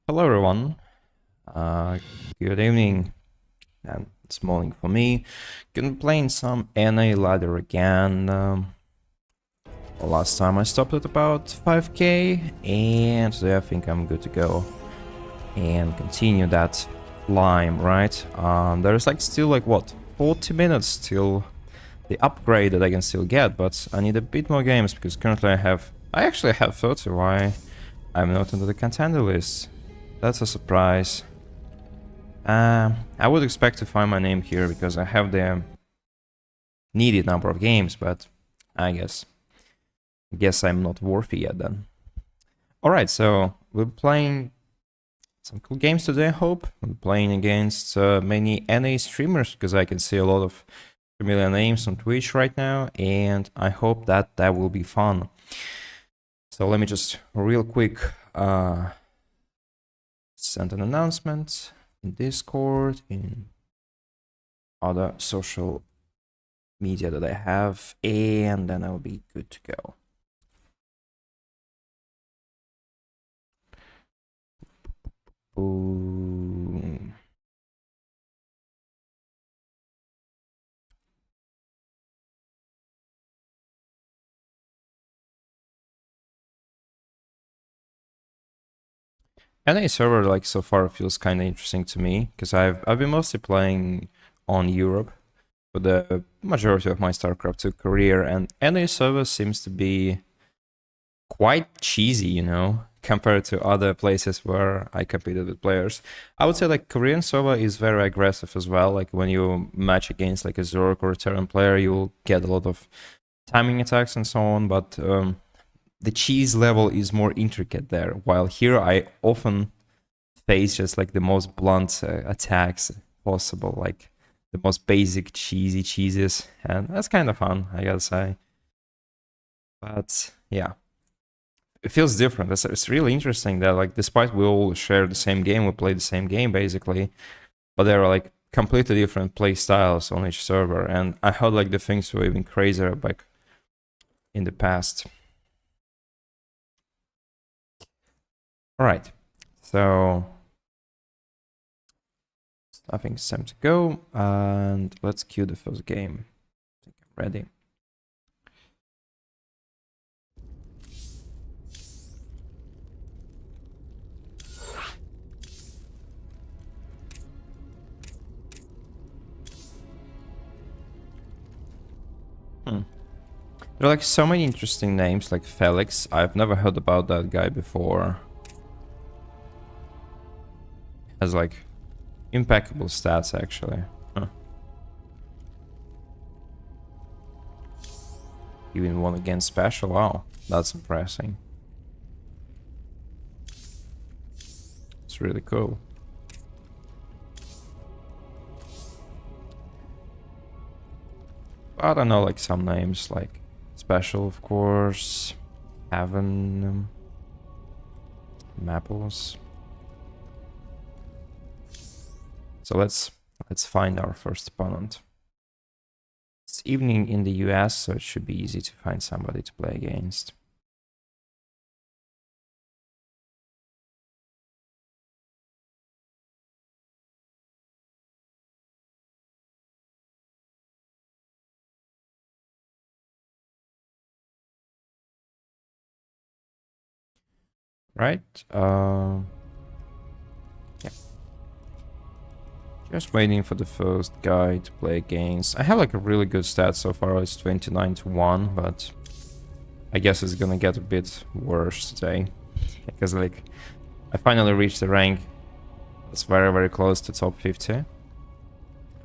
Hello everyone, good evening, and it's morning for me. Been playing some NA ladder again. Last time I stopped at about 5k, and today I think I'm good to go and continue that climb, right? There's like still like what, 40 minutes till the upgrade that I can still get, but I need a bit more games because currently I actually have 30. Why I'm not into the contender list? That's a surprise. I would expect to find my name here because I have the needed number of games, but I guess I'm not worthy yet then. Alright, so we're playing some cool games today, I hope. We're playing against many NA streamers because I can see a lot of familiar names on Twitch right now, and I hope that will be fun. So let me just real quick send an announcement in Discord, in other social media that I have, and then I'll be good to go. Boom. NA server, like, so far feels kind of interesting to me because I've been mostly playing on Europe for the majority of my StarCraft 2 career, and NA server seems to be quite cheesy, you know, compared to other places where I competed with players. I would say like Korean server is very aggressive as well. Like when you match against like a Zerg or a Terran player, you'll get a lot of timing attacks and so on, but the cheese level is more intricate there, while here I often face just like the most blunt attacks possible, like the most basic cheesy cheeses, and that's kind of fun, I gotta say. But yeah, it feels different. It's really interesting that, like, despite we all share the same game, we play the same game basically, but there are like completely different play styles on each server, and I heard like the things were even crazier back in the past. All right, so I think it's time to go, and let's cue the first game. I think I'm ready. There are like so many interesting names, like Felix. I've never heard about that guy before. Has like impeccable stats actually. Huh. Even won against special. Wow, that's impressive. It's really cool. I don't know, like some names like special, of course, Heaven, Maples. So let's find our first opponent. It's evening in the US, so it should be easy to find somebody to play against. Right? Yeah. Just waiting for the first guy to play against. I have like a really good stat so far. It's 29-1, but I guess it's gonna get a bit worse today because like I finally reached the rank that's very, very close to top 50.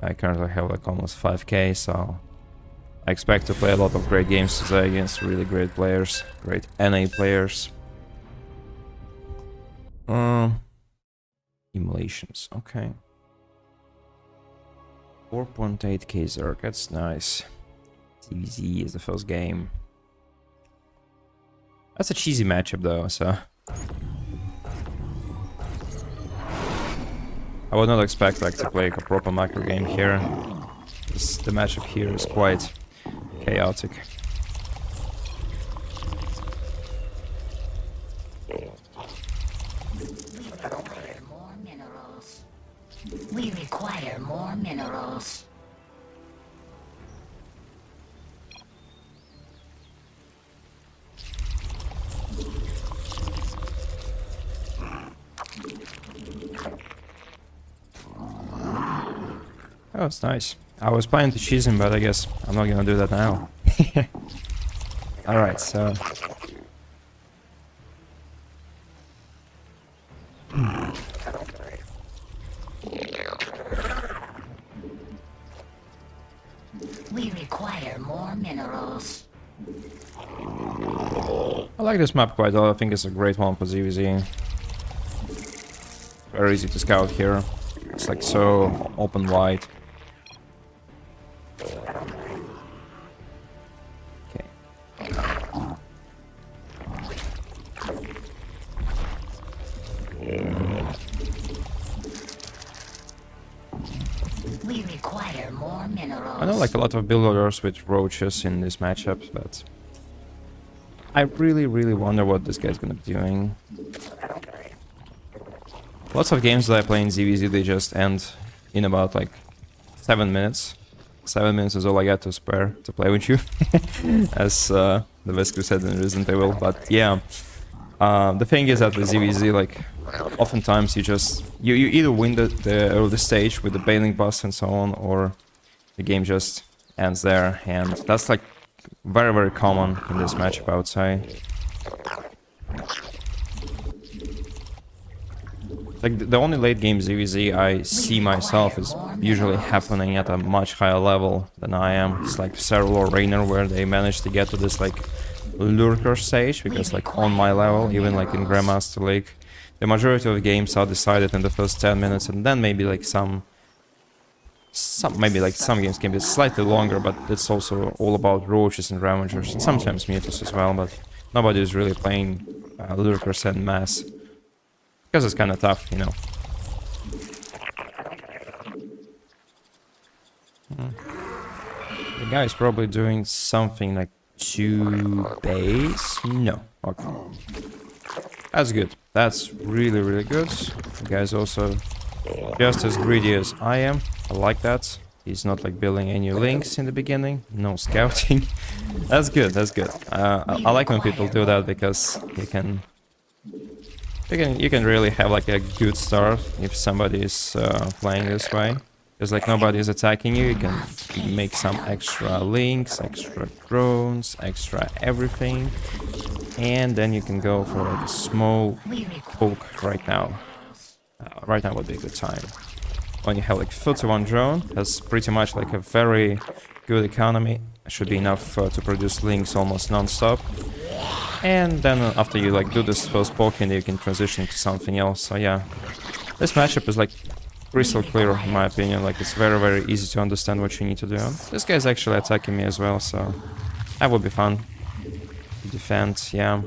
I currently have like almost 5k, so I expect to play a lot of great games today against really great players, great NA players. Emulations, okay. 4.8k Zerg, that's nice. TVZ is the first game. That's a cheesy matchup though, so I would not expect like to play a proper macro game here. The matchup here is quite chaotic. We require more minerals. Oh, it's nice. I was planning to cheese him, but I guess I'm not gonna do that now. Alright, so... We require more minerals. I like this map quite a lot. I think it's a great one for ZVZ. Very easy to scout here. It's like so open wide. Okay. We require more minerals. I know like a lot of builders with roaches in this matchup, but I really wonder what this guy's gonna be doing. Lots of games that I play in ZVZ, they just end in about like 7 minutes. 7 minutes is all I got to spare to play with you, as the Vescu said in Resident Evil. But yeah, the thing is that with ZVZ, like oftentimes you either win the early stage with the bailing bus and so on, or the game just ends there, and that's like very common in this matchup, I would say. Like the only late game ZVZ I see myself is usually happening at a much higher level than I am. It's like Serval or Rainer, where they manage to get to this like lurker stage, because like on my level, even like in Grandmaster League, the majority of the games are decided in the first 10 minutes, and then maybe like some games can be slightly longer, but it's also all about roaches and ravagers, and sometimes mutas as well, but nobody is really playing lurkers en masse. Because it's kind of tough, you know. The guy is probably doing something like 2 days. No. Okay. That's good. That's really good. The guy's also just as greedy as I am. I like that. He's not like building any links in the beginning. No scouting. That's good. That's good. I like when people do that, because you can really have like a good start if somebody is playing this way. Because like nobody is attacking you, you can make some extra links, extra drones, extra everything. And then you can go for like a small poke right now. Right now would be a good time. When you have like 31 drone, that's pretty much like a very good economy. Should be enough to produce links almost non-stop. And then after you like do this first poking, you can transition to something else. So yeah, this matchup is like crystal clear in my opinion. Like it's very easy to understand what you need to do. This guy's actually attacking me as well, so that would be fun. Defend, yeah.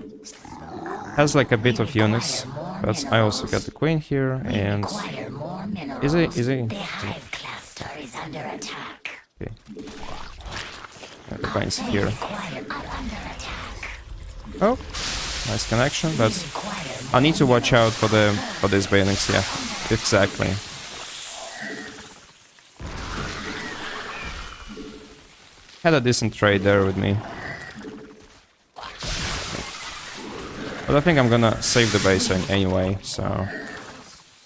Has like a bit of units, but I also got the queen here, and easy. The hive cluster is under attack. Okay. The queen's here. Oh, nice connection, but I need to watch out for these bailings. Yeah, exactly. Had a decent trade there with me, but I think I'm gonna save the base anyway, so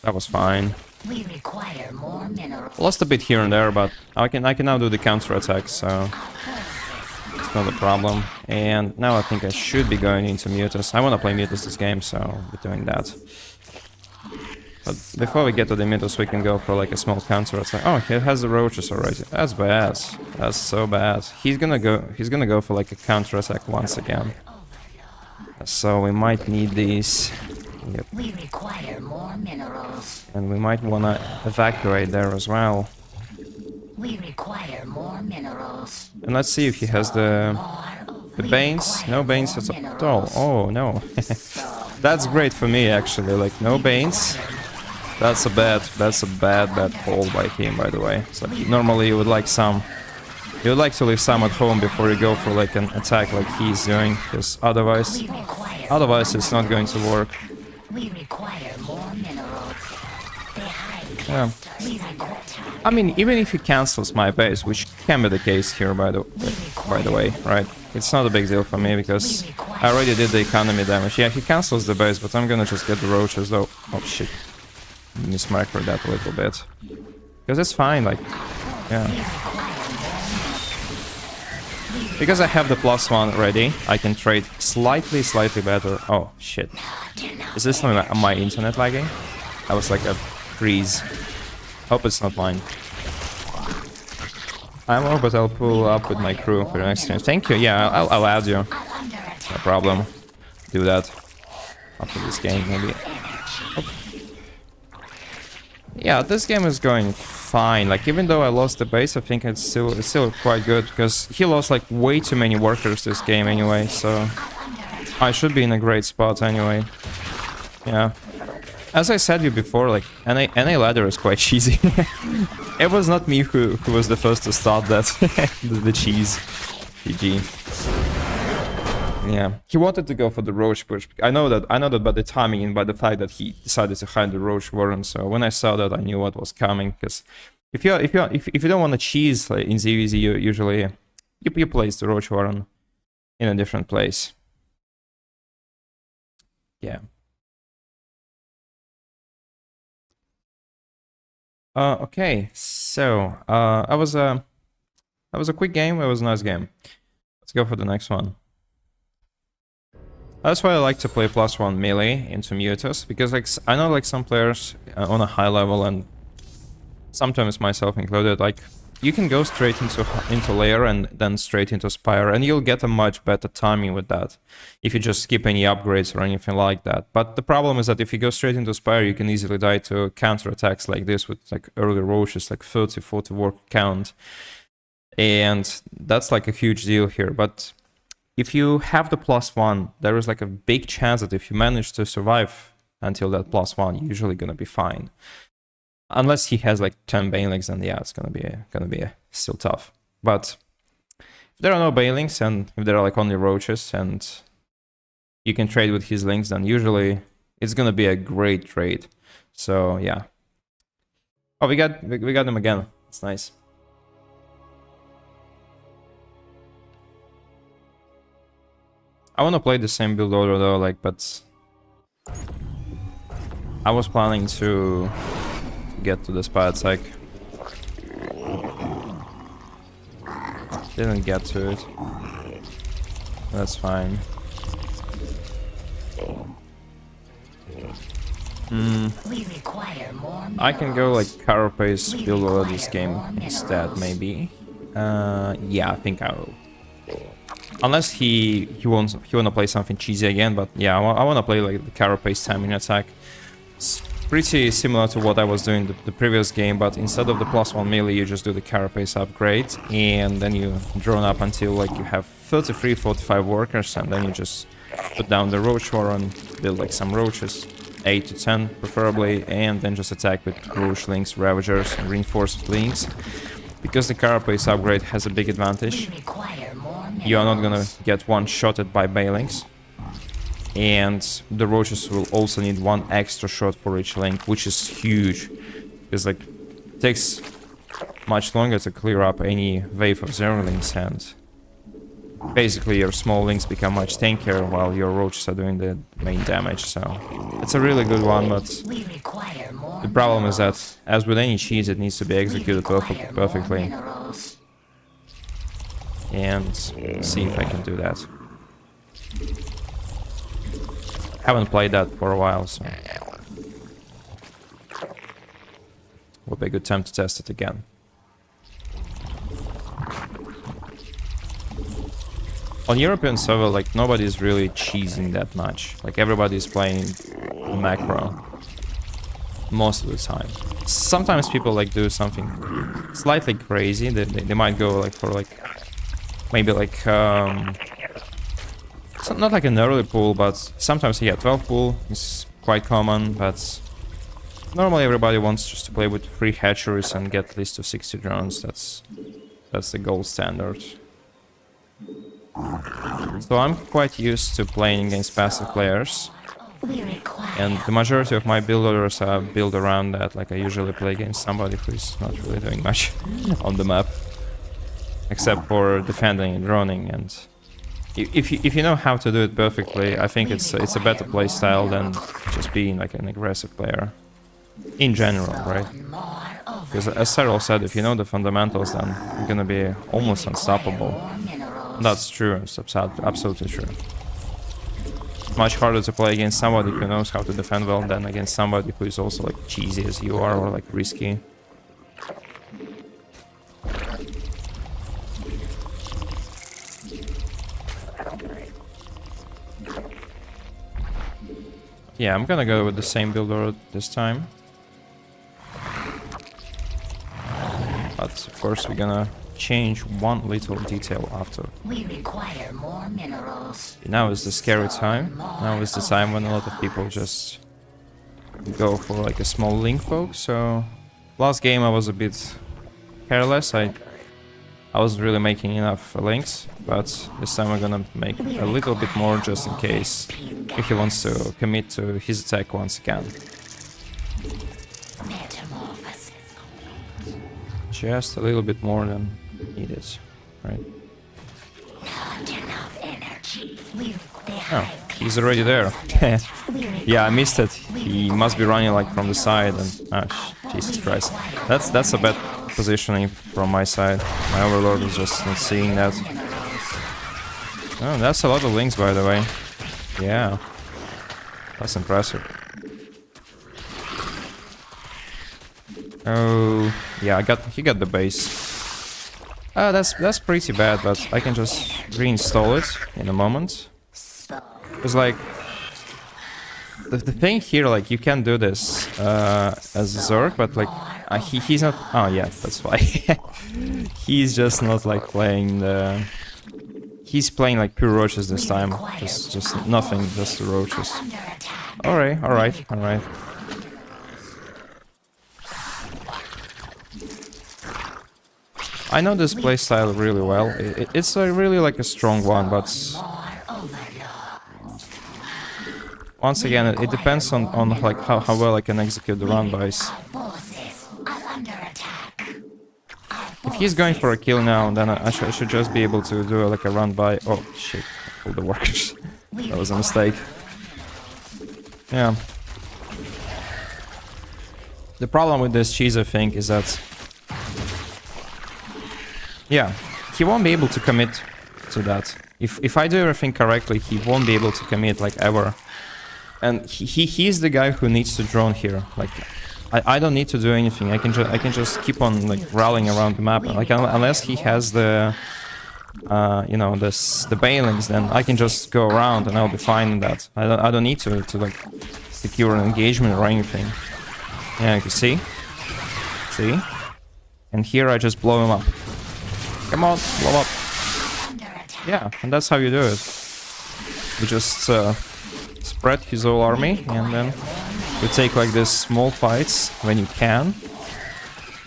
that was fine. We require more minerals. Lost a bit here and there, but I can now do the counter attack, so it's not a problem. And now I think I should be going into mutas. I want to play mutas this game, so we're doing that. But before we get to the mutas, we can go for like a small counter attack. Oh, he has the roaches already. That's bad. That's so bad. He's gonna go for like a counter attack once again. So we might need these. Yep. We require more minerals. And we might wanna evacuate there as well. We require more minerals. And let's see if he has the Banes. No Banes at all. Oh no. That's great for me actually. Like no Banes. That's a bad call by him, by the way. So normally you would like to leave some at home before you go for like an attack like he's doing, because otherwise it's not going to work. We require more minerals. The hive Yeah. I mean, even if he cancels my base, which can be the case here, by the way, right? It's not a big deal for me because I already did the economy damage. Yeah, he cancels the base, but I'm gonna just get the roaches though. Oh shit, mismicro that a little bit because it's fine. Like, yeah. Because I have the +1 ready, I can trade slightly better. Oh shit. Is this my internet lagging? That was like a freeze. Hope it's not mine. I'm over, but I'll pull up with my crew for the next game. Thank you. Yeah, I'll add you. No problem. Do that after this game, maybe. Oh. Yeah, this game is going fine. Like, even though I lost the base, I think it's still quite good because he lost like way too many workers this game anyway. So I should be in a great spot anyway. Yeah. As I said you before, like, NA ladder is quite cheesy. It was not me who was the first to start that. the cheese. GG. Yeah. He wanted to go for the Roach push. I know that by the timing and by the fact that he decided to hide the Roach Warren. So when I saw that, I knew what was coming. Because if you don't want to cheese like, in ZVZ, you usually you place the Roach Warren in a different place. Yeah. Okay, so that was a quick game. It was a nice game. Let's go for the next one. That's why I like to play +1 melee into Mutus, because like I know like some players on a high level, and sometimes myself included, like you can go straight into layer and then straight into Spire, and you'll get a much better timing with that if you just skip any upgrades or anything like that. But the problem is that if you go straight into Spire, you can easily die to counterattacks like this with like early roaches, like 30-40 work count, and that's like a huge deal here. But if you have the +1, there is like a big chance that if you manage to survive until that +1, you're usually gonna be fine. Unless he has like 10 banelings, then yeah, it's gonna be still tough. But if there are no banelings and if there are like only roaches and you can trade with his links, then usually it's gonna be a great trade. So yeah. Oh, we got them again. It's nice. I want to play the same build order though, like, but I was planning to get to the spot, like didn't get to it. That's fine. We require more I can go like Carapace build order this game instead, maybe. Yeah, I think I will. Unless he wanna play something cheesy again, but yeah, I wanna play like the Carapace timing attack. It's pretty similar to what I was doing the previous game, but instead of the +1 melee, you just do the Carapace upgrade, and then you drone up until like you have 33-45 workers, and then you just put down the Roach Warren, build like some roaches, 8 to 10 preferably, and then just attack with Roach Links, Ravagers, and Reinforced Links. Because the Carapace upgrade has a big advantage. You are not gonna get one-shotted by Banelings. And the roaches will also need one extra shot for each link, which is huge. Because like it takes much longer to clear up any wave of Zerglings, and basically your small links become much tankier while your roaches are doing the main damage. So it's a really good one, but the problem is that, as with any cheese, it needs to be executed perfectly. And see if I can do that. Haven't played that for a while, so will be a good time to test it again. On European server, like, nobody's really cheesing that much. Like, everybody's playing macro most of the time. Sometimes people like do something slightly crazy. They might go like for like maybe like not like an early pool, but sometimes yeah, 12 pool is quite common. But normally everybody wants just to play with 3 hatcheries and get at least to 60 drones. That's the gold standard. So I'm quite used to playing against passive players. We require And the majority of my build orders are built around that. Like I usually play against somebody who is not really doing much on the map, except for defending and droning. And if you know how to do it perfectly, I think it's a better play style than just being like an aggressive player in general, right? more over. Because as Cyril said, if you know the fundamentals, then you're gonna be almost unstoppable. More minerals. That's true. It's absolutely true. Much harder to play against somebody who knows how to defend well than against somebody who is also like cheesy as you are or like risky. Yeah, I'm gonna go with the same build order this time. But of course we're gonna change one little detail after. We require more minerals. Now is the scary time. Now is the time when a lot of people just go for like a small link poke. So last game I was a bit careless. I wasn't really making enough links, but this time I'm gonna make a little bit more just in case if he wants to commit to his attack once again. Metamorphosis. Just a little bit more than needed, right? Not enough energy. Oh, he's already there. Yeah, I missed it. He must be running like from the side and Jesus Christ. That's a bad positioning from my side. My overlord is just not seeing that. Oh, that's a lot of links, by the way. Yeah, that's impressive. Oh, yeah, he got the base. That's pretty bad, but I can just reinstall it in a moment. It's like the thing here, like you can do this as a Zerg, but like he's not. Oh yeah, that's why. He's just not like playing the. He's playing like pure roaches this time. Just nothing, just the roaches. All right. I know this playstyle really well. It's really like a strong one, but once again, it depends on like how well I can execute the run-bys. If he's going for a kill now, then I should just be able to do like a run-by. Oh shit! All the workers. That was a mistake. Yeah. The problem with this cheese, I think, is that. Yeah, he won't be able to commit to that. If I do everything correctly, he won't be able to commit like ever. And he's the guy who needs to drone here. Like I don't need to do anything. I can just keep on like rallying around the map. Like unless he has the you know the bailings, then I can just go around and I'll be fine in that. I don't need to like secure an engagement or anything. Yeah, you can see. And here I just blow him up. Come on, blow up. Yeah, and that's how you do it. You just spread his whole army, and then you take like these small fights when you can.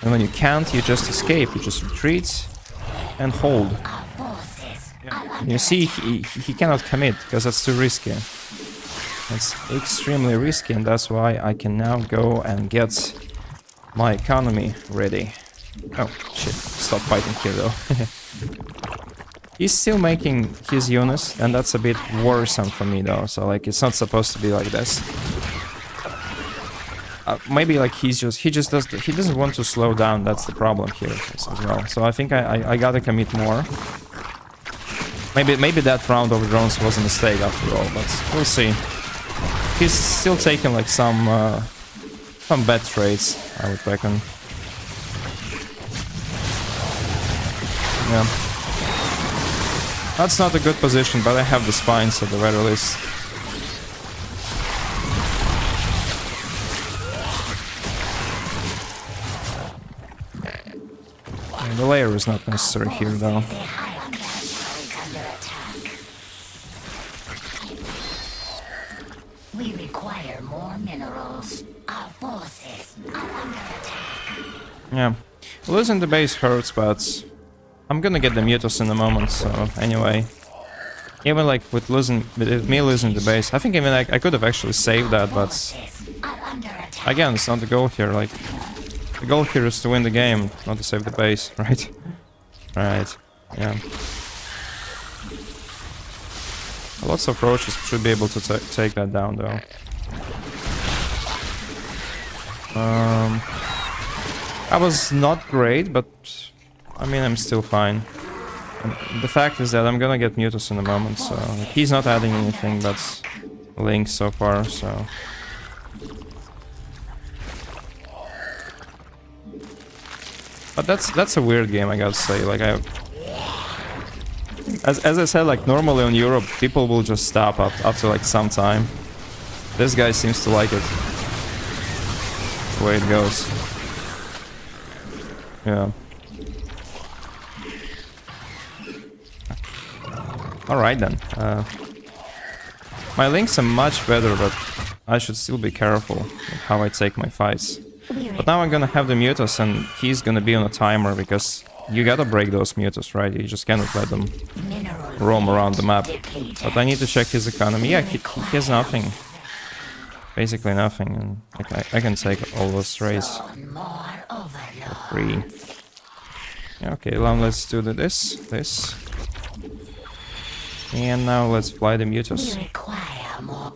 And when you can't, you just escape. You just retreat and hold. Yeah. You see, he cannot commit because that's too risky. It's extremely risky, and that's why I can now go and get my economy ready. Oh, shit. Stop fighting here, though. He's still making his units, and that's a bit worrisome for me, though. So, like, it's not supposed to be like this. Maybe, like, he doesn't want to slow down. That's the problem here as well. So I think I gotta commit more. Maybe that round of drones was a mistake after all, but we'll see. He's still taking, like, some bad trades, I would reckon. Yeah. That's not a good position, but I have the spines at the very least. And the layer is not necessary here, though. We require more minerals. Our forces are under attack. Yeah. Losing the base hurts, but I'm gonna get the Mutos in a moment, so anyway. Even like with me losing the base, I think even I could have actually saved that, but again, it's not the goal here. Like the goal here is to win the game, not to save the base, right? Right. Yeah. Lots of approaches should be able to take that down, though. I was not great, but I mean, I'm still fine. And the fact is that I'm gonna get Mutus in a moment, so he's not adding anything but links so far, so... But that's a weird game, I gotta say. Like as I said, like normally in Europe, people will just stop after like some time. This guy seems to like it. The way it goes. Yeah. Alright then. My links are much better, but I should still be careful with how I take my fights. But now I'm gonna have the Mutus and he's gonna be on a timer because you gotta break those Mutus, right? You just cannot let them roam around the map. But I need to check his economy. Yeah, he has nothing. Basically nothing. And I can take all those rays for free. Yeah, okay, now let's do this. And now let's fly the Mutus. We require more.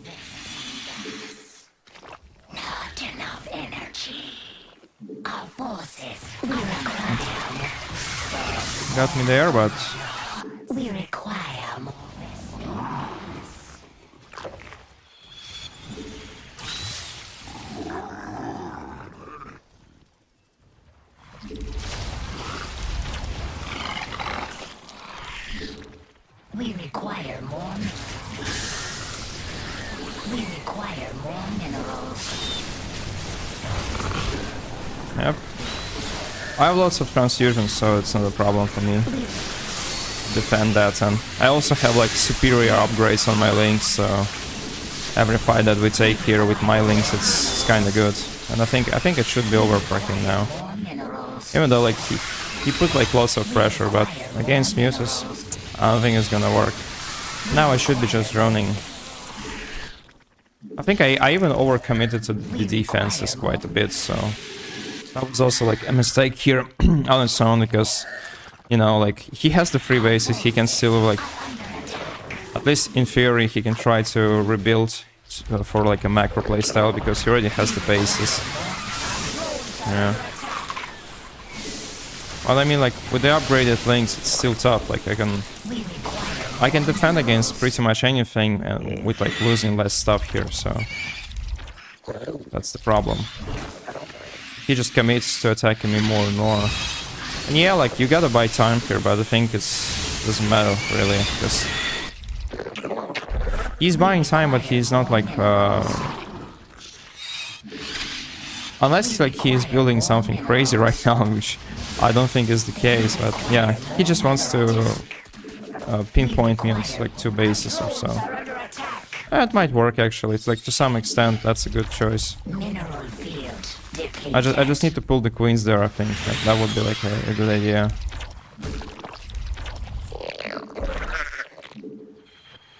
Not enough energy. Our forces. We require. Got me there, but We require more. We require more. We require more minerals. yep. I have lots of transfusions, so it's not a problem for me. Defend that, and I also have like superior upgrades on my links, so every fight that we take here with my links, it's kind of good. And I think it should be over for him now. More minerals. Even though like he put like lots of pressure, but against Mutus, I don't think it's gonna work. Now I should be just droning. I think I even overcommitted to the defenses quite a bit, so that was also like a mistake here on its own, because you know, like he has the free bases, he can still like, at least in theory, he can try to rebuild for like a macro playstyle because he already has the bases. Yeah. Well, I mean, like with the upgraded links, it's still tough. Like I can defend against pretty much anything with like losing less stuff here. So that's the problem. He just commits to attacking me more and more. And yeah, like you gotta buy time here, but I think it doesn't matter really, because he's buying time, but he's not like unless like he's building something crazy right now, which I don't think is the case. But yeah, he just wants to pinpoint me on like 2 bases or so. It might work actually. It's like to some extent that's a good choice. Mineral field depleted. I just need to pull the queens there. I think that would be like a good idea.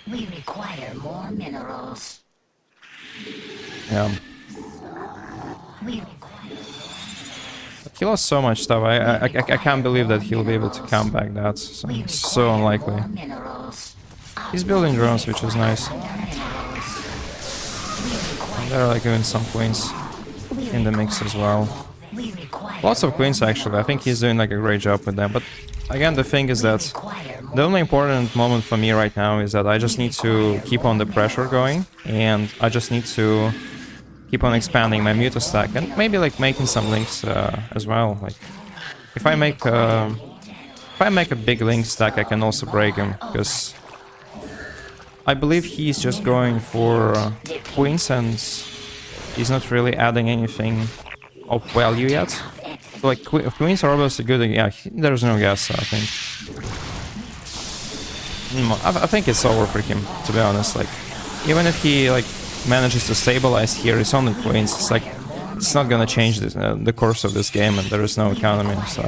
We require more minerals. Yeah. We require. He lost so much stuff. I can't believe that he'll be able to come back. That's so unlikely. More minerals. He's building drones, which is nice. And there are like even some queens in the mix as well. We require. Lots of queens actually. I think he's doing like a great job with them. But again, the thing is that the only important moment for me right now is that I just need to keep on the pressure going, and I just need to keep on expanding my Muta stack and maybe like making some links as well. Like if I make a big link stack, I can also break him, because I believe he's just going for queens and he's not really adding anything of value yet. So like queens are obviously good. Yeah, there's no gas, I think. I think it's over for him, to be honest. Like even if he like manages to stabilize here, it's only queens. It's like it's not gonna change this, the course of this game, and there is no economy. So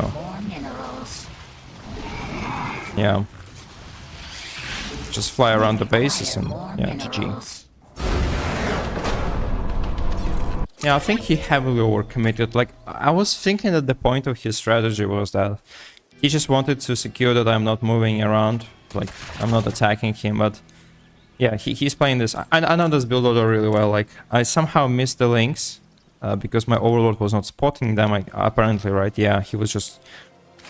yeah. just fly around the bases and More yeah, GG. minerals. Yeah, I think he heavily overcommitted. Like, I was thinking that the point of his strategy was that he just wanted to secure that I'm not moving around, like I'm not attacking him. But yeah, he's playing this. I know this build order really well. Like, I somehow missed the links because my overlord was not spotting them. Apparently, right? Yeah, he was just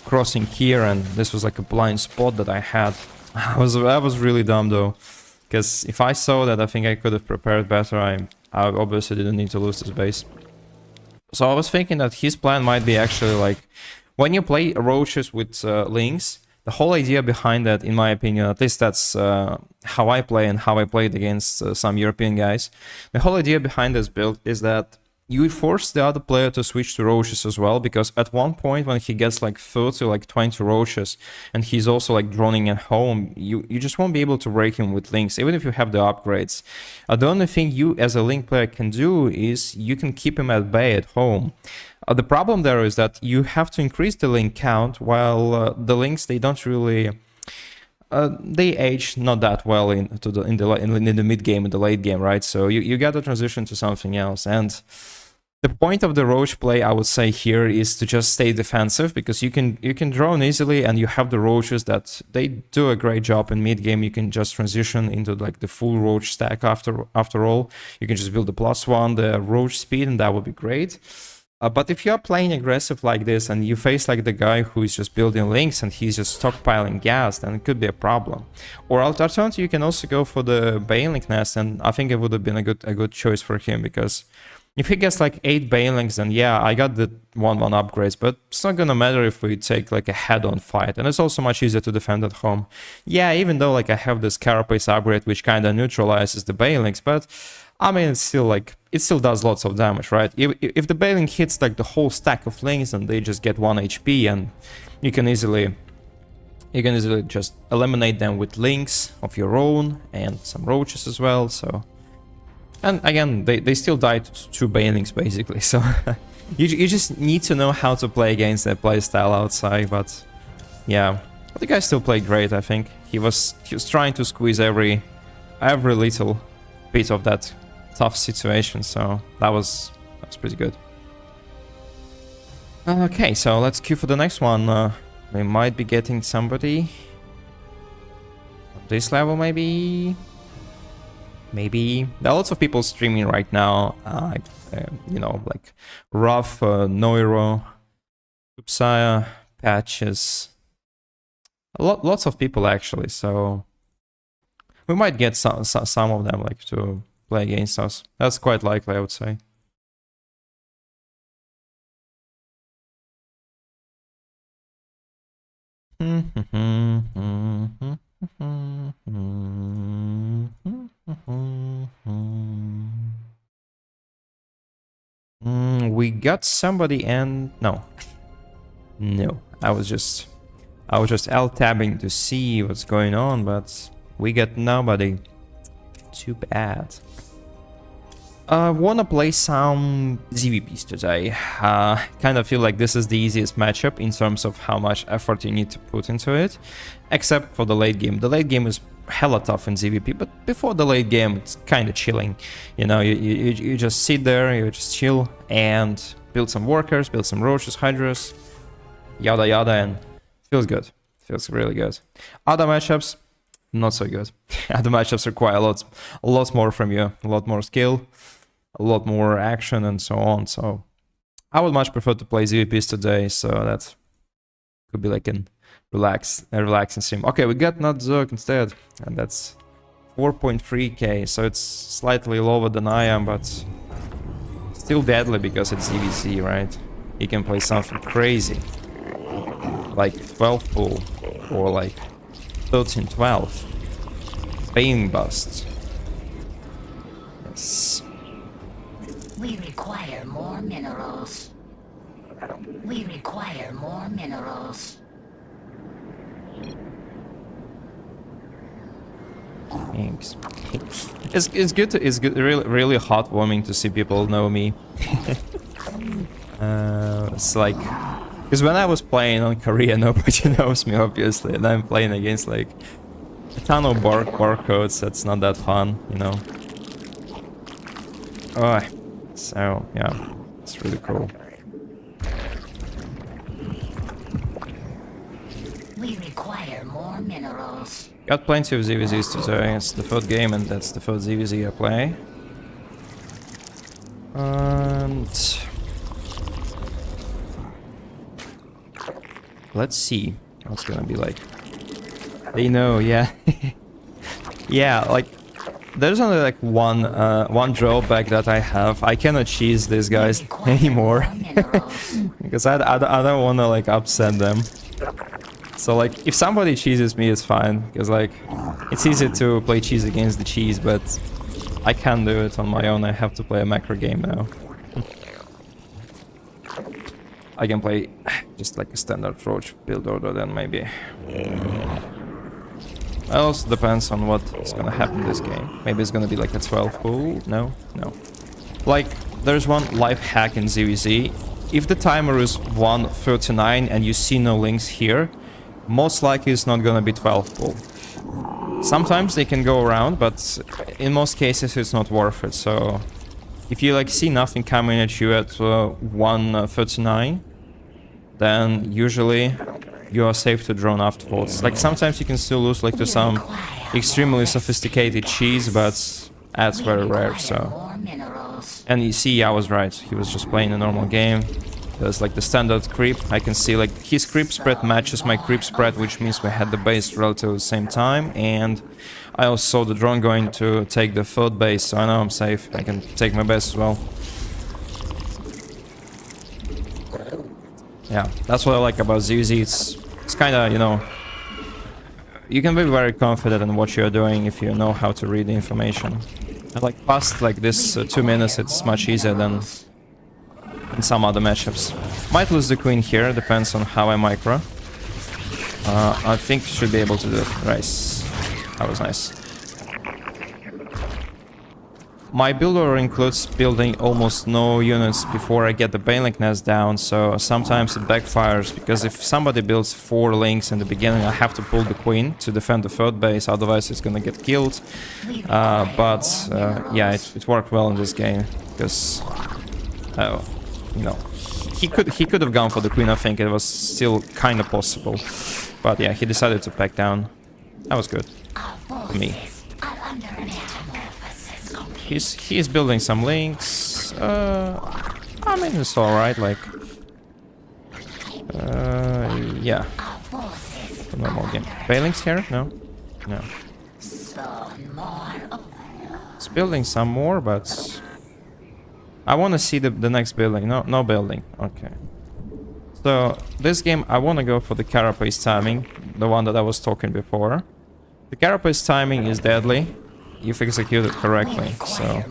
crossing here, and this was like a blind spot that I had. I was really dumb though, because if I saw that, I think I could have prepared better. I obviously didn't need to lose this base. So I was thinking that his plan might be actually like, when you play roaches with links, the whole idea behind that, in my opinion, at least that's how I play and how I played against some European guys. The whole idea behind this build is that you force the other player to switch to roaches as well, because at one point when he gets like 30, like 20 roaches, and he's also like droning at home, you just won't be able to break him with links, even if you have the upgrades. The only thing you as a link player can do is you can keep him at bay at home. The problem there is that you have to increase the link count, while the links, they don't really... they age not that well in the mid game and the late game, right? So you got to transition to something else. And the point of the roach play, I would say here, is to just stay defensive, because you can drone easily, and you have the roaches that they do a great job in mid game. You can just transition into like the full roach stack after all. You can just build the +1, the roach speed, and that would be great. But if you're playing aggressive like this and you face like the guy who is just building links and he's just stockpiling gas, then it could be a problem. Or alternatively, you can also go for the Baelink nest, and I think it would have been a good choice for him, because if he gets like 8 Baelinks, then yeah, I got the 1/1 upgrades, but it's not gonna matter if we take like a head-on fight, and it's also much easier to defend at home. Yeah, even though like I have this Carapace upgrade which kind of neutralizes the Baelinks, but I mean, it's still like, it still does lots of damage, right? If the Baelink hits like the whole stack of links, and they just get 1 HP, and you can easily just eliminate them with links of your own and some roaches as well. So, and again, they still die to 2 Baelinks basically. So you just need to know how to play against that playstyle outside. But yeah, the guy still played great. I think he was trying to squeeze every little bit of that tough situation, so that was pretty good. Okay, so let's queue for the next one. We might be getting somebody at this level, maybe. There are lots of people streaming right now. You know, like Rough, Noiro, Upsaya, Patches. Lots of people actually. So we might get some of them like to play against us. That's quite likely, I would say. We got somebody, and no, I was just L-tabbing to see what's going on, but we got nobody. Too bad. Wanna play some ZVPs today. Kind of feel like this is the easiest matchup in terms of how much effort you need to put into it, except for the late game. The late game is hella tough in ZVP, but before the late game, it's kind of chilling. You know, you just sit there, you just chill and build some workers, build some roaches, hydras, yada yada, and feels good. Feels really good. Other matchups, not so good. Other matchups require a lot more from you, a lot more skill, a lot more action, and so on. So I would much prefer to play ZVPs today, so that could be like a relaxing sim. Okay, we got not Zerg instead, and that's 4.3k, so it's slightly lower than I am, but still deadly because it's ZVC, right? He can play something crazy, like 12 pull, or like 13-12. Bane bust. Yes. We require more minerals. We require more minerals. Thanks. It's good. It's good. Really heartwarming to see people know me. It's like, because when I was playing on Korea, nobody knows me, obviously, and I'm playing against like a ton of barcodes. That's not that fun, you know. Oh, so yeah, it's really cool. We require more minerals. Got plenty of ZVZs today. It's the third game, and that's the third ZVZ I play. And let's see what's gonna be like. They know, yeah. Yeah, like there's only like one drawback that I have. I cannot cheese these guys anymore because I don't want to like upset them. So like if somebody cheeses me, it's fine because like it's easy to play cheese against the cheese, but I can't do it on my own. I have to play a macro game now. I can play just like a standard Roach build order then maybe. It also depends on what's gonna happen this game. Maybe it's gonna be like a 12 pool. No. Like, there's one life hack in ZVZ. If the timer is 1:39 and you see no links here, most likely it's not gonna be 12 pool. Sometimes they can go around, but in most cases it's not worth it. So if you like see nothing coming at you at 1:39, then usually you are safe to drone afterwards. Like sometimes you can still lose like to some extremely sophisticated cheese, but that's very rare. So, and you see, I was right. He was just playing a normal game. There's like the standard creep. I can see like his creep spread matches my creep spread, which means we had the base relatively the same time. And I also saw the drone going to take the third base, so I know I'm safe. I can take my base as well. Yeah, that's what I like about ZZ. It's kind of, you know, you can be very confident in what you're doing if you know how to read the information. And like past like this 2 minutes, it's much easier than in some other matchups. Might lose the queen here, depends on how I micro. I think should be able to do it. Nice. That was nice. My build order includes building almost no units before I get the Banelink nest down, so sometimes it backfires, because if somebody builds 4 links in the beginning, I have to pull the queen to defend the third base, otherwise it's gonna get killed. Yeah, it worked well in this game, because, you know, he could have gone for the queen. I think it was still kind of possible, but yeah, he decided to back down. That was good for me. He's building some links. I mean, it's all right. Like, yeah. Normal game. Bailings here? No. It's building some more, but I want to see the next building. No building. Okay. So this game, I want to go for the carapace timing, the one that I was talking before. The carapace timing is deadly if executed correctly, so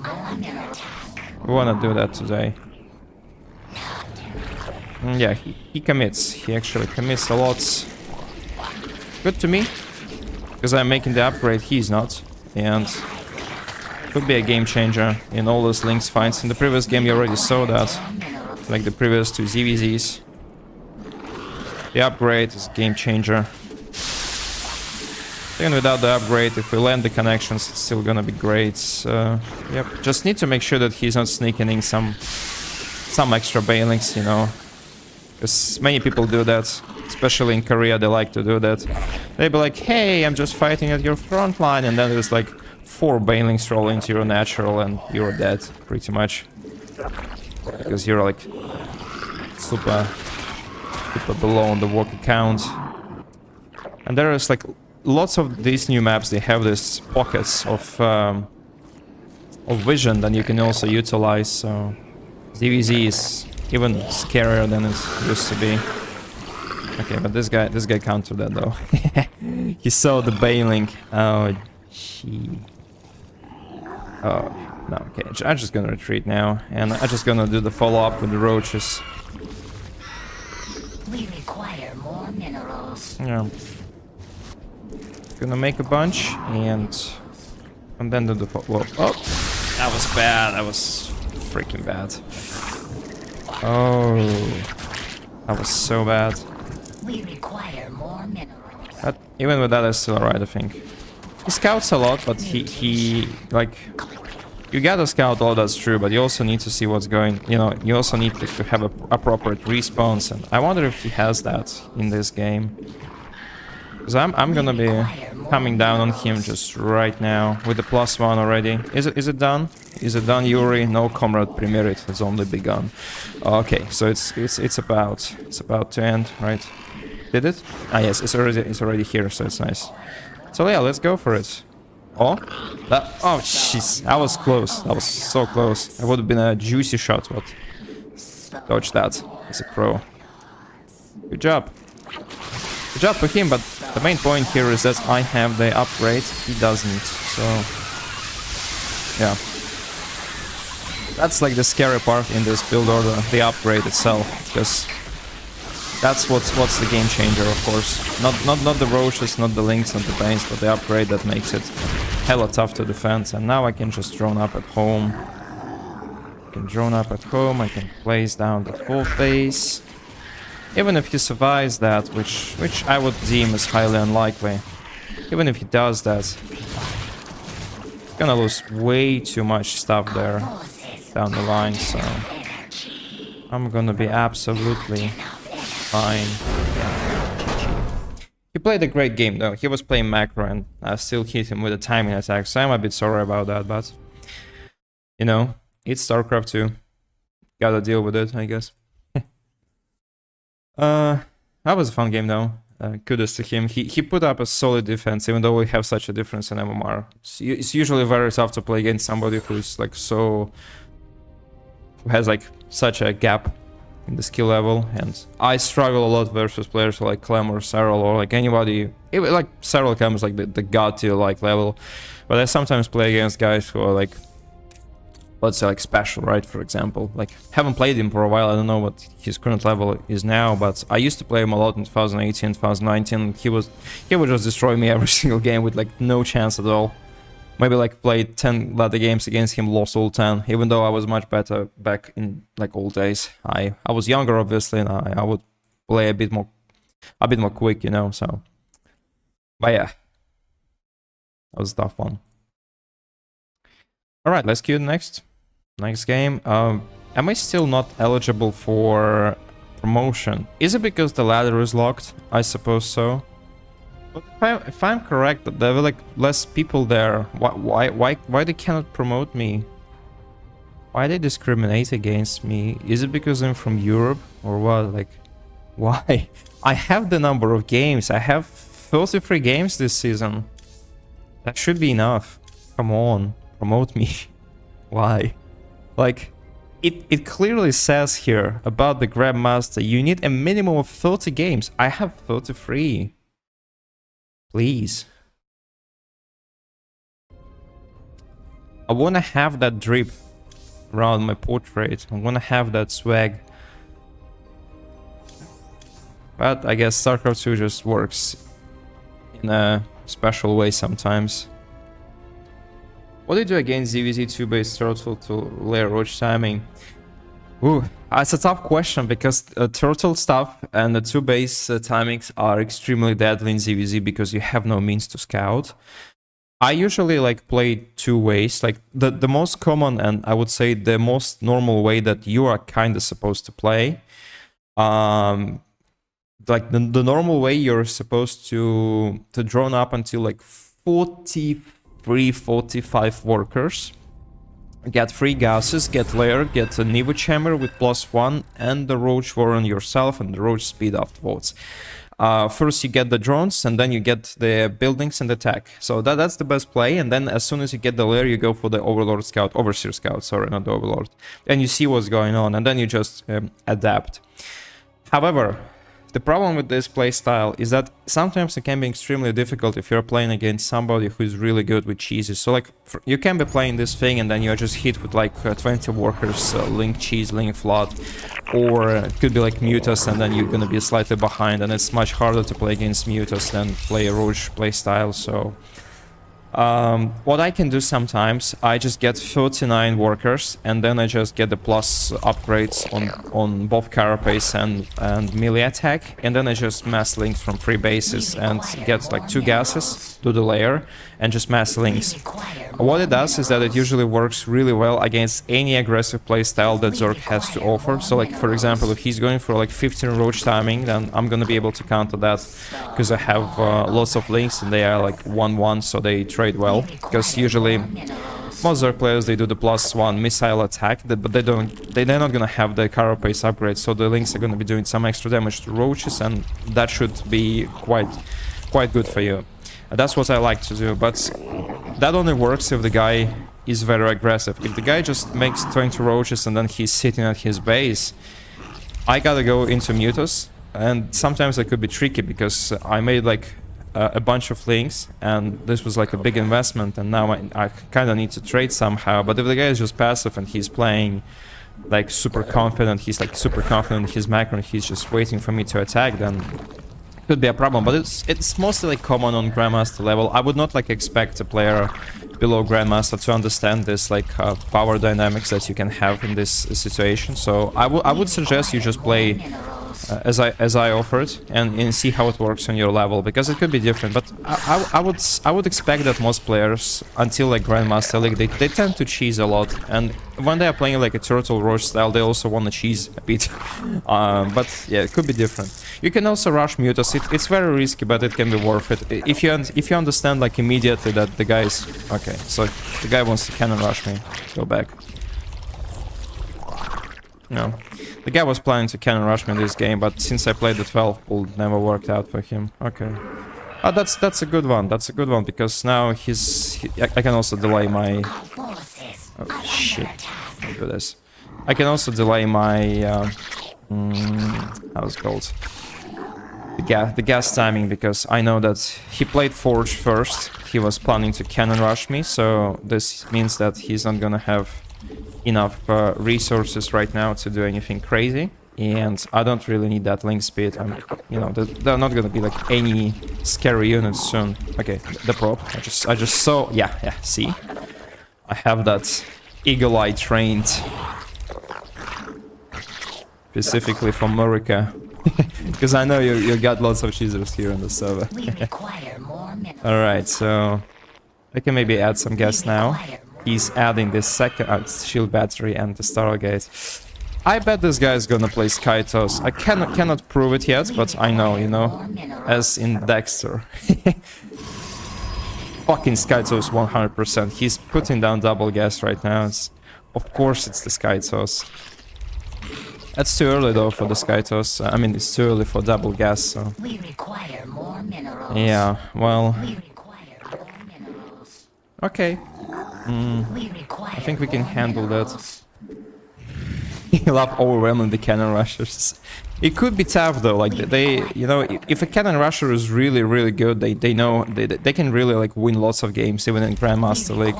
we want to do that today. Yeah, he commits. He actually commits a lot. Good to me, because I'm making the upgrade, he's not, and could be a game changer in all those links fights. In the previous game you already saw that, like the previous 2 ZVZs. The upgrade is a game changer. Even without the upgrade, if we land the connections, it's still gonna be great. Yep, just need to make sure that he's not sneaking in some extra bailings, you know. Because many people do that, especially in Korea, they like to do that. They be like, hey, I'm just fighting at your front line, and then there's like 4 bailings roll into your natural, and you're dead, pretty much. Because you're like super below on the worker count. And there is like lots of these new maps, they have these pockets of vision that you can also utilize, so ZVZ is even scarier than it used to be. Okay, but this guy countered that though. He saw the bailing. Oh, gee. Oh, no, okay, I'm just gonna retreat now, and I'm just gonna do the follow-up with the roaches. We require more minerals. Yeah. Gonna make a bunch and then do the follow-up. Oh, that was bad. That was freaking bad. Oh, that was so bad. We require more minerals. Even with that, it's still alright, I think. He scouts a lot, but he like, you gotta scout all, that's true, but you also need to see what's going, you know, you also need to have a appropriate response, and I wonder if he has that in this game. Because I'm gonna be coming down on him just right now with the +1 already. Is it done? Is it done, Yuri? No, comrade, Primerit, it's only begun. Okay, so it's about to end, right? Did it? Ah yes, it's already here, so it's nice. So yeah, let's go for it. Oh, oh jeez, I was close. That was so close. It would have been a juicy shot, but dodge that. He's a pro. Good job. Good job for him, but the main point here is that I have the upgrade, he doesn't, so yeah. That's like the scary part in this build order, the upgrade itself, because that's what's the game changer, of course. Not the roaches, not the links, not the banes, but the upgrade that makes it hella tough to defend. And now I can just drone up at home. I can drone up at home, I can place down the full face. Even if he survives that, which I would deem as highly unlikely. Even if he does that, he's gonna lose way too much stuff there down the line, so I'm gonna be absolutely fine. Yeah. He played a great game though. He was playing macro and I still hit him with a timing attack, so I'm a bit sorry about that, but you know, it's StarCraft 2. Gotta deal with it, I guess. That was a fun game though. Kudos to him. He put up a solid defense, even though we have such a difference in MMR. It's usually very tough to play against somebody who's like who has like such a gap in the skill level, and I struggle a lot versus players like Clem or Cyril or like anybody. Like Cyril comes like the god tier like level, but I sometimes play against guys who are like, let's say like special, right? For example, like haven't played him for a while. I don't know what his current level is now, but I used to play him a lot in 2018, 2019. He would just destroy me every single game with like no chance at all. Maybe like played 10 ladder games against him, lost all 10, even though I was much better back in like old days. I was younger obviously, and I would play a bit more quick, you know, so. But yeah, that was a tough one. Alright, let's queue the next game. Am I still not eligible for promotion? Is it because the ladder is locked? I suppose so. But if I'm correct, that there were like less people there. Why they cannot promote me? Why they discriminate against me? Is it because I'm from Europe or what? Like, why? I have the number of games. I have 33 games this season. That should be enough. Come on, promote me. Why? Like, it clearly says here about the Grandmaster, you need a minimum of 30 games. I have 33. Please. I wanna have that drip around my portrait. I wanna have that swag. But I guess StarCraft 2 just works in a special way sometimes. What do you do against ZVZ 2-based turtle to layer roach timing? Ooh, it's a tough question because turtle stuff and the 2-base timings are extremely deadly in ZVZ because you have no means to scout. I usually like play 2 ways, like the most common and I would say the most normal way that you are kind of supposed to play. Like the normal way you're supposed to drone up until like 43-45 workers. Get 3 gases, get layer, get a Nivu chamber with +1 and the roach warren yourself and the roach speed afterwards. First you get the drones and then you get the buildings and attack. So that's the best play, and then as soon as you get the layer you go for the Overlord Scout, Overseer Scout, sorry, not the Overlord. And you see what's going on and then you just adapt. However, the problem with this playstyle is that sometimes it can be extremely difficult if you're playing against somebody who's really good with cheeses. So like, you can be playing this thing and then you're just hit with like 20 workers, link cheese, link flood, or it could be like Mutas and then you're gonna be slightly behind, and it's much harder to play against Mutas than play a Roach playstyle, so What I can do sometimes, I just get 39 workers, and then I just get the plus upgrades on both carapace and melee attack, and then I just mass links from 3 bases and get like 2 gases to the layer, and just mass links. What it does is that it usually works really well against any aggressive playstyle that Zerg has to offer. So like, for example, if he's going for like 15 roach timing, then I'm gonna be able to counter that, because I have lots of links and they are like 1-1, so they trade well. Because usually most Zerg players, they do the +1 missile attack, but they're not gonna have the carapace upgrade, so the links are gonna be doing some extra damage to roaches, and that should be quite good for you. That's what I like to do, but that only works if the guy is very aggressive. If the guy just makes 20 roaches and then he's sitting at his base, I gotta go into Mutus, and sometimes it could be tricky because I made like a bunch of links, and this was like a big investment, and now I kind of need to trade somehow. But if the guy is just passive and he's playing like super confident, he's like super confident in his macro and he's just waiting for me to attack, then could be a problem. But it's mostly like common on Grandmaster level. I would not like expect a player below Grandmaster to understand this like power dynamics that you can have in this situation. So I would suggest you just play as I offered, and see how it works on your level, because it could be different. But I would expect that most players until like Grandmaster League, they tend to cheese a lot, and when they are playing like a turtle roach style, they also want to cheese a bit. But yeah, it could be different. You can also rush Mutus. It's very risky, but it can be worth it if you understand like immediately that the guy is okay. So the guy wants to cannon rush me. Go back. No. The guy was planning to cannon rush me this game, but since I played the 12 pull, it never worked out for him. Okay. Oh, that's a good one. That's a good one, because now I can also delay my... Oh, shit. I'll do this. I can also delay my... how's it called? The gas timing, because I know that he played Forge first. He was planning to cannon rush me, so this means that he's not gonna have enough resources right now to do anything crazy, and I don't really need that link speed. You know, there are not gonna be like any scary units soon. Okay, the prop. I just saw. Yeah. See, I have that eagle eye trained specifically for America, because I know you got lots of cheesers here on the server. All right, so I can maybe add some gas now. He's adding this second shield battery and the Stargate. I bet this guy is gonna play Skytos. I cannot prove it yet, but I know, you know, as in Dexter. Fucking Skytos 100%. He's putting down double gas right now. Of course it's the Skytos. That's too early though for the Skytos. I mean, it's too early for double gas, so... We require more minerals. Yeah, well... We require more minerals. Okay. We require I think we can handle minerals. that. You love overwhelming the cannon rushers. It could be tough though, like they, you know, if a cannon rusher is really good, they know they can really like win lots of games even in Grandmaster League.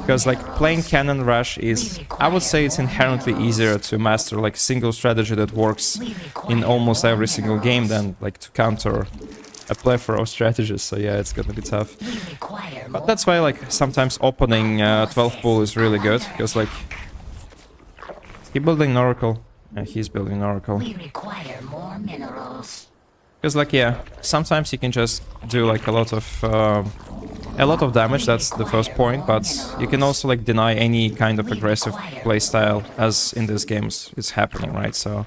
Because like playing cannon rush is, I would say it's inherently easier to master like single strategy that works in almost every single game than like to counter a plethora of strategies. So yeah, it's gonna be tough. But that's why like sometimes opening 12 pool is really good, because like he's building an oracle. Yeah, he's building an oracle. We require more minerals. Because like yeah, sometimes you can just do like a lot of damage. That's the first point, but you can also like deny any kind of aggressive playstyle, as in these games it's happening, right? So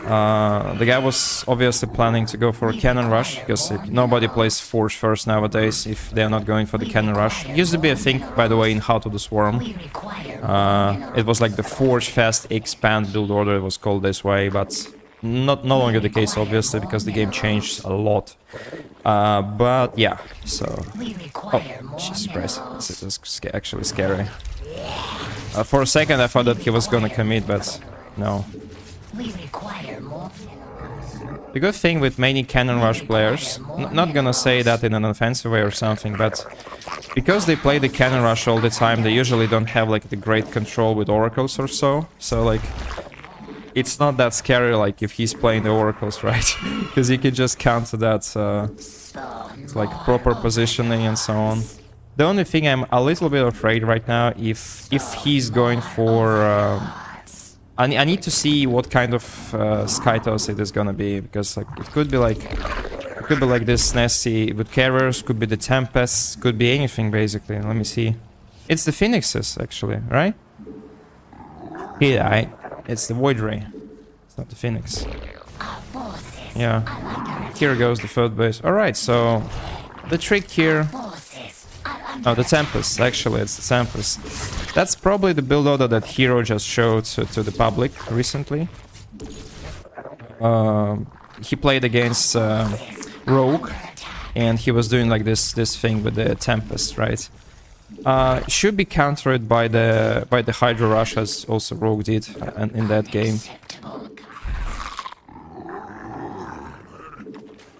the guy was obviously planning to go for a cannon rush, because nobody plays Forge first nowadays if they're not going for the cannon rush. It used to be a thing, by the way, in How to the Swarm. It was like the Forge Fast Expand build order, it was called this way, but no longer the case, obviously, because the game changed a lot. But yeah, so... Oh, Jesus Christ, this is actually scary. For a second I thought that he was gonna commit, but no. The good thing with many cannon rush players, not gonna say that in an offensive way or something, but because they play the cannon rush all the time, they usually don't have like the great control with oracles or so. So like, it's not that scary like if he's playing the oracles, right? Because you can just counter that, it's like proper positioning and so on. The only thing I'm a little bit afraid right now, if he's going for... I need to see what kind of Skytoss it is gonna be, because like it could be like this nasty with carriers, could be the Tempest, could be anything basically. Let me see. It's the Phoenixes actually, right? Yeah, it's the Void Ray. It's not the Phoenix. Yeah. Here goes the third base. Alright, so the trick here... Oh, the Tempest. Actually, it's the Tempest. That's probably the build order that Hero just showed to the public recently. He played against Rogue, and he was doing like this thing with the Tempest, right? Should be countered by the Hydra Rush, as also Rogue did in that game.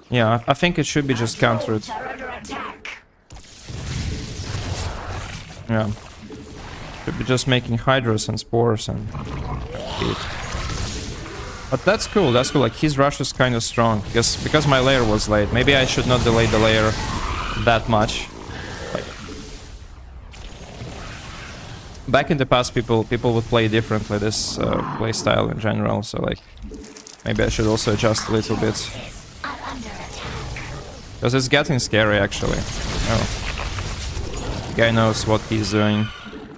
Yeah, I think it should be just countered. Yeah. Should be just making Hydras and Spores and... But that's cool, that's cool. Like, his rush is kind of strong. Because my layer was late. Maybe I should not delay the layer that much. Like, back in the past, people would play differently, this playstyle in general. So, like, maybe I should also adjust a little bit. Because it's getting scary, actually. Oh. The guy knows what he's doing.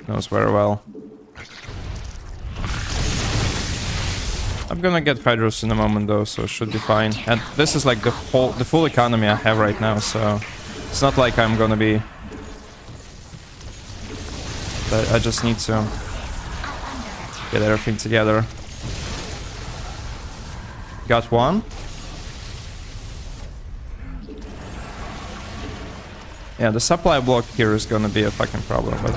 Knows very well. I'm gonna get Hydros in a moment though, so it should be fine. And this is like the full economy I have right now, so it's not like I'm gonna be... I just need to get everything together. Got one. Yeah, the supply block here is gonna be a fucking problem, but...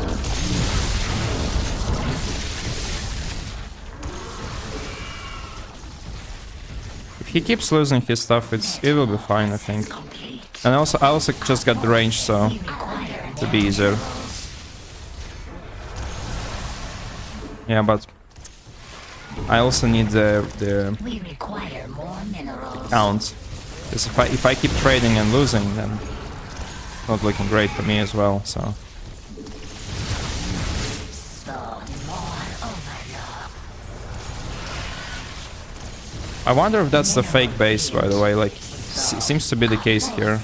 If he keeps losing his stuff, it will be fine, I think. And I also just got the range, so... to be easier. Yeah, but... I also need the count. Because if I keep trading and losing, then... not looking great for me as well, so... I wonder if that's the fake base, by the way, like... seems to be the case here.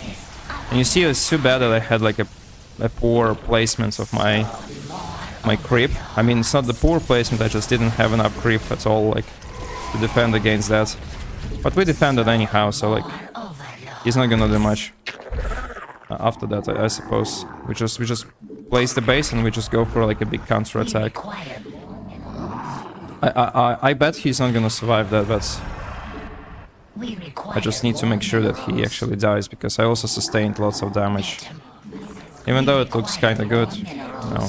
And you see, it's too bad that I had like a poor placement of my creep. I mean, it's not the poor placement, I just didn't have enough creep at all, like, to defend against that. But we defended anyhow, so like... he's not gonna do much. After that, I suppose we just place the base and we just go for like a big counter attack. I bet he's not gonna survive that, but I just need to make sure that he actually dies, because I also sustained lots of damage. Even though it looks kind of good,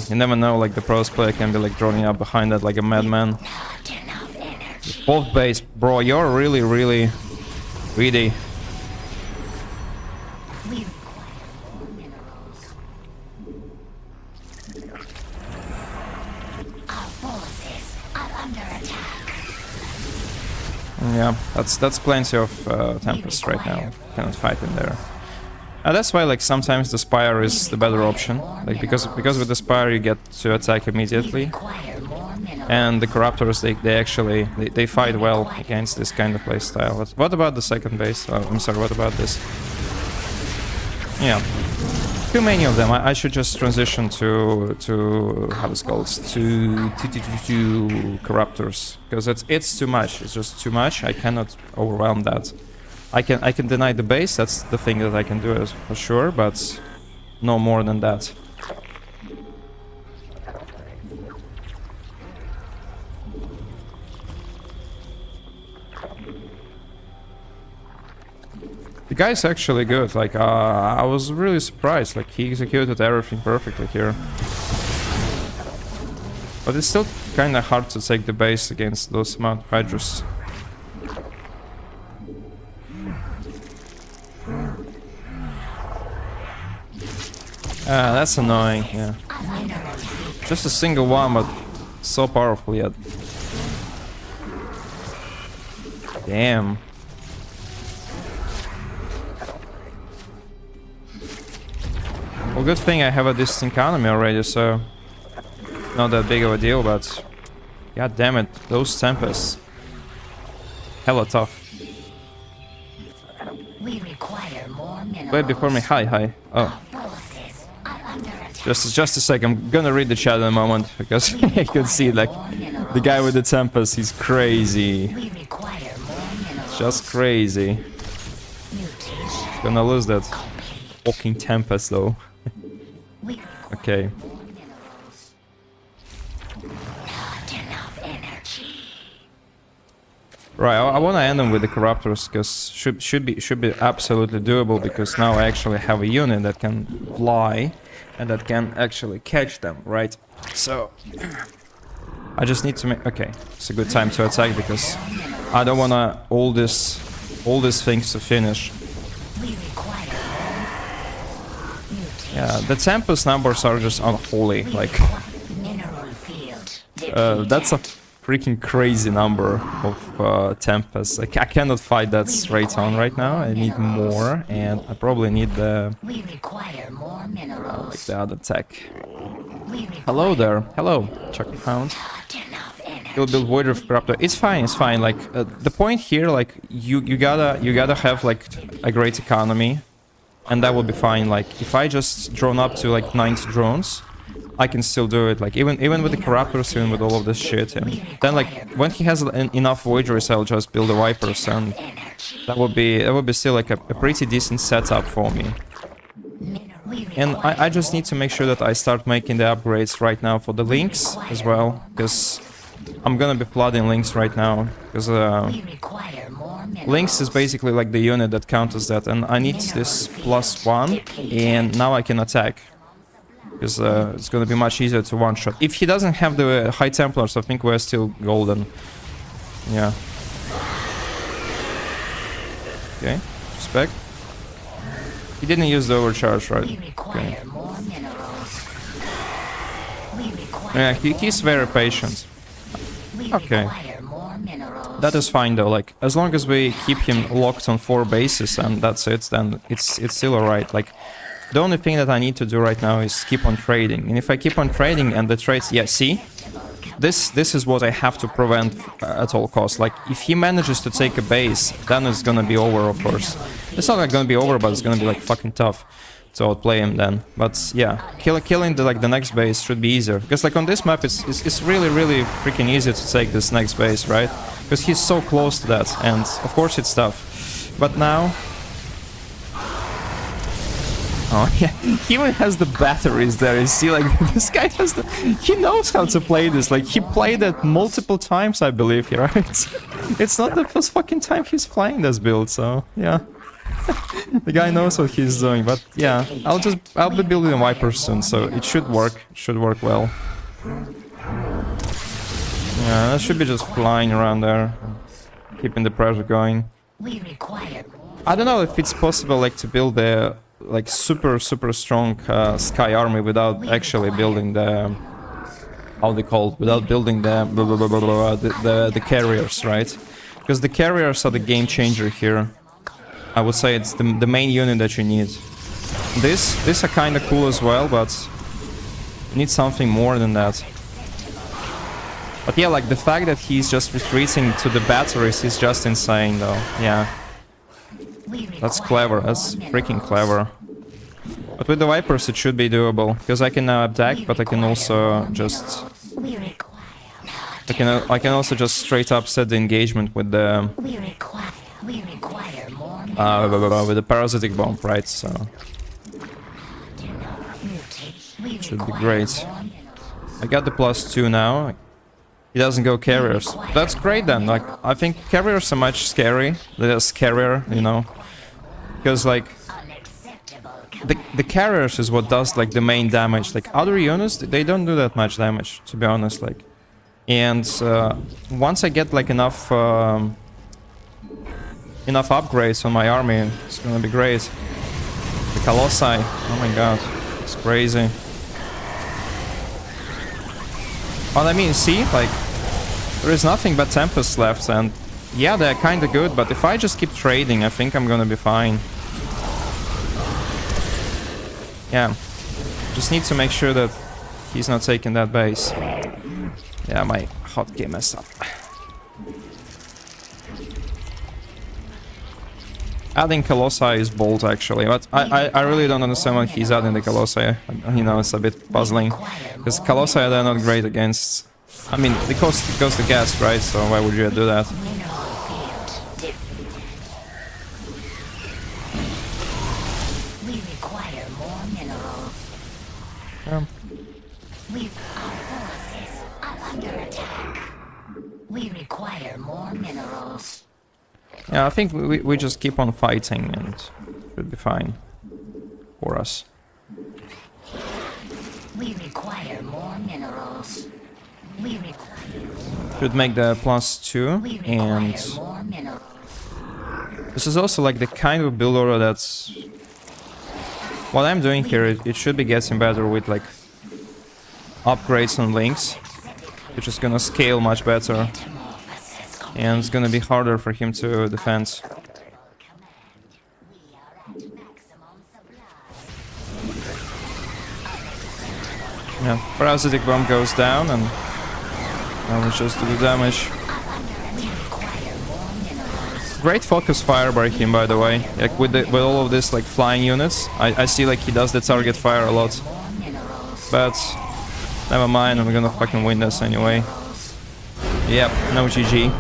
you never know. Like the Protoss player can be like droning up behind that like a madman. Both base, bro, you're really greedy. Yeah, that's plenty of Tempest right now. Cannot fight in there. That's why, like, sometimes the Spire is the better option. Like, because with the Spire you get to attack immediately, and the Corruptors they actually they fight well against this kind of playstyle. But what about the second base? I'm sorry. What about this? Yeah. Too many of them. I should just transition to how it's called, to Corruptors, because it's too much. It's just too much. I cannot overwhelm that. I can deny the base. That's the thing that I can do for sure, but no more than that. The guy's actually good, like, I was really surprised, like, he executed everything perfectly here. But it's still kinda hard to take the base against those amount of Hydras. That's annoying, yeah. Just a single one, but so powerful yet. Damn. Well, good thing I have a decent economy already, so not that big of a deal, but god damn it, those Tempests. Hella tough. We require more minerals. Wait before me, hi. Oh. Our forces are under attack. Just a sec, I'm gonna read the chat in a moment, because I can see, like, the guy with the Tempest, he's crazy. We require more minerals. Just crazy. Mutation Gonna lose that complete. fucking Tempest, though. We require Okay. more minerals. Not enough energy. Right, I want to end them with the Corruptors, because should be absolutely doable, because now I actually have a unit that can fly, and that can actually catch them, right? So, I just need to make... Okay, it's a good time to attack, because I don't want to all these things to finish. We require mutation. Yeah, the Tempest numbers are just unholy, like... Mineral field. That's a freaking crazy number of Tempests. Like, I cannot fight that straight on right now. I need more, and I probably need the We require more minerals. like the other tech. We require Hello there. Hello, Chuck Pound. not enough energy. You'll build Voider of Corruptor. It's fine. Like the point here, like you gotta have like a great economy, and that will be fine. Like if I just drone up to like 90 drones, I can still do it. Like even with the Corruptors, even with all of this shit, and then like when he has enough Voiders, I'll just build the Vipers, and Energy. that would be still like a pretty decent setup for me. We And I just need to make sure that I start making the upgrades right now for the Lynx as well, because I'm gonna be flooding Lynx right now, because we require more minerals. Lynx is basically like the unit that counters that, and I need this +1, and now I can attack, because it's gonna be much easier to one-shot. If he doesn't have the High Templars, I think we're still golden. Yeah. Okay, respect. He didn't use the overcharge, right? We require more minerals. We require Yeah, he's very patient. we okay. require more minerals. That is fine though, like, as long as we keep him locked on 4 bases and that's it, then it's still alright. Like, the only thing that I need to do right now is keep on trading. And if I keep on trading and the trades... Yeah, see? This is what I have to prevent at all costs. Like, if he manages to take a base, then it's gonna be over, of course. It's not like gonna be over, but it's gonna be like fucking tough to outplay him then. But yeah, killing the next base should be easier. Because like on this map, it's really freaking easy to take this next base, right? Because he's so close to that, and of course it's tough. But now... Oh yeah, he even has the batteries there. You see, like, this guy has the... He knows how to play this. Like, he played it multiple times, I believe, right? It's not the first fucking time he's playing this build, so yeah. The guy knows what he's doing, but yeah, I'll be building a Viper soon, so it should work. It should work well. Yeah, that should be just flying around there, keeping the pressure going. We require I don't know if it's possible, like, to build a like super strong sky army without actually building the how they call it, without building the carriers, right? Because the carriers are the game changer here. I would say it's the main unit that you need. These are kind of cool as well, but you need something more than that. But yeah, like the fact that he's just retreating to the batteries is just insane, though. Yeah. That's clever, that's freaking clever. But with the Vipers it should be doable, because I can now attack, but I can also just... we require I can also just straight up set the engagement with the... we require more with the parasitic bomb, right? So... mutation. Should be great. I got the +2 now. He doesn't go carriers. That's great then, like, I think carriers are much scarier, you know? Because, like, the carriers is what does, like, the main damage. Like, other units, they don't do that much damage, to be honest, like. And once I get, like, enough upgrades on my army, it's gonna be great. The Colossi, oh my god, it's crazy. But I mean, see, like, there is nothing but Tempests left, and yeah, they're kinda good, but if I just keep trading, I think I'm gonna be fine. Yeah, Just need to make sure that he's not taking that base. Yeah, my hotkey messed up. Adding Colossi is bold, actually, but I really don't understand why he's adding the Colossi. You know, it's a bit puzzling. Because Colossi, they're not great against... I mean, it goes to gas, right? So why would you do that? We require more minerals. Yeah. Our forces are under attack. We require more minerals. Yeah, I think we just keep on fighting and it should be fine for us. We require more minerals. We Should make the +2 and require more minerals. this is also like the kind of build order that's... What I'm doing here, it should be getting better with like upgrades on links, which is gonna scale much better. And it's gonna be harder for him to defend. Yeah, parasitic bomb goes down and now we just do the damage. Great focus fire by him, by the way. Like with all of this like flying units, I see like he does the target fire a lot. But never mind, I'm gonna fucking win this anyway. Yep, no GG.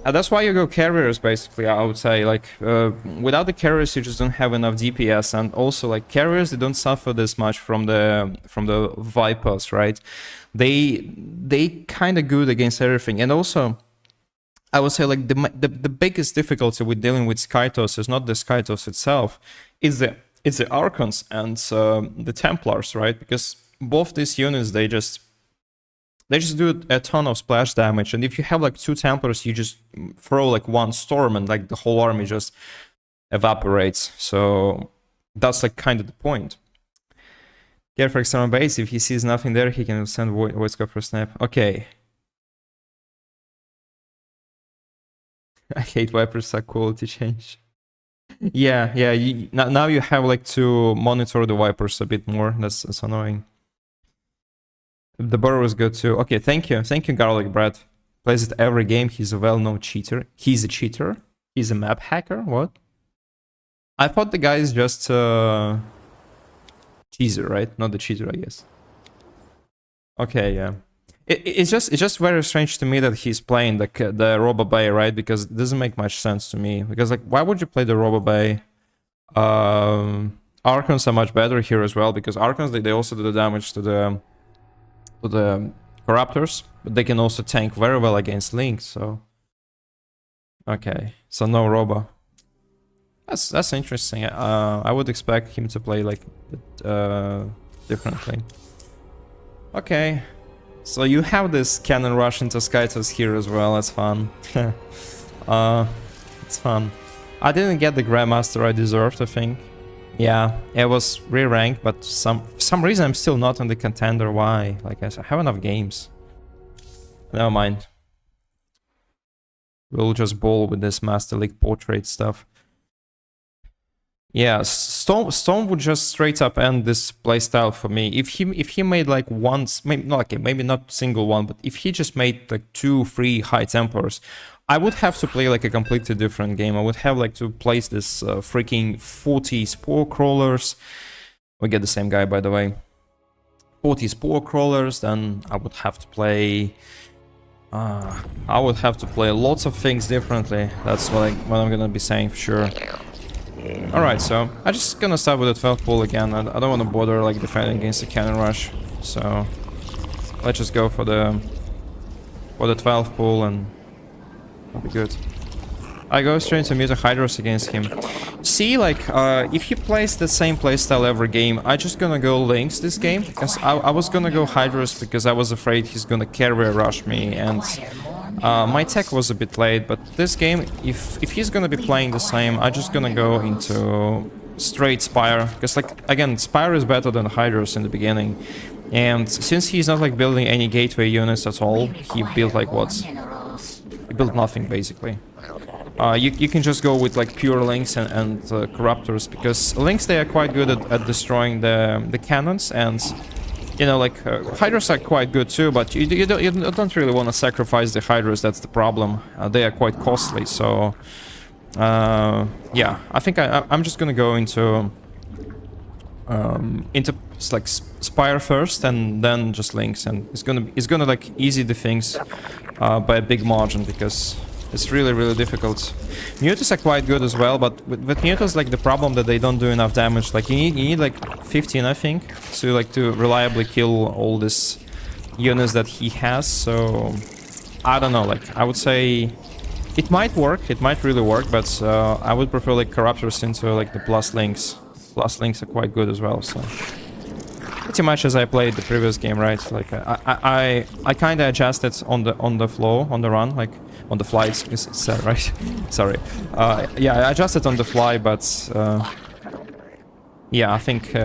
That's why you go carriers, basically, I would say. Like, without the carriers, you just don't have enough DPS, and also, like, carriers, they don't suffer this much from the Vipers, right? They kind of good against everything, and also, I would say, like, the biggest difficulty with dealing with Skytos is not the Skytos itself, it's the Archons and the Templars, right? Because both these units, they just do a ton of splash damage, and if you have like 2 Templars, you just throw like 1 storm and like the whole army just evaporates. So that's like kind of the point. Get for external base, if he sees nothing there, he can send Void Scope for snap. Okay. I hate Vipers suck quality change. Yeah, now you have like to monitor the Vipers a bit more. That's annoying. The burrow is good too. Okay, thank you, Garlic Bread. Plays it every game. He's a well-known cheater. He's a cheater. He's a map hacker. What? I thought the guy is just cheeser, right? Not the cheater, I guess. Okay, yeah. It's just very strange to me that he's playing the Robo Bay, right? Because it doesn't make much sense to me. Because like, why would you play the Robo Bay? Archons are much better here as well, because Archons they also do the damage to the Corruptors, but they can also tank very well against Link, so... Okay, so no Robo. That's interesting. I would expect him to play like differently. Okay, so you have this cannon rush into Skytos here as well. That's fun. It's fun. I didn't get the Grandmaster I deserved, I think. Yeah, it was re-ranked, but for some reason I'm still not on the contender. Why? Like I said, I have enough games. Never mind. We'll just bowl with this Master League portrait stuff. Yeah, Storm would just straight up end this playstyle for me. If he made like maybe not single one, but if he just made like 2-3 high Templars, I would have to play like a completely different game. I would have like to place this freaking 40 Spore Crawlers. We get the same guy, by the way. 40 Spore Crawlers, then I would have to play... lots of things differently. That's what I'm gonna be saying for sure. Alright, so I'm just gonna start with the 12 pool again. I don't want to bother like defending against the cannon rush. So let's just go for the 12 pool and that'll be good. I go straight to Muta Hydros against him. See, like, if he plays the same playstyle every game, I just gonna go Lynx this game, because I was gonna go Hydros because I was afraid he's gonna carry rush me, and my tech was a bit late, but this game, if he's gonna be playing the same, I'm just gonna go into straight Spire, because, like, again, Spire is better than Hydros in the beginning, and since he's not, like, building any gateway units at all, he built, like, what? He built nothing, basically. you can just go with like pure links and corruptors, because links, they are quite good at destroying the cannons, and you know, like hydras are quite good too, but you don't really want to sacrifice the hydras. That's the problem. They are quite costly, so yeah, I think I'm just gonna go into like Spire first, and then just links, and it's gonna like easy the things by a big margin, because it's really difficult. Mutas are quite good as well, but with Mutas, like the problem that they don't do enough damage. Like you need like 15, I think, to reliably kill all these units that he has. So I don't know. Like I would say it might work. It might really work, but I would prefer like corruptors into like the plus links. Plus links are quite good as well. So pretty much as I played the previous game, right? Like I kind of adjusted on the flow, on the run, like on the fly. It's right. Sorry. Yeah, I adjusted on the fly, but yeah, I think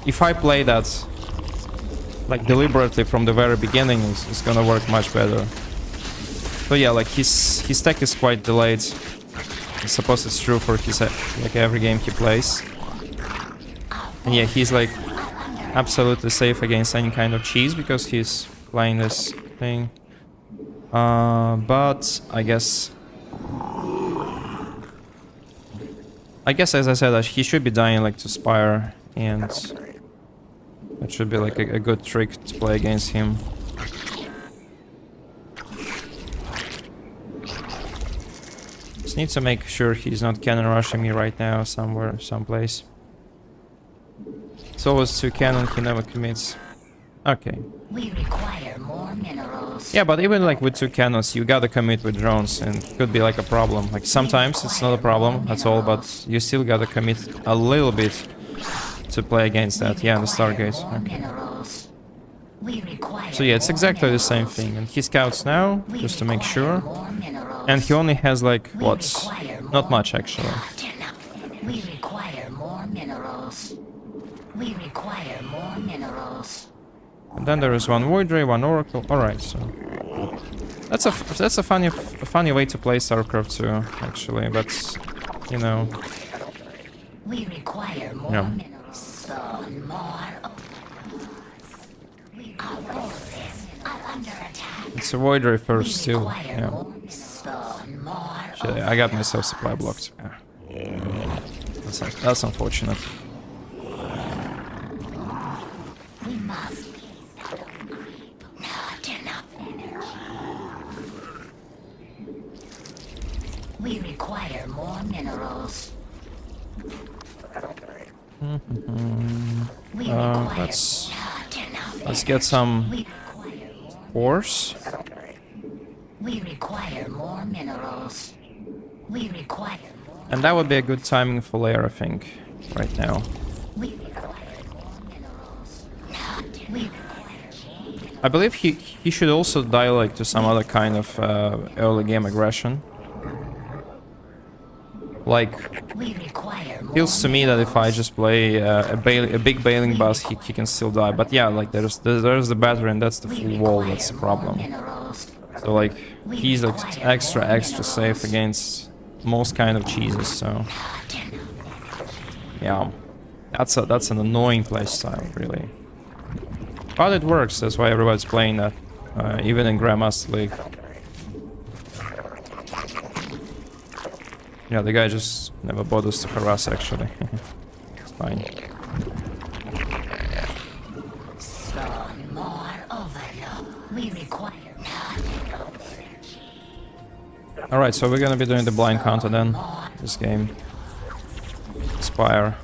if I play that like deliberately from the very beginning, it's gonna work much better. So yeah, like his tech is quite delayed. I suppose it's true for his like every game he plays. And yeah, he's like absolutely safe against any kind of cheese because he's playing this thing. But I guess as I said, he should be dying like to Spire, and that should be like a good trick to play against him. Just need to make sure he's not cannon rushing me right now someplace. It's always 2 cannon, he never commits. Okay. We require more minerals. Yeah, but even like with 2 cannons, you gotta commit with drones, and it could be like a problem. Like sometimes it's not a problem at all, but you still gotta commit a little bit to play against that. Yeah, the Stargate. Okay. So yeah, it's exactly the same thing. And he scouts now, just to make sure. And he only has like, what? Not much actually. We require more minerals. We require more minerals. And then there is 1 Void Ray, 1 Oracle. Alright, so that's a funny way to play StarCraft too, actually, but you know. We require more minerals. Our forces are under attack. It's a Void Ray first still. Yeah. Shit, I got myself supply blocked. Yeah. That's unfortunate. We must not enough energy. We require more minerals. Let's get some ores. We require more minerals. We require more. And that would be a good timing for Lair, I think, right now. We require more minerals. We require. I believe he should also die like to some other kind of early game aggression. Like, feels to me that if I just play a big bailing bus, he can still die. But yeah, like there's the battery, and that's the full wall. That's the problem. So like he's like extra safe against most kind of cheeses. So yeah, that's an annoying playstyle, really. But it works. That's why everybody's playing that, even in Grandmaster League. Yeah, the guy just never bothers to harass, actually. It's fine. Alright, so we're gonna be doing the blind counter then, this game. Spire.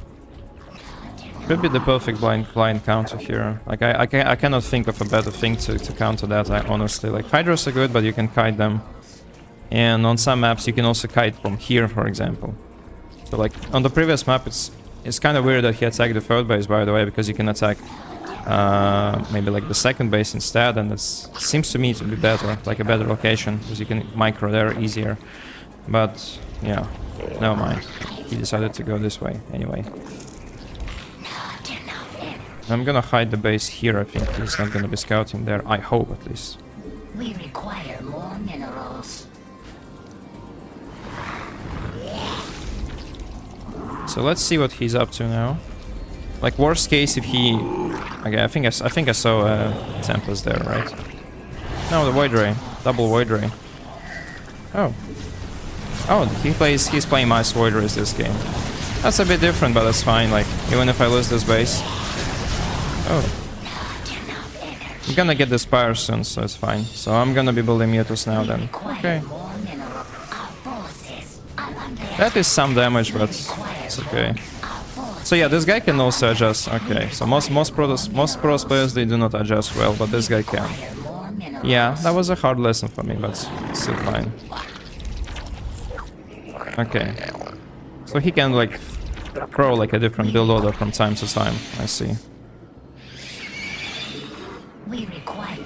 Could be the perfect blind counter here. Like, I cannot think of a better thing to counter that, honestly. Like, Hydras are good, but you can kite them. And on some maps you can also kite from here, for example. So like on the previous map, it's kind of weird that he attacked the 3rd base, by the way, because you can attack maybe like the 2nd base instead, and it seems to me to be better, like a better location, because you can micro there easier. But yeah, never mind. He decided to go this way anyway. I'm gonna hide the base here. I think he's not gonna be scouting there. I hope, at least. We require more minerals. So let's see what he's up to now. Like worst case if he... Okay, I think I saw Tempest there, right? No, the Void Ray. Double Void Ray. Oh. Oh, he's playing my Void Rays this game. That's a bit different, but that's fine, like, even if I lose this base. Oh. I'm gonna get the Spire soon, so it's fine. So I'm gonna be building Mutus now then. Okay. That is some damage, but it's okay. So yeah, this guy can also adjust. Okay, so most Protoss players, they do not adjust well, but this guy can. Yeah, that was a hard lesson for me, but it's still fine. Okay. So he can like throw like a different build order from time to time. I see. We require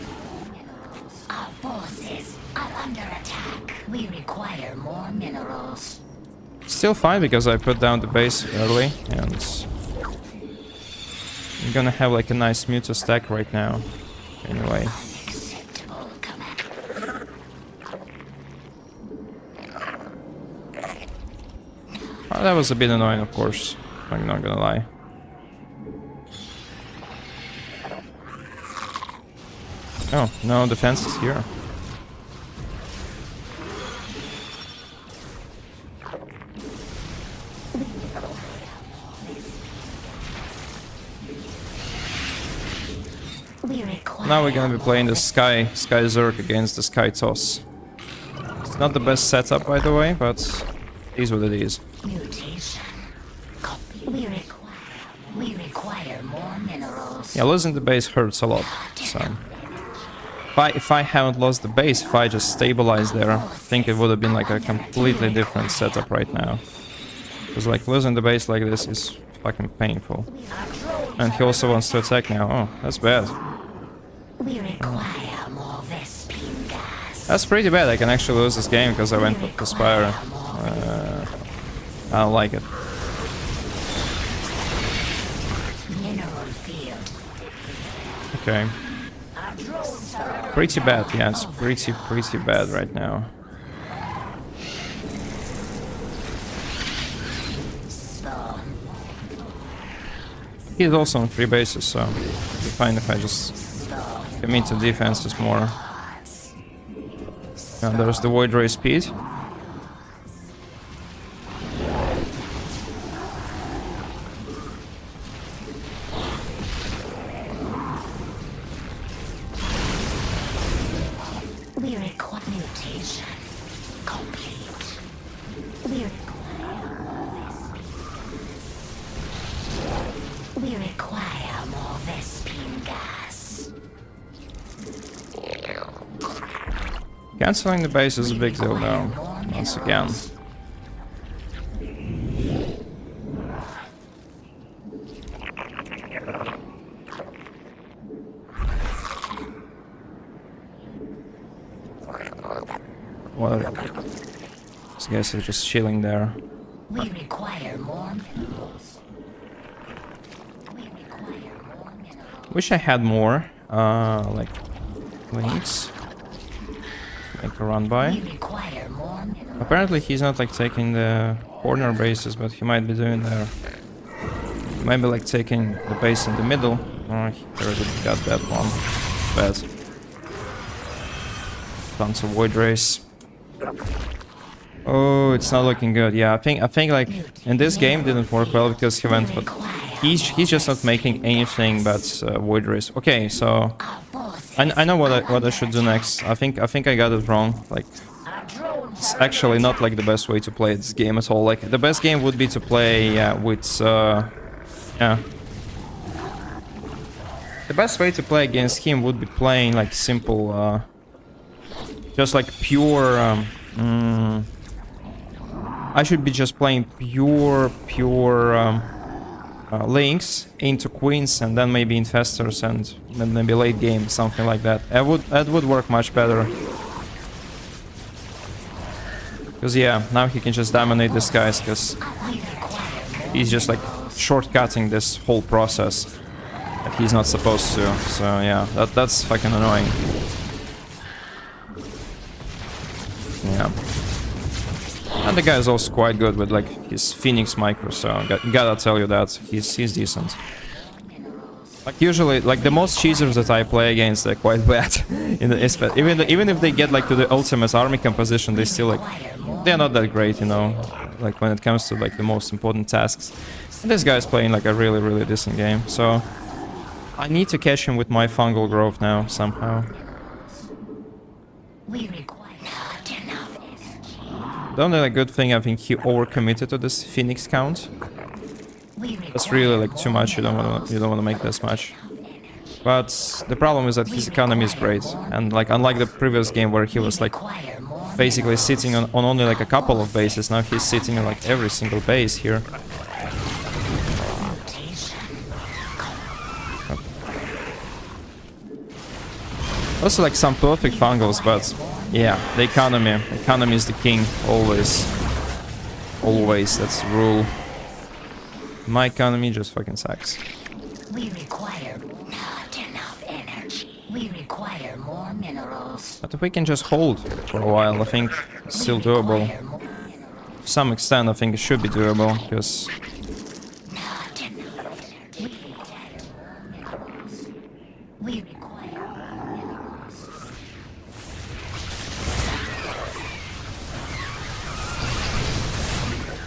minerals. Our forces are under attack. We require more minerals. Still fine because I put down the base early and I'm gonna have like a nice Muta stack right now. Anyway. Unacceptable, Commander. Oh, that was a bit annoying, of course. I'm not gonna lie. Oh, no defense is here. Now we're gonna be playing the Sky Zerg against the Sky Toss. It's not the best setup, by the way, but it is what it is. Mutation. We require more minerals. Yeah, losing the base hurts a lot. So if I haven't lost the base, if I just stabilized there, I think it would have been like a completely different setup right now. Because like losing the base like this is fucking painful. And he also wants to attack now. Oh, that's bad. We require more Vespine gas. That's pretty bad. I can actually lose this game because I went with the Spire. I don't like it. Mineral field. Okay. Pretty bad. Yeah, it's pretty bad right now. He's also on 3 bases, so it'll be fine if I just commit to defenses more. And there's the Void Ray speed. We require mutation complete. We require more Vespine gas. Canceling the base is a big deal though, once again. Well, these guys are just chilling there. We require more minerals. Wish I had more, like, links. Make a run by. We require more minerals. Apparently he's not like taking the corner bases, but he might be doing there. Maybe like taking the base in the middle. Oh, he already got that one. Bad. Tons of Void Rays. Oh, it's not looking good. Yeah, I think like in this game didn't work well because he went, but he's just not making anything but Void Rays. Okay, so I know what I should do next. I think I got it wrong. Like it's actually not like the best way to play this game at all. Like the best game would be to play with yeah. The best way to play against him would be playing like simple, just like pure. I should be just playing pure links into queens and then maybe infestors and then maybe late game, something like that. That would work much better. Because yeah, now he can just dominate these guys because he's just like shortcutting this whole process that he's not supposed to. So yeah, that's fucking annoying. Yeah. And the guy is also quite good with like his Phoenix micro, so gotta tell you that he's decent. Like usually, like the most cheesers that I play against, they're quite bad. Even if they get like to the ultimate army composition, they still like they're not that great, you know. Like when it comes to like the most important tasks. And this guy's playing like a really decent game, so I need to catch him with my fungal growth now somehow. We require not enough energy. The only like, good thing, I think he overcommitted to this Phoenix count. That's really like too much. You don't want to make this much. But the problem is that his economy is great, and like unlike the previous game where he was like basically sitting on only like a couple of bases, now he's sitting on like every single base here. Also like some perfect fungals, but yeah, the economy is the king, always, that's the rule. My economy just fucking sucks. We require not enough energy. We require more minerals. But if we can just hold for a while, I think it's still doable. To some extent, I think it should be doable, because not enough energy. We require more minerals. We require more minerals.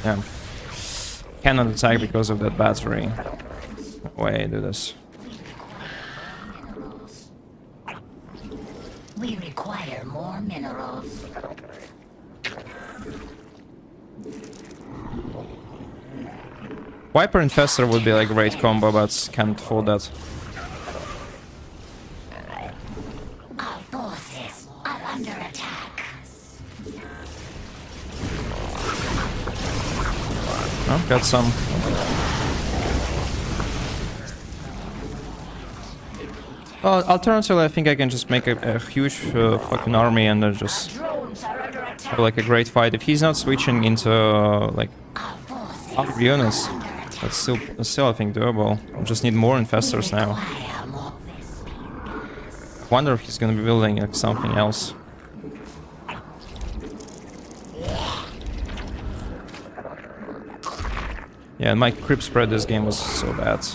yeah. Cannot attack because of that battery. Wait, do this. We require more minerals. Viper Infestor would be like a great combo, but can't afford that. Our forces are under attack. Oh, got some. Well, alternatively, I think I can just make a huge fucking army and then just Drones are under attack. have like a great fight. If he's not switching into like Our forces other units, are under attack. that's still I think doable. I just need more infestors now. Require more Vespene. Wonder if he's gonna be building like something else. Yeah, my creep spread this game was so bad.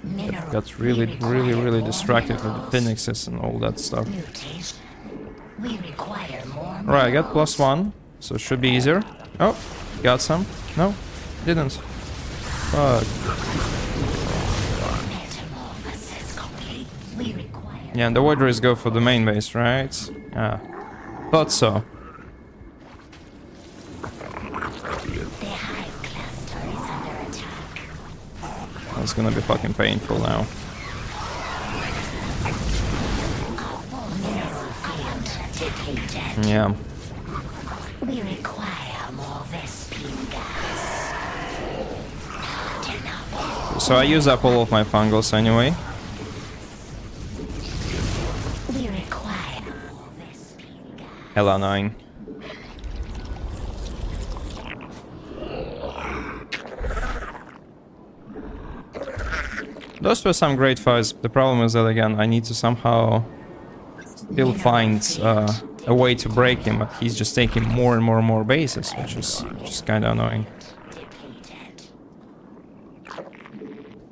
Minerals. Got really distracted with the phoenixes and all that stuff. Mutation. We require more Right, I got +1, so it should be easier. Oh, got some. No, didn't. Fuck. metamorphosis complete. We require Yeah, and the Voiders go for the main base, right? Ah, thought so. the hive cluster is under attack. That's gonna be fucking painful now. Mineral field depleted. Yeah. We require more Vespene gas. Not enough. So I use up all of my fungals anyway. We require more Vespene gas. Hella annoying. Those were some great fights. The problem is that again, I need to somehow still find a way to break him, but he's just taking more and more bases, which is just kind of annoying. Depleted.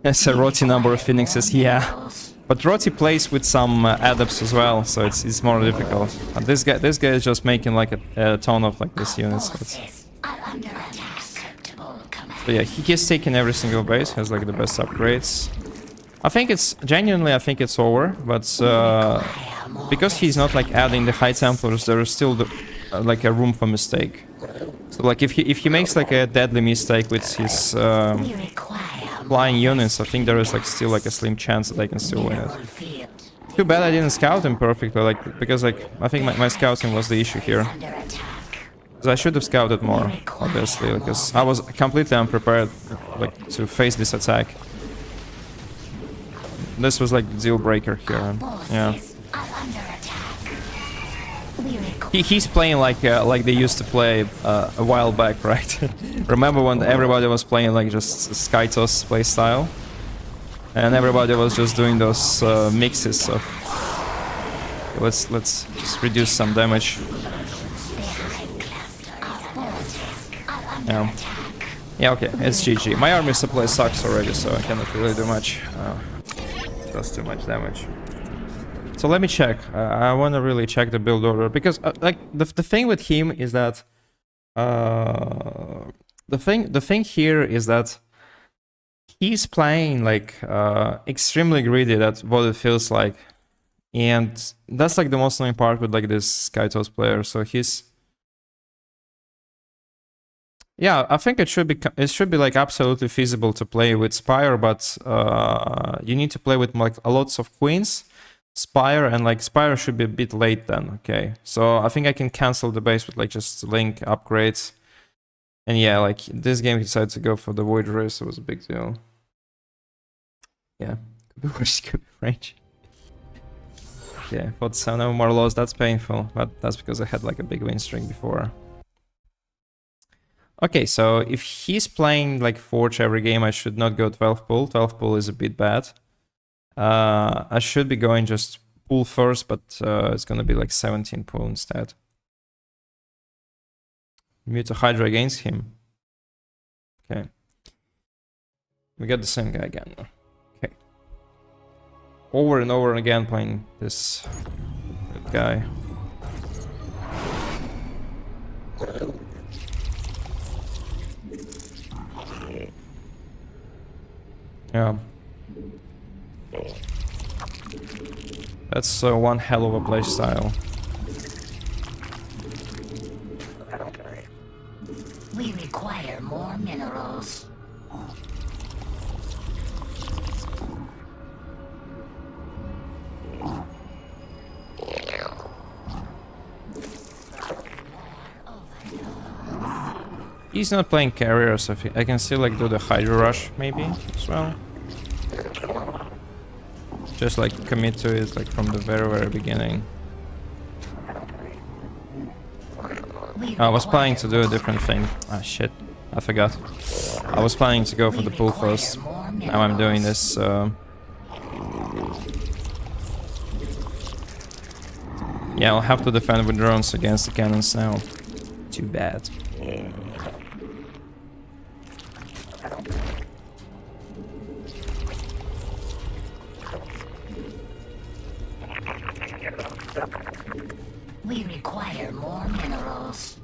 That's a Roti number of phoenixes, yeah. But Roti plays with some adepts as well, so it's more difficult. And this guy is just making like a ton of like this units. So Forces are under attack. Acceptable command. but yeah, he's taking every single base, has like the best upgrades. I think it's genuinely, I think it's over, but because he's not like adding the high templars, there is still like a room for mistake. So like if he makes like a deadly mistake with his We require flying units, I think there is like still like a slim chance that I can still win it. mineral field Too bad I didn't scout him perfectly, like because like I think my scouting was the issue here. under attack. 'Cause I should have scouted more, obviously, because I was completely unprepared like to face this attack. This was like the deal breaker here. And, yeah. Forces are under attack. We require He's playing like they used to play a while back, right? Remember when everybody was playing like just Skytos playstyle? And everybody was just doing those mixes of... Let's just reduce some damage. the hive cluster Yeah. Yeah, okay, it's GG. My army supply sucks already, so I cannot really do much. Does too much damage. So let me check. I want to really check the build order because, like, the thing with him is that the thing here is that he's playing like extremely greedy. That's what it feels like, and that's like the most annoying part with like this Skytos player. So he's, yeah, I think it should be like absolutely feasible to play with Spire, but you need to play with like a lots of queens, Spire, and like Spire should be a bit late then. Okay, so I think I can cancel the base with like just link upgrades, and yeah, like this game he decided to go for the Void Race. It was a big deal. Yeah, could be worse, could be range. Yeah, but 7 more loss, that's painful, but that's because I had like a big win streak before. Okay, so if he's playing like Forge every game, I should not go 12 pull. 12 pull is a bit bad. I should be going just pull first, but it's gonna be like 17 pull instead. Mute a Hydra against him. Okay. We got the same guy again. Okay. Over and over again playing this guy. Yeah. That's one hell of a playstyle. We require more minerals. He's not playing carrier, so I can still like do the Hydra Rush maybe as well. Just like commit to it like from the very beginning. I was planning to do a different thing. Ah shit, I forgot. I was planning to go for the pull first. Now I'm doing this. Yeah, I'll have to defend with drones against the cannons now. Too bad. We require more minerals.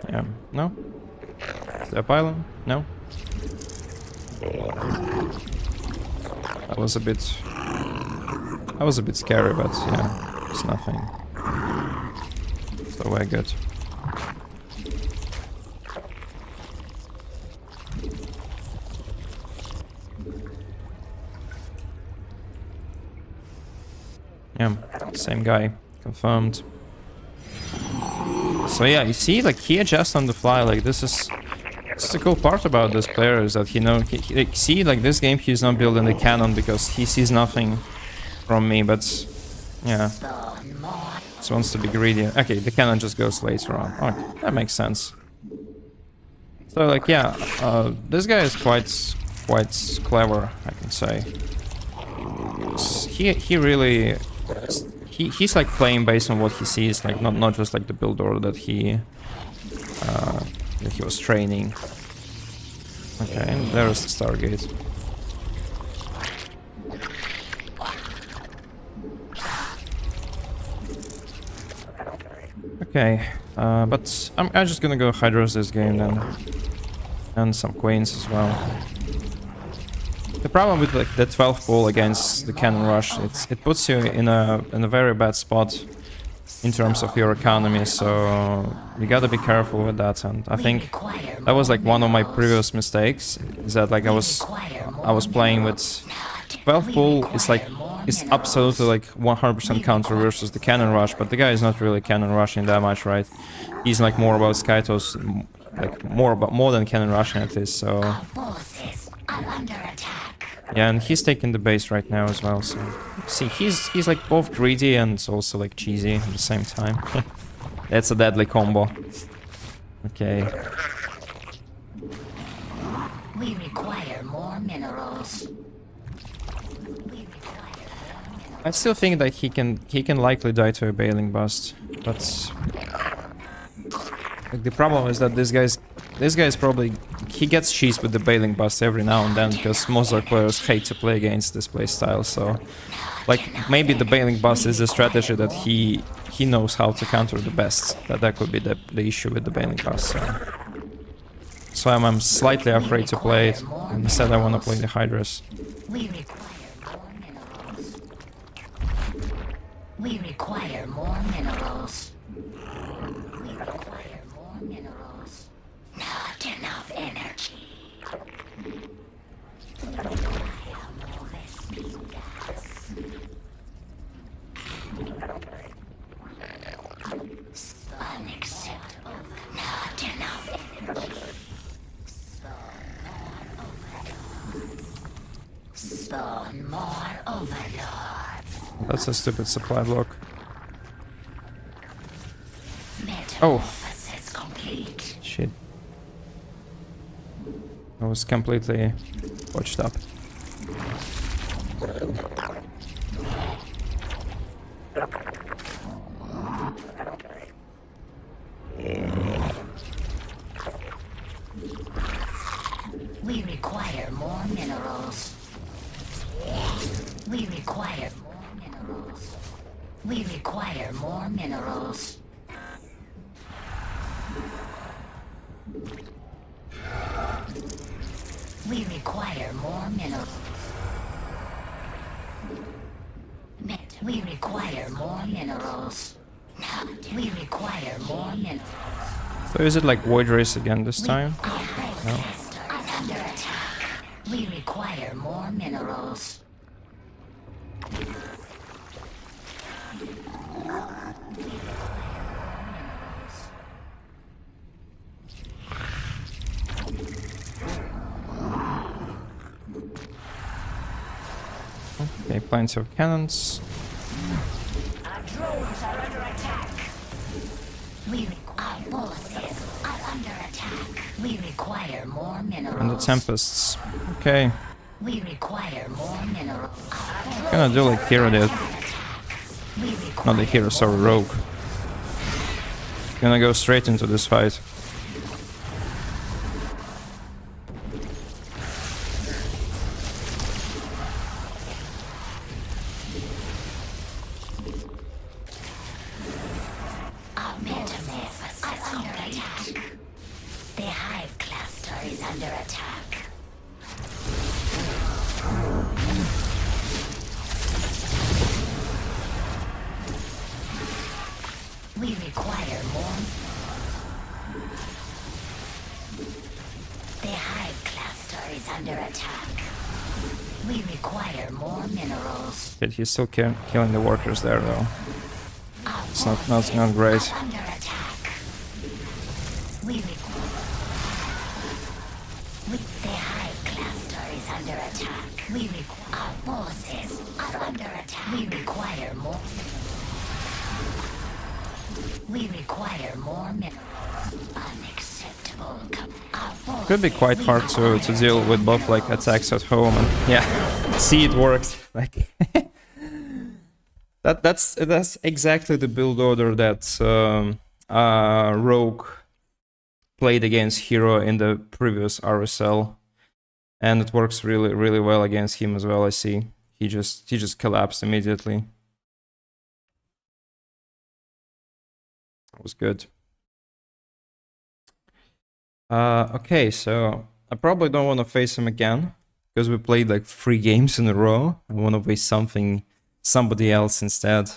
Yeah, no? Is there a pylon? No? That was a bit scary, but yeah, it's nothing. So we're good. Yeah, same guy, confirmed. So yeah, you see, like he adjusts on the fly. Like this is the cool part about this player is that he see, like this game he's not building the cannon because he sees nothing from me. But yeah, just wants to be greedy. Okay, the cannon just goes later on. Okay, that makes sense. So like yeah, this guy is quite clever, I can say. He really. He's like playing based on what he sees, like not just like the build order that he was training. Okay, and there is the Stargate. Okay, but I'm just gonna go Hydras this game then, and some Queens as well. The problem with like the 12 pull against the cannon rush, it puts you in a very bad spot in terms of your economy, so you gotta be careful with that. And I think that was like one of my previous mistakes, is that like I was playing with 12 pull. It's absolutely like 100% counter versus the cannon rush, but the guy is not really cannon rushing that much, right? He's like more about Skytos, like more than cannon rushing at least. So Our forces are under attack. Yeah, and he's taking the base right now as well, so... See, he's like both greedy and also like cheesy at the same time. That's a deadly combo. Okay. We require more minerals. I still think that he can likely die to a Bailing Bust, but... Like, the problem is that this guy's probably... He gets cheesed with the Bailing Bust every now and then, because most Zerg players hate to play against this playstyle, so... Like, maybe the Bailing Bust is a strategy that he knows how to counter the best. That could be the issue with the Bailing Bust, so... So I'm slightly afraid to play it. Instead I want to play the Hydras. We require more minerals. We require more minerals. We require more minerals. Not enough energy. We require more speed gas. Unacceptable. Not enough energy. Spawn more overlords. That's a stupid supply block. Metamorphosis complete. Shit. I was completely watched up. We require more minerals. We require more minerals. We require more minerals. We require more minerals. We require more minerals. We require more minerals. So is it like Void Race again this time? No. Under attack. We require more minerals. Okay, plenty of cannons. Our drones are under attack. Our forces are under attack. We require more minerals. And the Tempests. Okay. We require more minerals. Gonna do like Hero did. Not the Hero, sorry, Rogue. Gonna go straight into this fight. Our metamorphosis is under attack. The hive cluster is under attack. We require more. The hive cluster is under attack. We require more minerals. But he's still killing the workers there though. Our It's not forces great. are under attack. The hive cluster is under attack. Our forces are under attack. We require more. We require more minerals. Unacceptable. Could be quite hard to deal with both like attacks at home and yeah, see it worked. Like that's exactly the build order that Rogue played against Hero in the previous RSL, and it works really well against him as well. I see he just collapsed immediately. That was good. Okay, so I probably don't want to face him again because we played like 3 games in a row. I want to face somebody else instead.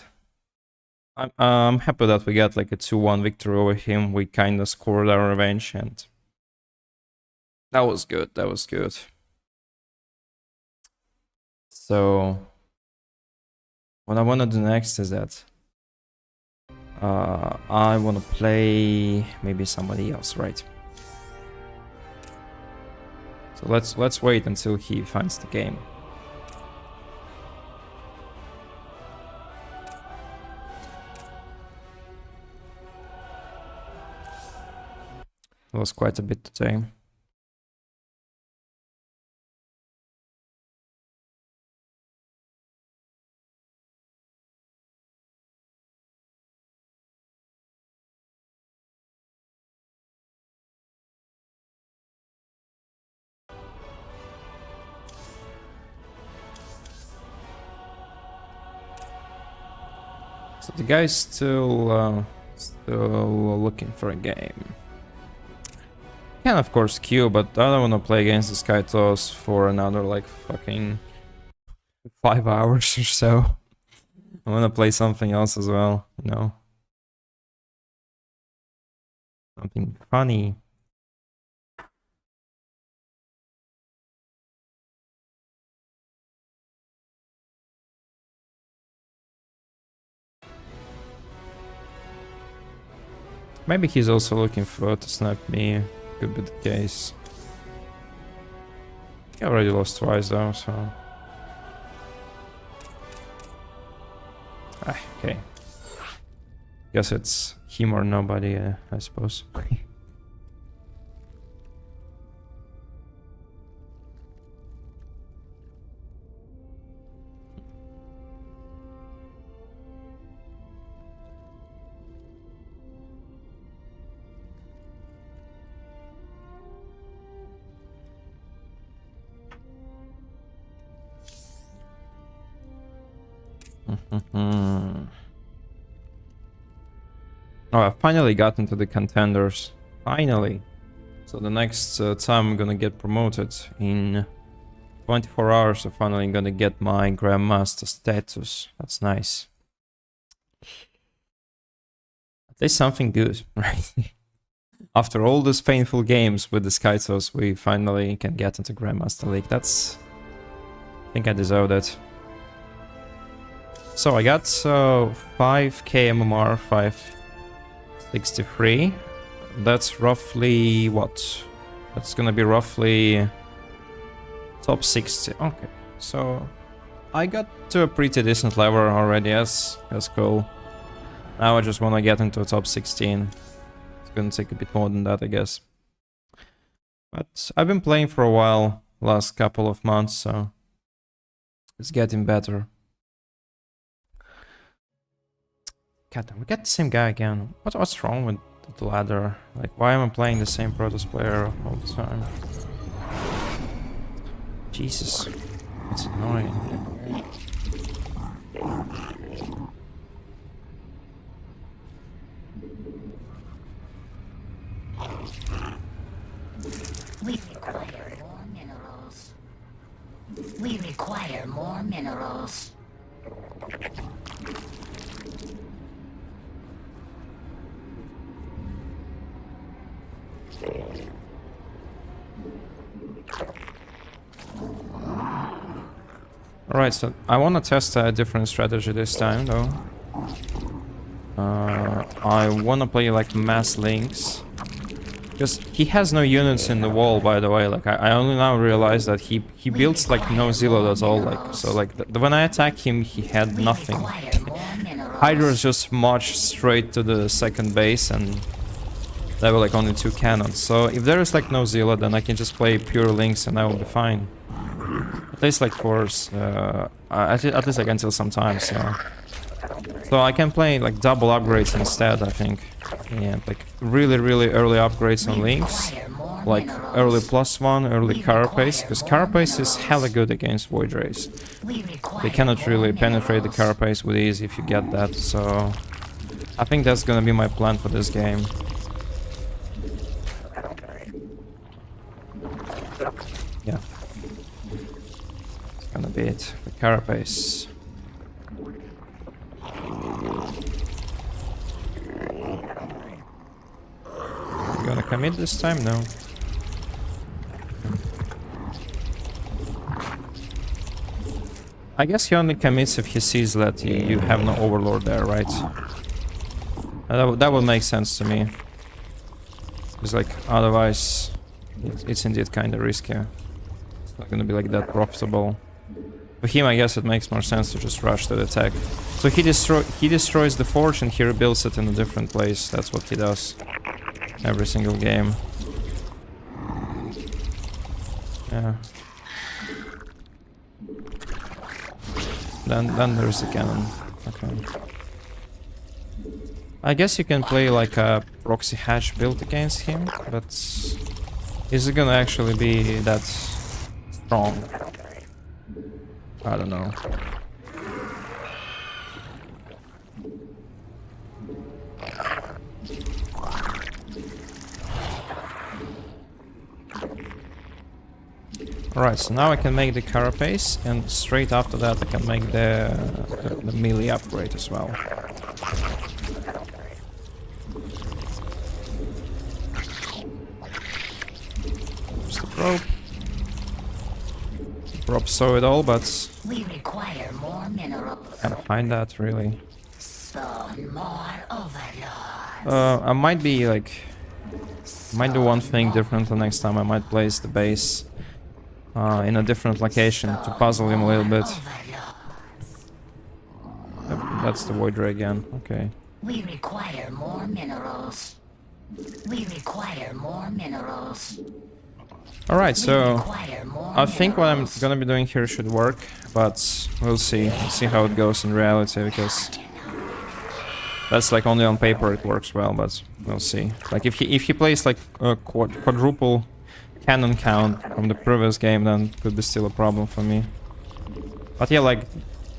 I'm happy that we got like a 2-1 victory over him. We kind of scored our revenge, and that was good. That was good. So what I want to do next is that I want to play maybe somebody else, right? So let's wait until he finds the game. It was quite a bit today. So the guy's still looking for a game. Can of course queue, but I don't want to play against this guy Toss for another like fucking 5 hours or so. I want to play something else as well, you know. Something funny. Maybe he's also looking for to snipe me. Could be the case. He already lost twice though, so... okay. Guess it's him or nobody, I suppose. Oh, I finally got into the contenders. Finally. So the next time I'm gonna get promoted in 24 hours, I'm finally gonna get my Grandmaster status. That's nice. At least something good, right? After all those painful games with the Skytos, we finally can get into Grandmaster League. That's... I think I deserve that. So I got 5k MMR, 563. That's roughly what? That's gonna be roughly top 60. Okay, so I got to a pretty decent level already. That's cool. Now I just want to get into top 16. It's gonna take a bit more than that, I guess. But I've been playing for a while, last couple of months, so it's getting better. God, we got the same guy again. What's wrong with the ladder? Like, why am I playing the same Protoss player all the time? Jesus, it's annoying. We require more minerals. We require more minerals. Alright, so I want to test a different strategy this time, though. I want to play like mass links. Because he has no units in the wall, by the way. Like, I only now realize that he builds like no zealot at all. Like, so like when I attack him, he had nothing. Hydras just marched straight to the second base, and there were like only 2 cannons. So if there is like no zealot, then I can just play pure links and I will be fine. At least like for at least like until some time. So I can play like double upgrades instead, I think. Yeah, like really early upgrades on links, like early +1, early carapace, because carapace is hella good against void rays. They cannot really penetrate the carapace with ease if you get that. So I think that's gonna be my plan for this game. Yeah. It's gonna be it. The carapace. You gonna commit this time? No. I guess he only commits if he sees that you have no overlord there, right? That would make sense to me. Because like otherwise it's indeed kinda risky. It's not gonna be like that profitable. For him, I guess it makes more sense to just rush to the attack. So he destroys the forge and he rebuilds it in a different place. That's what he does every single game. Yeah. Then there's the cannon. Okay. I guess you can play like a proxy hatch build against him, but is it gonna actually be that strong? I don't know. Alright, so now I can make the carapace, and straight after that I can make the melee upgrade as well. Just the probe. The probe saw it all, but We require more minerals. can't find that really. Spawn more overlords. I might be like... might do one thing different the next time. I might place the base in a different location to puzzle him a little bit. Yep, that's the Void Ray again. Okay. We require more minerals. We require more minerals. Alright, so Require more I think what I'm minerals. gonna be doing here should work, but we'll see. We'll see how it goes in reality, because that's like only on paper it works well, but we'll see. Like if he plays like a quadruple cannon count from the previous game, then could be still a problem for me. But yeah, like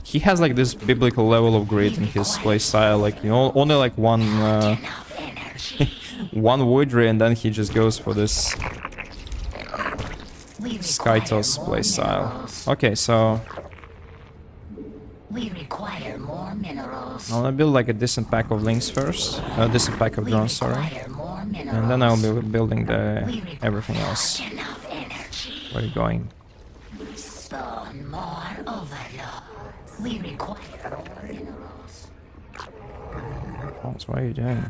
he has like this biblical level of grid in his play style. Like, you know, only like one Enough energy. one Void Ray, and then he just goes for this We Skytos require play more style. minerals. Okay, so We require more minerals. I wanna build like a decent pack of links first. A decent pack of We drones, sorry. require more minerals. And then I'll be building the We require everything else. enough energy. Where are you going? Spawn more overlords. We require more minerals. Alphonse, what are you doing?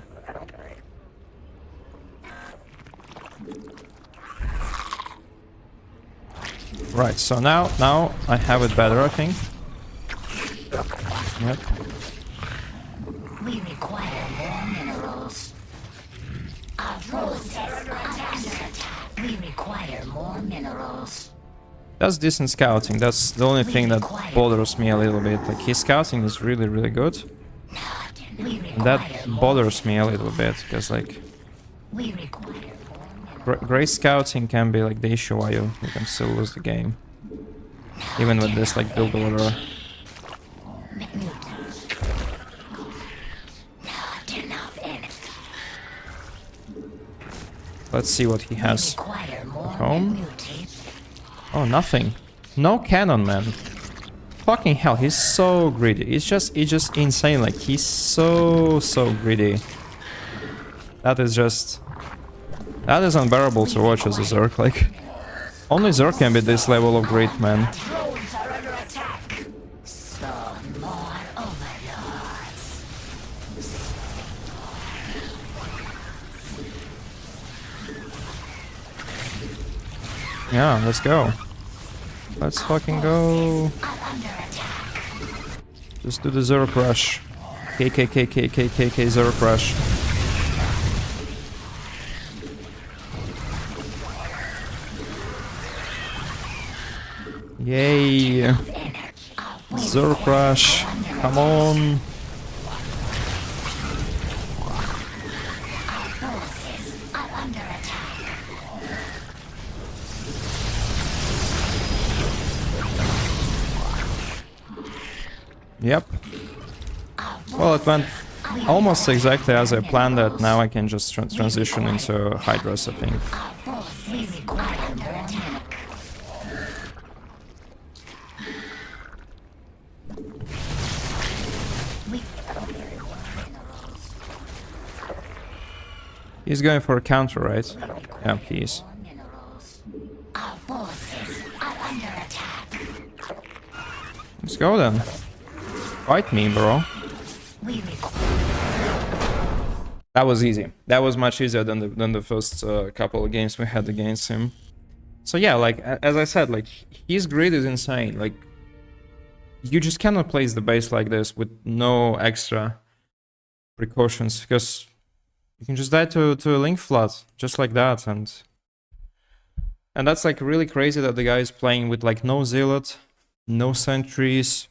Right, so now I have it better, I think. Yep. We require more minerals. Our forces are under attack. We require more minerals. That's decent scouting. That's the only thing that bothers me a little bit. Like, his scouting is really, really good. We And require that more. bothers me a little bit, because like We require more minerals. great scouting can be like the issue why you can still lose the game. Even with this like build order. Not enough energy. Let's see what he has. Require more Home? mutate. Oh, nothing. No cannon, man. Fucking hell, he's so greedy. It's just insane. Like, he's so greedy. That is unbearable to watch as a Zerg. Like, only Zerg can be this level of greed, man. Drones are under attack. Spawn more overlords. Yeah, let's go. Let's fucking go. Are under attack. Just do the Zerg rush. KKKKKKK Zerg rush. Yay! Energy. Zerg rush. Come on. Forces are under attack. Yep. Well, it went almost exactly as I planned it. Now I can just transition into Hydras, I think. We require more minerals. We He's going for a counter, right? Yeah, he is. more minerals. Our forces are under attack. Let's go then. Fight me, bro. We require That was easy. That was much easier than the first couple of games we had against him. So yeah, like as I said, like his grid is insane. Like you just cannot place the base like this with no extra precautions, because you can just die to a link flood just like that, and And that's like really crazy that the guy is playing with like no zealot, no sentries,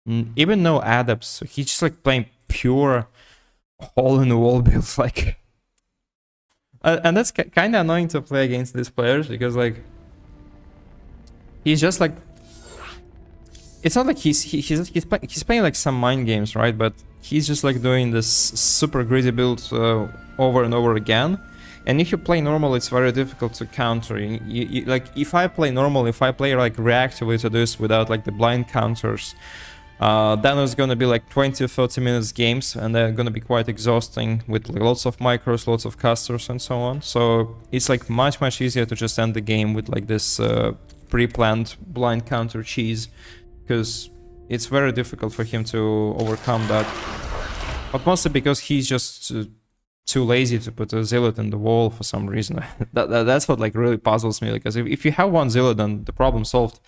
even no adepts. So he's just like playing pure hole in the wall build. Like, and that's kind of annoying to play against these players because like he's just like, it's not like he's playing like some mind games, right? But he's just like doing this super greedy build over and over again. And if you play normal, it's very difficult to counter. Like, if I play normal, if I play like reactively to this without like the blind counters, then it's gonna be like 20 or 30 minutes games, and they're gonna be quite exhausting with like lots of micros, lots of casters, and so on. So it's like much easier to just end the game with like this pre-planned blind counter cheese, because it's very difficult for him to overcome that. But mostly because he's just too lazy to put a zealot in the wall for some reason. That's what like really puzzles me, because if you have one zealot, then the problem solved.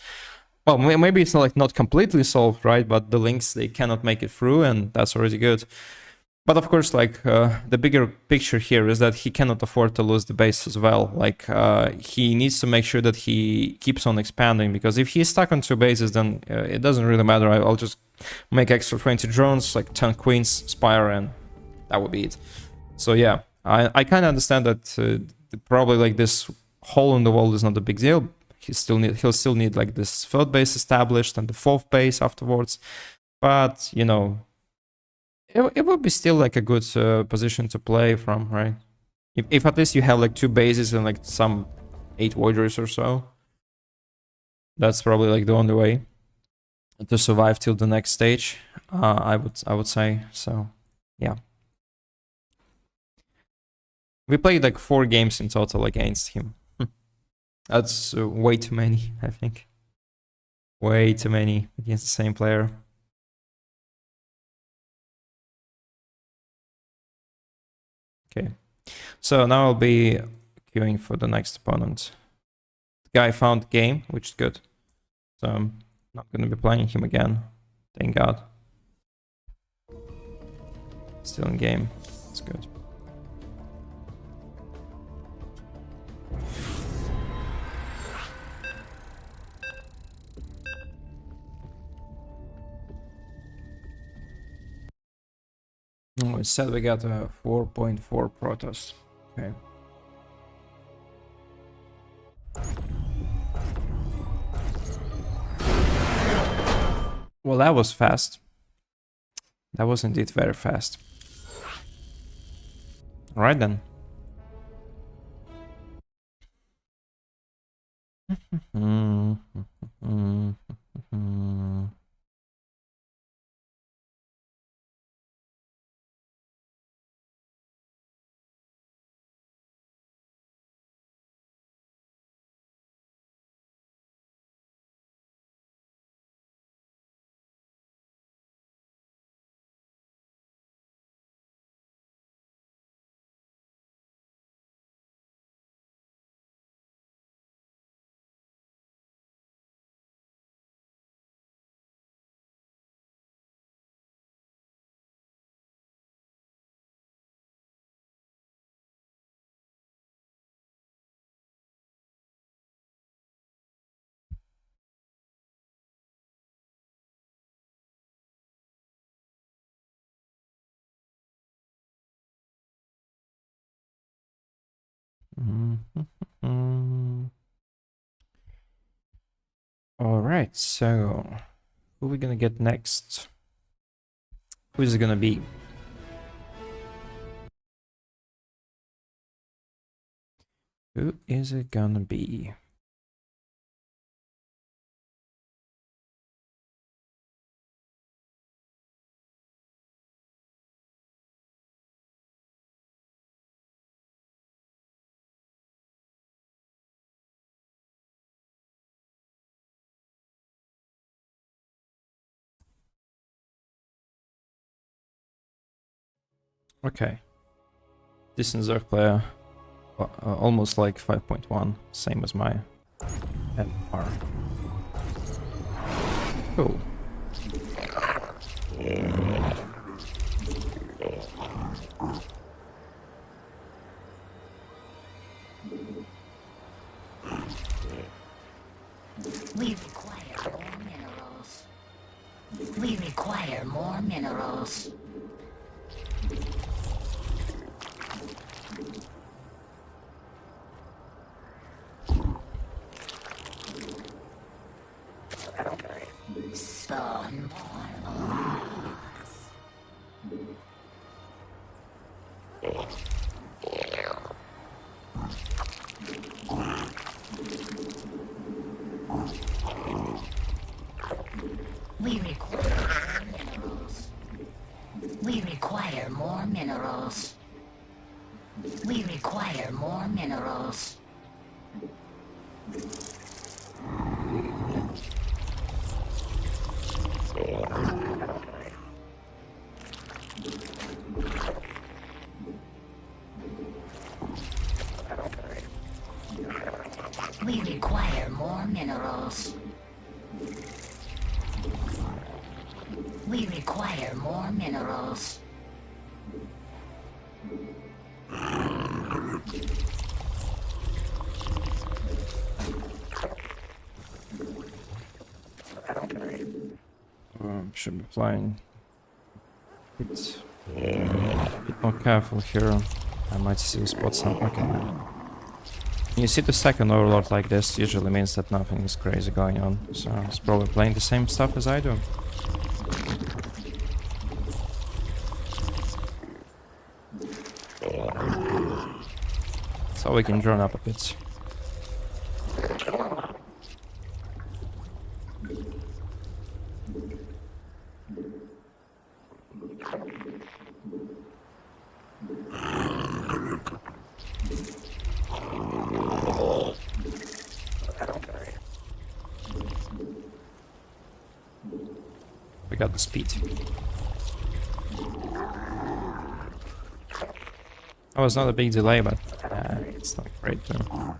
Well, maybe it's not like not completely solved, right? But the links, they cannot make it through, and that's already good. But of course, like the bigger picture here is that he cannot afford to lose the base as well. Like he needs to make sure that he keeps on expanding, because if he's stuck on 2 bases, then it doesn't really matter. I'll just make extra 20 drones, like 10 queens, spire, and that would be it. So yeah, I kind of understand that probably like this hole in the wall is not a big deal. He'll still need like this 3rd base established and the 4th base afterwards. But you know, it would be still like a good position to play from, right? If at least you have like 2 bases and like some 8 voiders or so, that's probably like the only way to survive till the next stage. I would say so. Yeah. We played like 4 games in total against him. That's way too many, I think. Way too many against the same player. Okay. So now I'll be queuing for the next opponent. The guy found game, which is good. So I'm not going to be playing him again. Thank God. Still in game. That's good. Oh, it said we got a 4.4 Protoss. Okay. Well, that was fast. That was indeed very fast. Alright then. Alright, so who are we gonna get next? Who is it gonna be? Who is it gonna be? Okay. Decent Zerg player. Almost like 5.1. Same as my MR. Cool. more minerals. Spawn more. We require minerals. We require more minerals. We require more minerals. We require more minerals. We require more minerals. Should be flying. Bit more careful here. I might still spot some. Okay. When you see the second overlord like this, usually means that nothing is crazy going on. So he's probably playing the same stuff as I do. So we can drone up a bit. We got the speed. That was not a big delay, but it's not great though.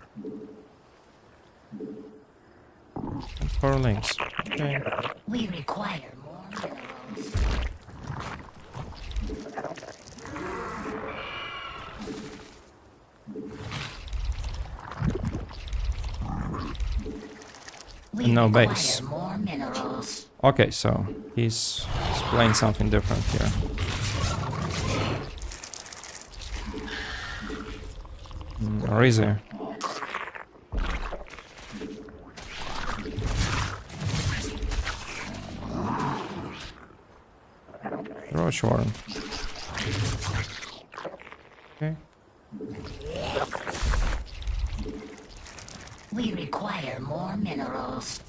And 4 links. Okay. We require more minerals. We No require base. more minerals. Okay, so he's playing something different here. Or is he? Roach Warren. Okay. We require more minerals.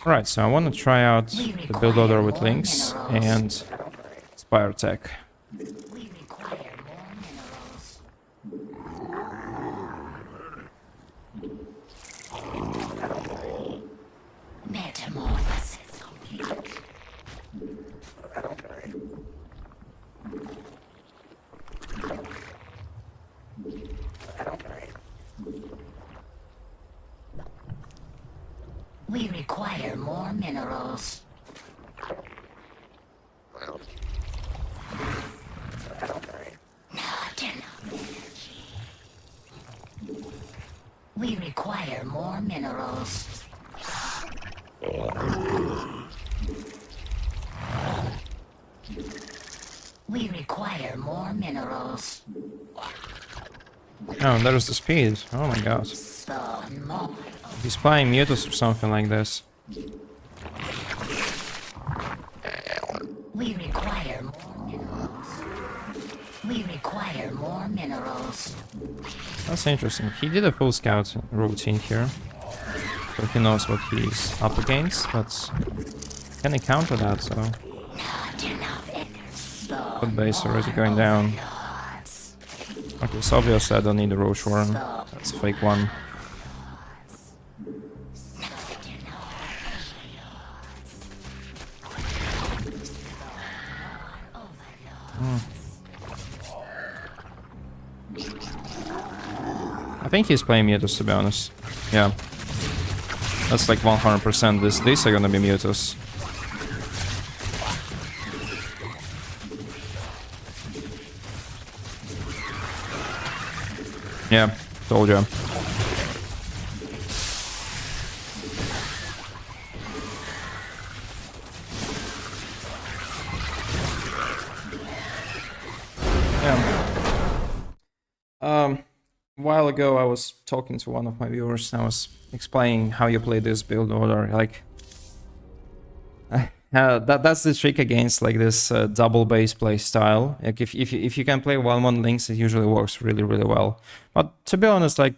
Alright, so I want to try out the build order with links and Spire Tech. We require more minerals. Metamorphosis complete. We require more minerals. Not enough energy. We require more minerals. We require more minerals. Oh, there's the speed. Oh my god. Spawn more. He's playing Mutus or something like this. We require more minerals. We require more minerals. That's interesting. He did a full scout routine here. So he knows what he's up against, but can he counter that, so... Not enough energy. Good base already going down. Okay, so obviously I don't need the Roach Warren. That's a fake one. I think he's playing Mutus, to be honest. Yeah. That's like 100%. These are gonna be Mutus. Yeah, told you. while ago I was talking to one of my viewers and I was explaining how you play this build order. Like, that's the trick against like this double base play style. Like if you can play 1/1 links, it usually works really well. But to be honest, like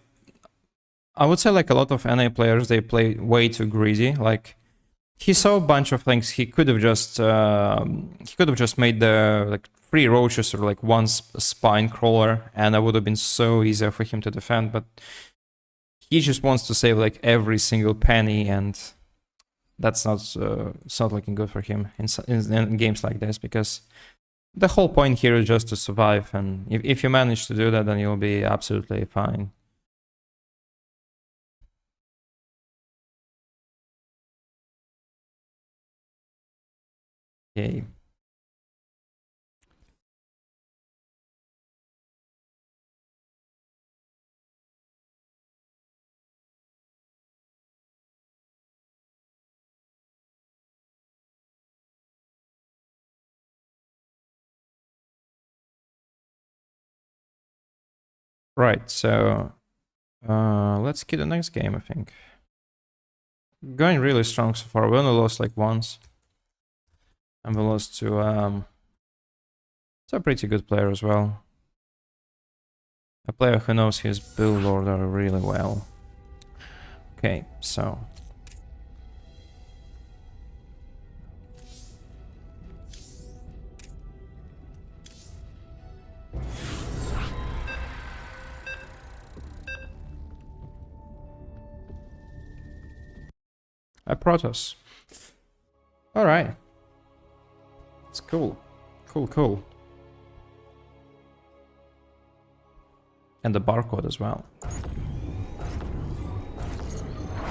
I would say like a lot of NA players, they play way too greedy. Like he saw a bunch of things. He could have just made the like 3 roaches or like 1 spine crawler, and that would have been so easier for him to defend. But he just wants to save like every single penny, and that's not it's not looking good for him in games like this, because the whole point here is just to survive, and if you manage to do that, then you'll be absolutely fine. Okay. Right, so let's get the next game, I think. Going really strong so far. We only lost like once. And we lost to it's a pretty good player as well. A player who knows his build order really well. Okay, so a Protoss. Alright. It's cool. Cool. And the barcode as well.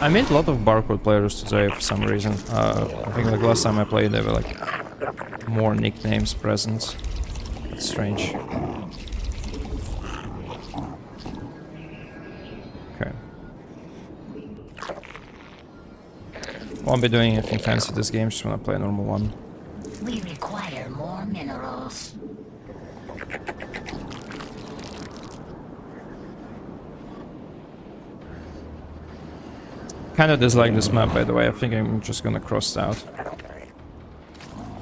I met a lot of barcode players today for some reason. I think like last time I played there were like more nicknames present. It's strange. Okay. Won't be doing anything fancy this game, just wanna play a normal one. We require more minerals. Kinda dislike this map, by the way. I think I'm just gonna cross it out.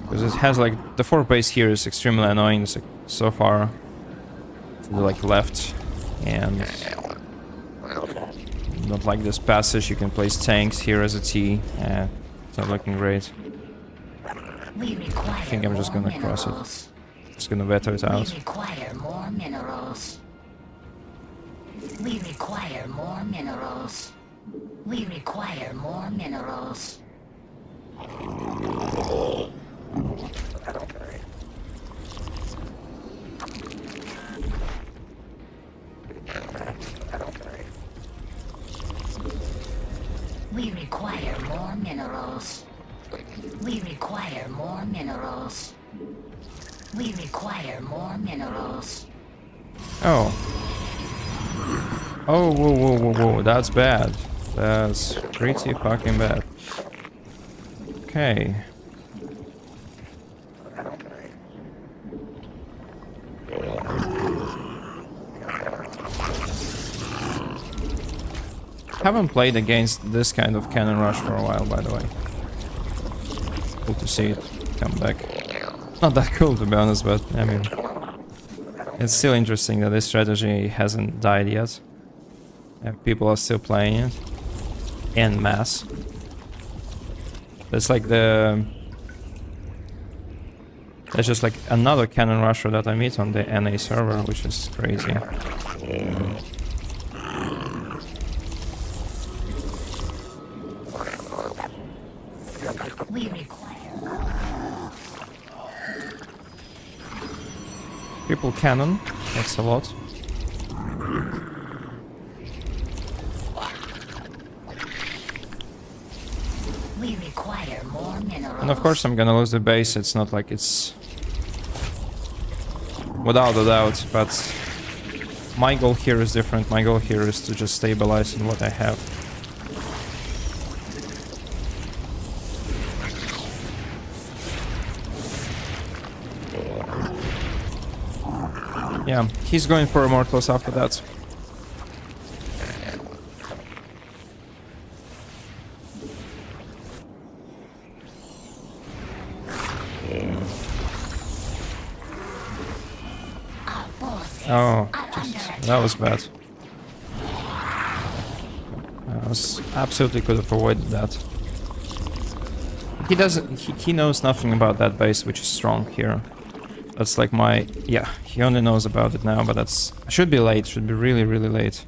Because it has like... the 4th base here is extremely annoying so far. To the like left. And... not like this passage, you can place tanks here as a T. It's not looking great. I think I'm just gonna cross it. Just gonna veto it out. We require more minerals. We require more minerals. We require more minerals. We require more minerals. We require more minerals. We require more minerals. Oh. Oh, whoa, that's bad. That's pretty fucking bad. Okay. Haven't played against this kind of cannon rush for a while, by the way. Cool to see it come back. Not that cool, to be honest, but I mean, it's still interesting that this strategy hasn't died yet. People are still playing it en masse. That's like the... There's just like another cannon rusher that I meet on the NA server, which is crazy. We require Triple cannon, that's a lot. We require more minerals. And of course I'm gonna lose the base, it's not like it's... without a doubt, but... my goal here is different, my goal here is to just stabilize in what I have. Yeah, he's going for Immortals after that. Oh, are under Jesus, attack. that was bad. I was absolutely could have avoided that. He doesn't. He knows nothing about that base, which is strong here. That's like my... Yeah, he only knows about it now, but that's... Should be late, should be really, really late.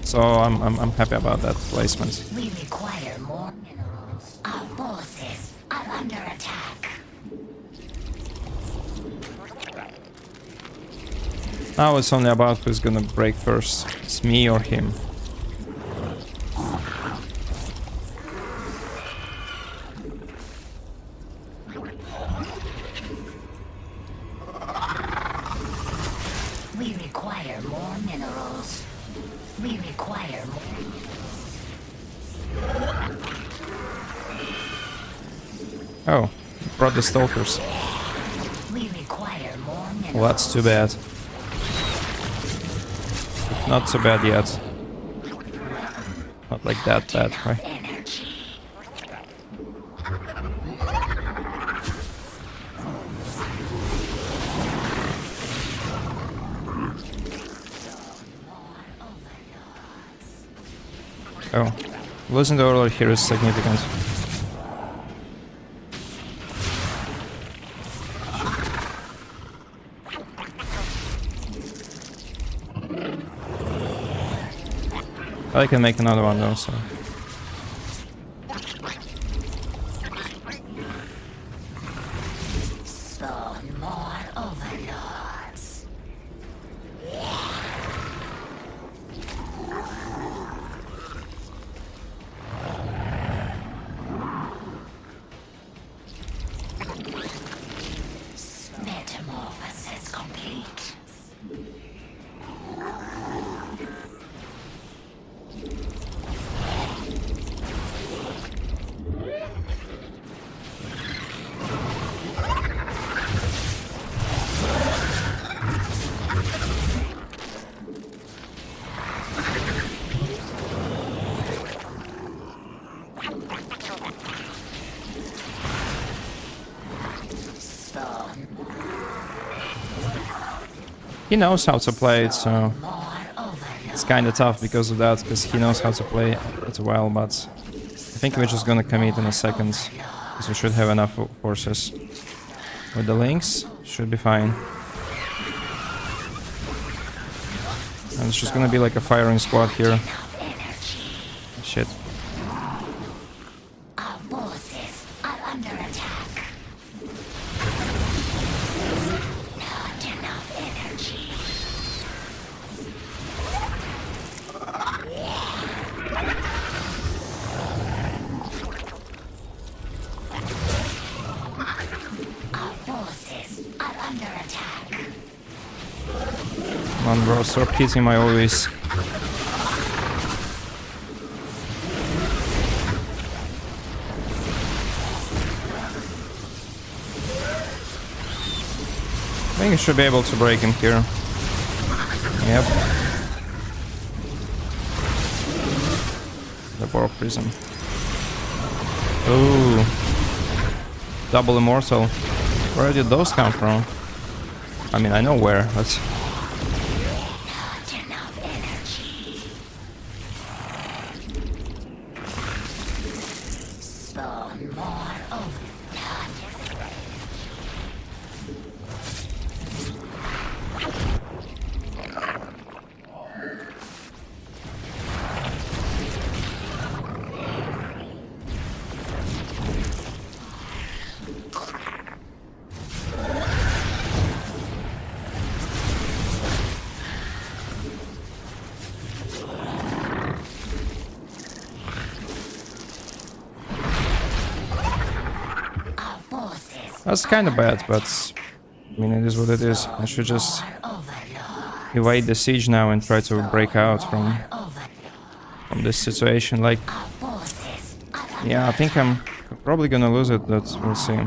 So I'm happy about that placement. We require more minerals. Our forces are under attack. Now it's only about who's gonna break first. It's me or him. We require more minerals. We require more. Oh, brought the stalkers. We require more minerals. Well, that's too bad. Not so bad yet. Not like that bad, right? Energy. Oh, losing the overlord here is significant. I can make another one though, so... Spawn more overlords. Metamorphosis complete. Spawn He knows how to play it, so... more overlords. It's kinda tough because of that, because he knows how to play it well, but... I think we're just gonna commit in a second, because we should have enough forces. With the links, should be fine. And it's just gonna be like a firing squad here. Shit. Our forces are under attack. Not enough energy. Our forces are under attack. Come on, bro, stop hitting my always. I think I should be able to break him here. Yep. The Borg Prism. Ooh. Double Immortal. Where did those come from? I mean, I know where, but... Not enough energy. Spawn more overlords. Our forces That's kind of bad, but... I mean, it is what it is. I should just evade the siege now and try to break out from this situation. Like, Our forces are under yeah, I think I'm probably gonna lose it, but we'll see.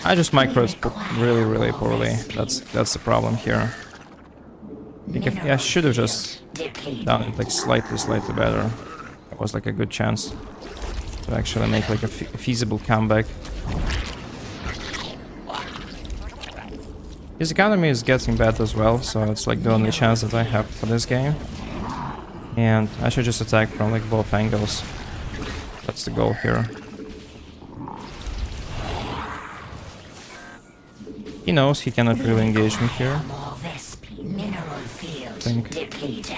I just microed really, really poorly. That's the problem here. I think I should have just depleted. done it like slightly better. It was like a good chance to actually make like a feasible comeback. His economy is getting bad as well, so it's like the only chance that I have for this game. And I should just attack from like both angles. That's the goal here. He knows he cannot really engage me here. Mineral field Think. depleted.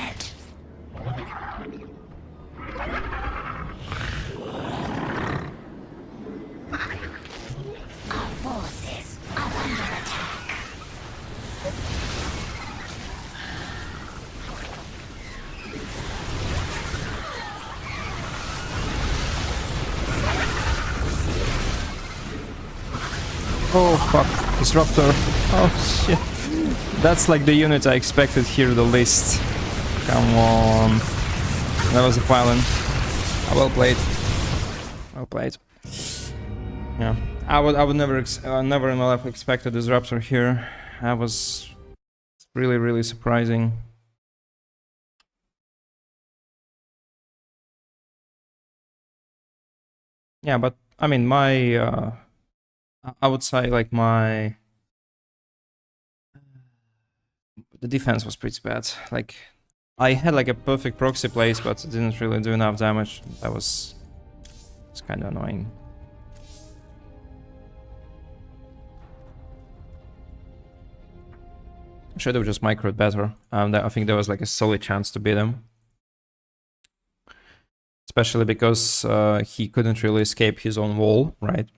Our forces are under attack. Oh fuck, Disruptor. Oh shit. That's like the unit I expected here the least. Come on. That was a pylon. Well played. Well played. Yeah. I would never never in my life expect a Disruptor here. That was really surprising. Yeah, but I mean my I would say like the defense was pretty bad. Like I had like a perfect proxy place, but it didn't really do enough damage. That was kind of annoying. Should have just microed better. I think there was like a solid chance to beat him. Especially because he couldn't really escape his own wall, right?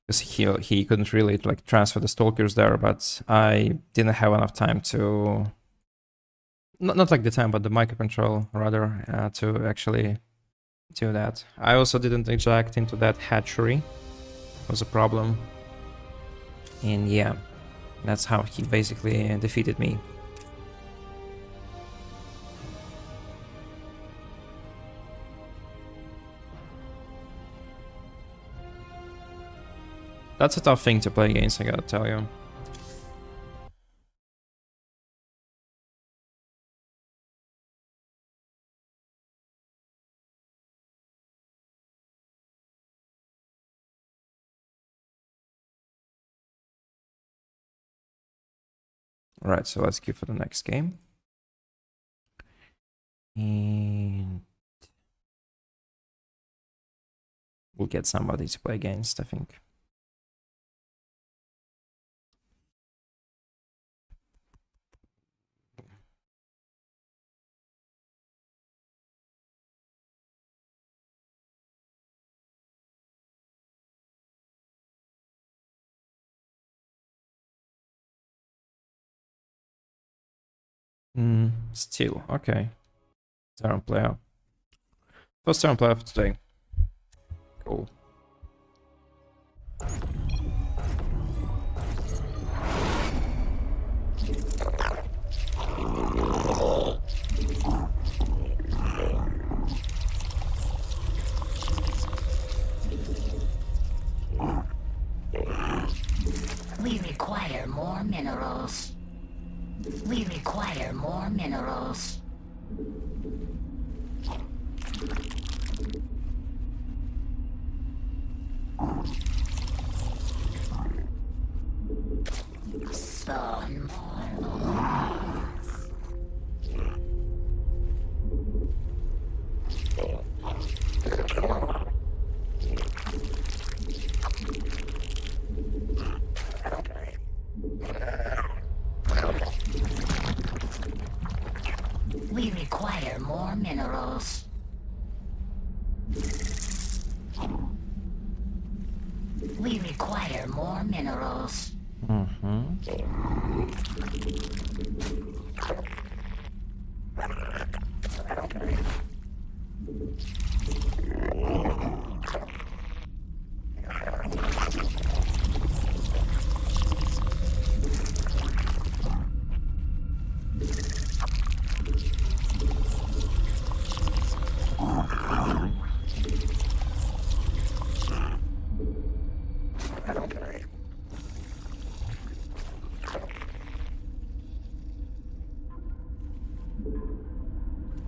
Because he couldn't really like transfer the stalkers there, but I didn't have enough time to... Not like the time, but the microcontrol rather, to actually do that. I also didn't eject into that hatchery. Was a problem. And yeah, that's how he basically defeated me. That's a tough thing to play against, I gotta tell you. Alright, so let's queue for the next game. And we'll get somebody to play against, I think. Still, okay. Turn player. First turn player for today. Cool. We require more minerals. We require more minerals. Spawn more. We require more minerals. We require more minerals.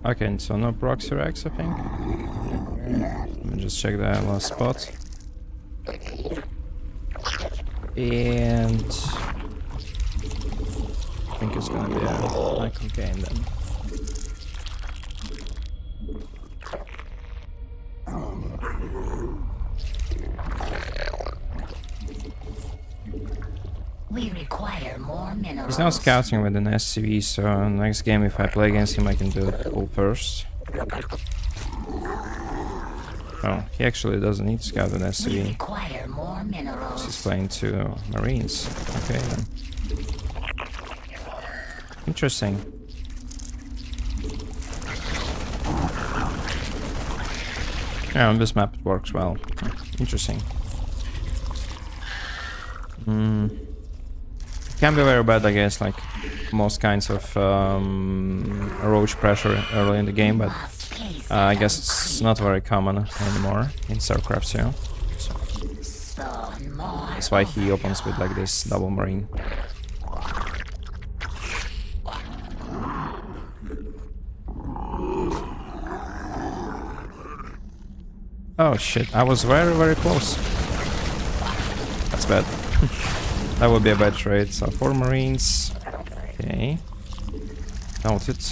Okay, so no proxy racks, I think. Let me just check the last spot. And I think it's gonna be a Michael game then. We require more minerals. He's now scouting with an SCV, so next game if I play against him I can do it full first. Oh, he actually doesn't need to scout with We SCV. require more minerals. He's playing 2 Marines. Okay then. Interesting. Yeah, on this map it works well. Interesting. Can be very bad against like most kinds of roach pressure early in the game, but I guess it's not very common anymore in StarCraft 2. So Spawn more. that's why he opens with like this double marine. Oh shit, I was very, very close. That's bad. That would be a bad trade. So 4 marines. Okay. Noted.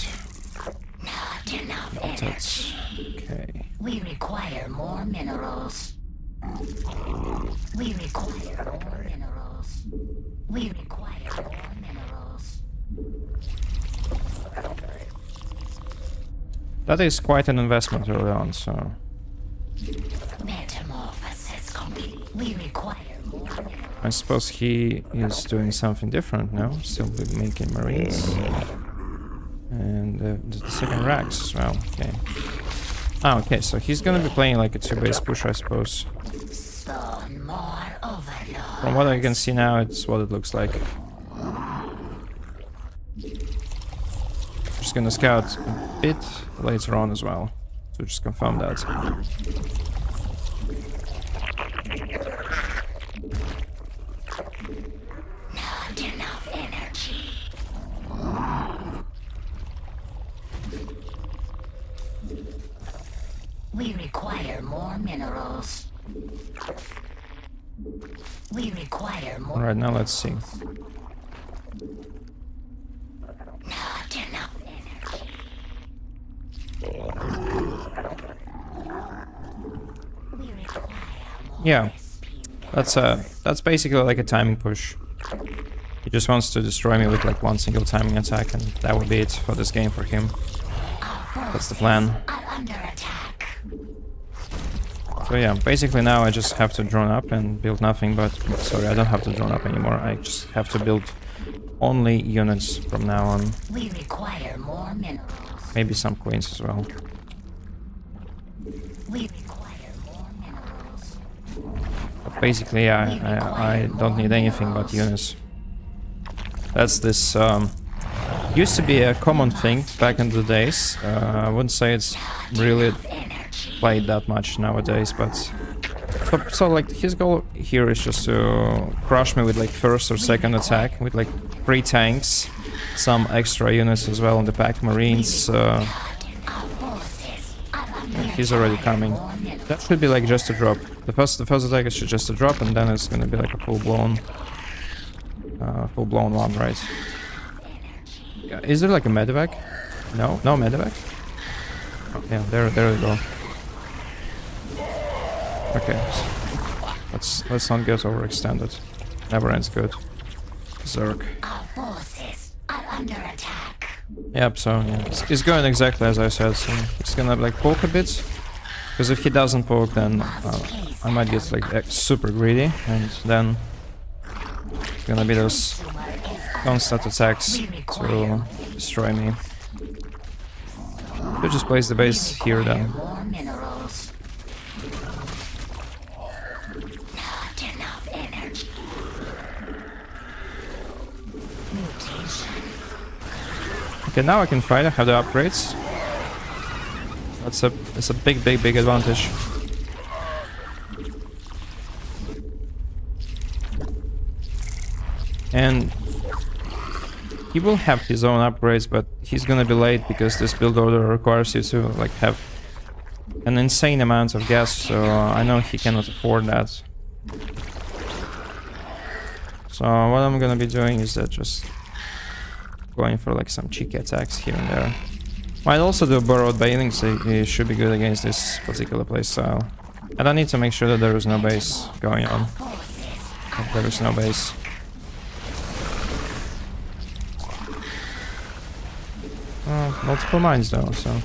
Not enough Noted. energy. Okay. We require more minerals. We require more minerals. We require more minerals. That is quite an investment early on, so... Metamorphosis complete. We require more minerals. I suppose he is doing something different now. Still making marines. And the second racks as well. Okay. Ah, okay, so he's gonna be playing like a 2-base push, I suppose. Spawn more overlord. From what I can see now, it's what it looks like. Just gonna scout a bit later on as well. So just confirm that. Not enough energy. We require more minerals. We require more. Alright, now let's see. Not enough energy. We require more. Yeah, that's basically like a timing push. He just wants to destroy me with like one single timing attack, and that would be it for this game for him. That's the plan. Are under attack. So yeah, basically now I just have to drone up and build nothing, but sorry, I don't have to drone up anymore. I just have to build only units from now on. We require more minerals. Maybe some queens as well. We require more minerals. But basically, I don't need anything but units. That's this. Used to be a common thing back in the days. I wouldn't say it's really played that much nowadays, but so like his goal here is just to crush me with like first or second attack with like 3 tanks, some extra units as well on the pack marines. He's already coming. That should be like just a drop. The first attack is just a drop, and then it's gonna be like a full blown one, right? Yeah, is there like a medevac? No medevac. Oh, yeah, there we go. Okay, let's not get overextended. Never ends good. Zerg. Our forces are under attack. Yep, so yeah, it's going exactly as I said. So it's gonna like poke a bit, because if he doesn't poke, then I might get like super greedy, and then it's gonna be those constant attacks to destroy me. So just place the base here then. More minerals. Not enough energy. Mutation. Okay, now I can fight. I have the upgrades. That's a big advantage. And he will have his own upgrades, but he's gonna be late because this build order requires you to like have an insane amount of gas, so I know he cannot afford that. So what I'm gonna be doing is that just going for like some cheeky attacks here and there. Might also do borrowed bailings, so it should be good against this particular playstyle. And I need to make sure that there is no base going on. There is no base. Multiple mines though, so...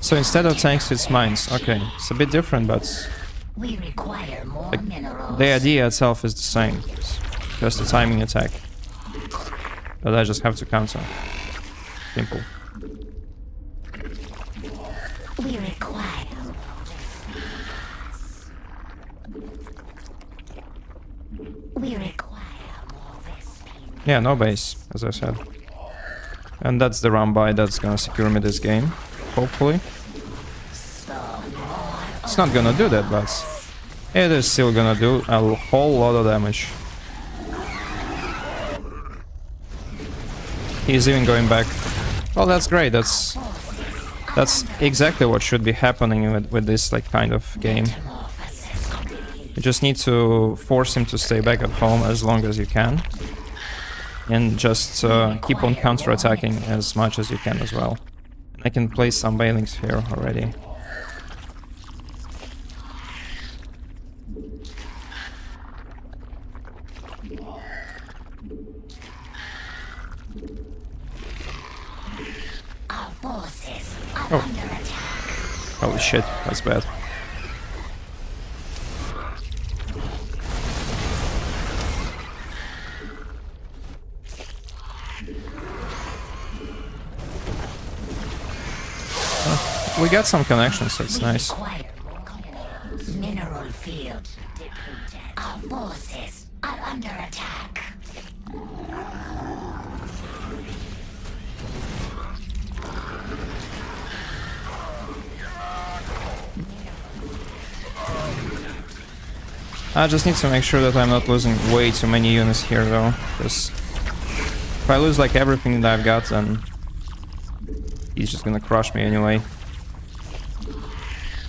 So instead of tanks, it's mines. Okay, it's a bit different, but... We require more minerals. The idea itself is the same. It's just a timing attack. That I just have to counter. Simple. We require. We require more Vespine. Yeah, no base, as I said. And that's the run by that's gonna secure me this game. Hopefully. It's not gonna do that, but it is still gonna do a whole lot of damage. He's even going back. Well, that's great. That's exactly what should be happening with this like kind of game. You just need to force him to stay back at home as long as you can, and just keep on counter-attacking as much as you can as well. I can place some bailings here already. Our forces are Oh. under attack. Holy shit, that's bad. We got some connections, that's nice. Require more mineral field depleted. Our forces are under attack. I just need to make sure that I'm not losing way too many units here though, because if I lose like everything that I've got, then he's just gonna crush me anyway.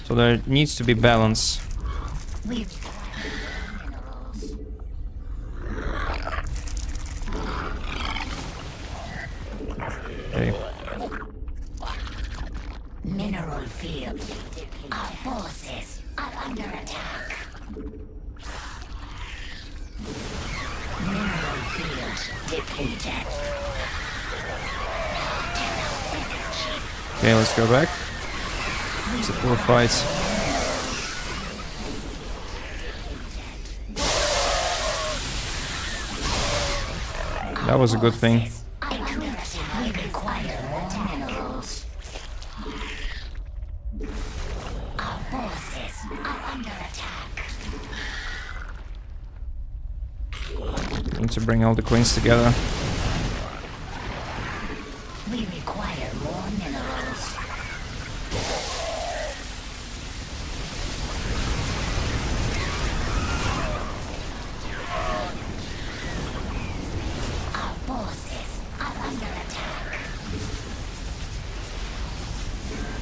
So there needs to be balance. We require minerals. Okay. Mineral field. Our forces are under attack. Mineral field depleted. Okay, let's go back. It's a poor fight. That was a good thing. We require more minerals. Our forces are under attack. Need to bring all the queens together. We require more minerals. Our forces are under attack.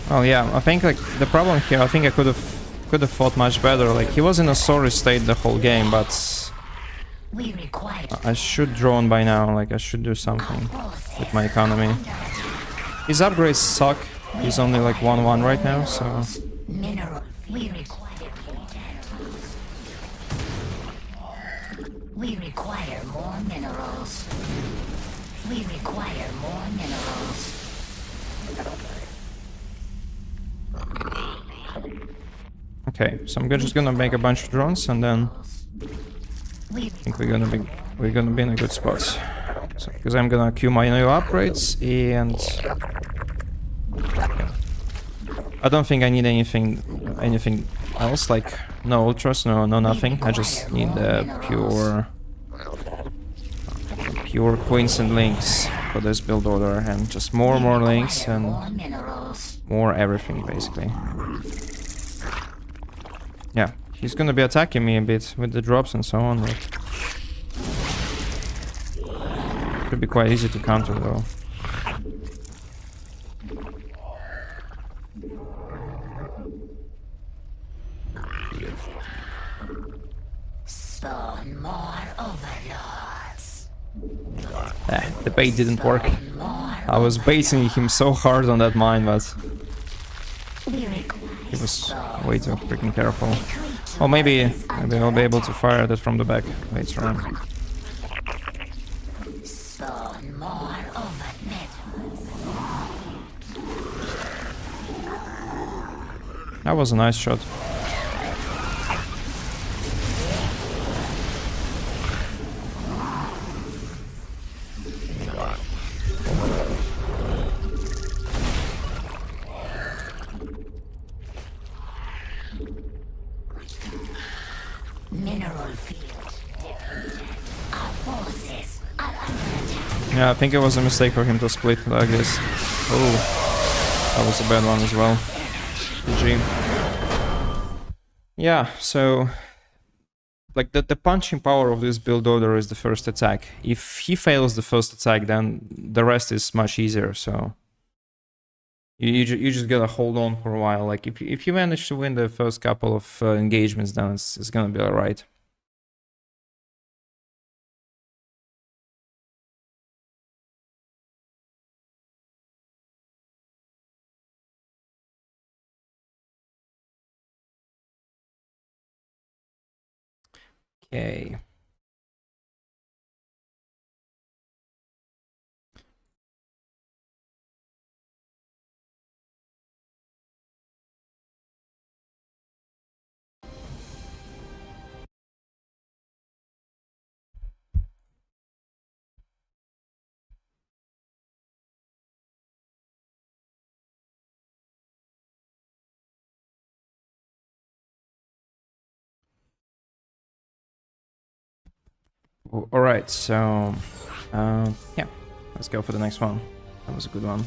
Oh yeah, I think like the problem here, I think I could have fought much better. Like he was in a sorry state the whole game, but We require I should drone by now. Like I should do something with my economy. His upgrades suck. He's only like 1-1 right now, so mineral. We require We require more minerals. We require more minerals. okay. So I'm just gonna make a bunch of drones, and then We I think we're gonna be in a good spot. So, because I'm gonna queue my new upgrades, and I don't think I need anything else. Like no ultras, no nothing. I just need the pure queens and links for this build order, and just more links and more minerals. more everything basically. Yeah, He's gonna be attacking me a bit with the drops and so on, but could be quite easy to counter though. Spawn more overlords. The bait didn't work. I was baiting him so hard on that mine, but he was way too freaking careful. Well, maybe I'll be able to fire that from the back later on. Spawn more That was a nice shot. mineral field depleted. Our forces are under attack. Yeah, I think it was a mistake for him to split like this. Oh, that was a bad one as well. GG. Yeah, so like the punching power of this build order is the first attack. If he fails the first attack, then the rest is much easier. So you just gotta hold on for a while. Like if you manage to win the first couple of engagements, then it's gonna be alright. Okay. All right, so yeah, let's go for the next one. That was a good one.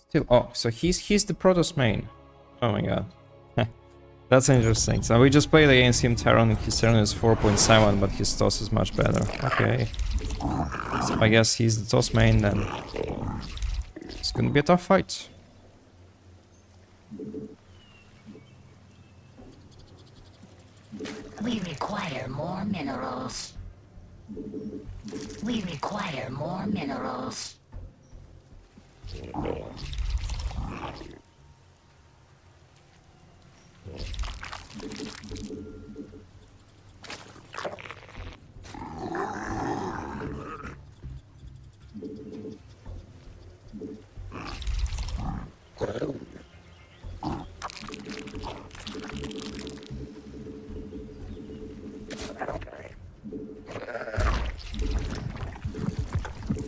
Still, oh, so he's the Protoss main. Oh my god. That's interesting. So we just played against him Terran, his Terran is 4.7, but his toss is much better. Okay. So I guess he's the toss main then. It's gonna be a tough fight. We require more minerals. We require more minerals.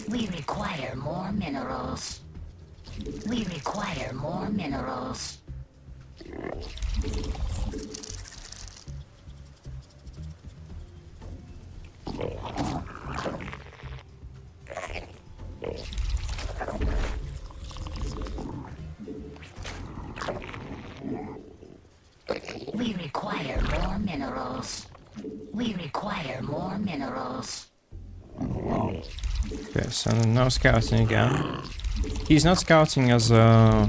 We require more minerals. We require more minerals. We require more minerals. We require more minerals. Okay, so no scouting again. He's not scouting as a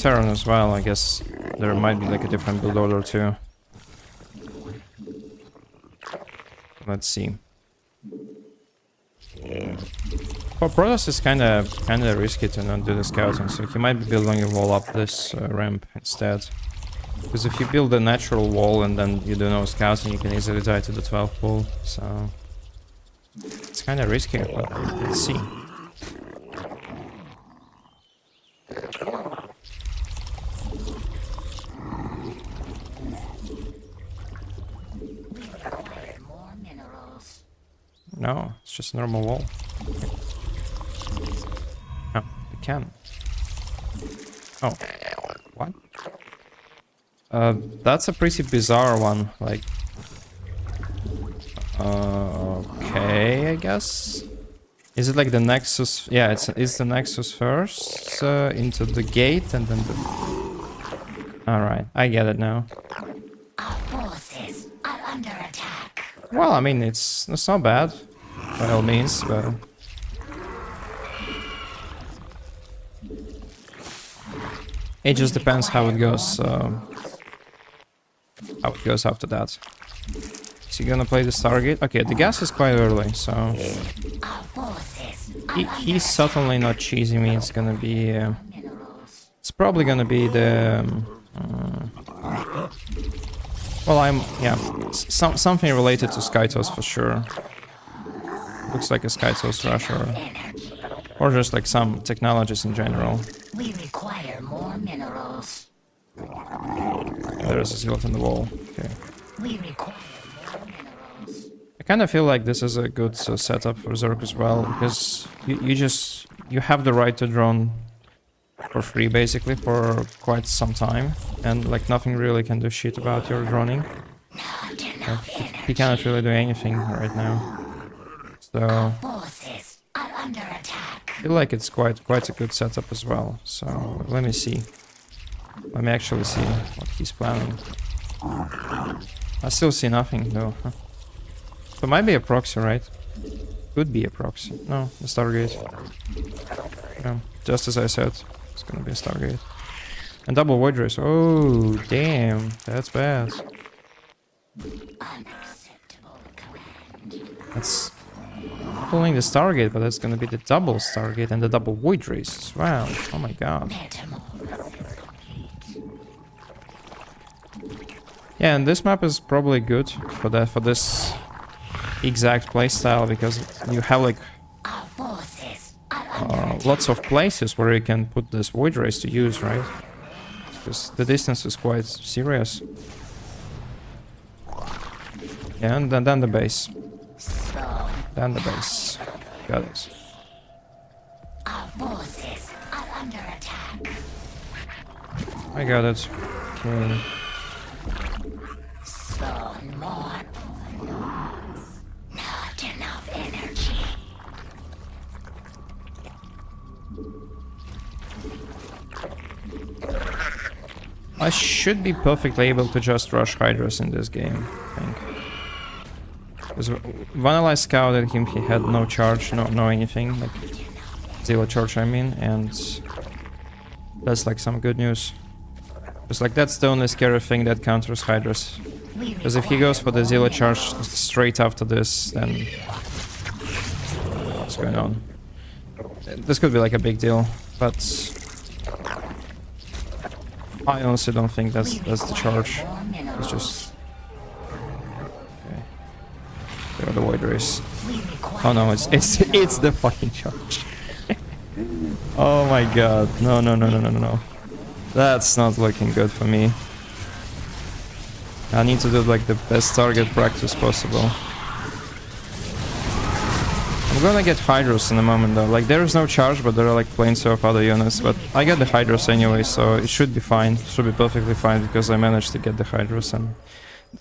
Terran as well. I guess there might be like a different build order too. Let's see. For Protoss, it's kind of risky to not do the scouting, so he might be building a wall up this ramp instead. Because if you build a natural wall and then you do no scouting, you can easily die to the 12th wall. So it's kind of risky, but let's see. We require more minerals. No, it's just a normal wall. No, we can. Oh, what? That's a pretty bizarre one. Like, okay, I guess. Is it like the Nexus? Yeah, it's the Nexus first into the gate and then the. All right, I get it now. Our forces are under attack. Well, I mean, it's not bad, by all means, but. It just depends how it goes. How it goes after that. Is he gonna play the Stargate? Okay, the gas is quite early, so Our forces he's certainly not cheesing me. It's gonna be. It's probably gonna be the. Well, something related to Skytos for sure. Looks like a Skytos rush or just like some technologies in general. we require more minerals. There's a zealot on the wall. Okay. We require more minerals. I kind of feel like this is a good setup for Zerg as well, because you have the right to drone for free basically for quite some time, and like nothing really can do shit about your droning. Not enough He cannot really do anything right now. So forces are under attack. I feel like it's quite a good setup as well. So let me see. Let me actually see what he's planning. I still see nothing though. Huh. So it might be a proxy, right? Could be a proxy. No, the Stargate. Yeah, just as I said, it's gonna be a Stargate. And double void race. Oh, damn, that's bad. Unacceptable command. That's not only the Stargate, but that's gonna be the double Stargate and the double void race as well. Oh my god. Metamorphosis complete. Yeah, and this map is probably good for this exact playstyle, because you have like Our forces are under lots of places where you can put this void race to use, right? Because the distance is quite serious. Yeah, and then the base. Then the base. Got it. Our forces are under attack. I got it. Okay. Spawn more. Not enough energy. I should be perfectly able to just rush Hydras in this game, I think. Because when I scouted him, he had no charge, no anything, like zero charge I mean, and that's like some good news. Because like that's the only scary thing that counters Hydras. Because if he goes for the zero charge straight after this, then what's going on? This could be like a big deal, but I honestly don't think that's the charge. It's just okay. There are the void race. Oh no, it's the fucking charge. Oh my god. No. That's not looking good for me. I need to do like the best target practice possible. I'm gonna get Hydros in a moment though. Like there is no charge, but there are like plenty of other units. But I got the Hydros anyway, so it should be fine. Should be perfectly fine because I managed to get the Hydros. And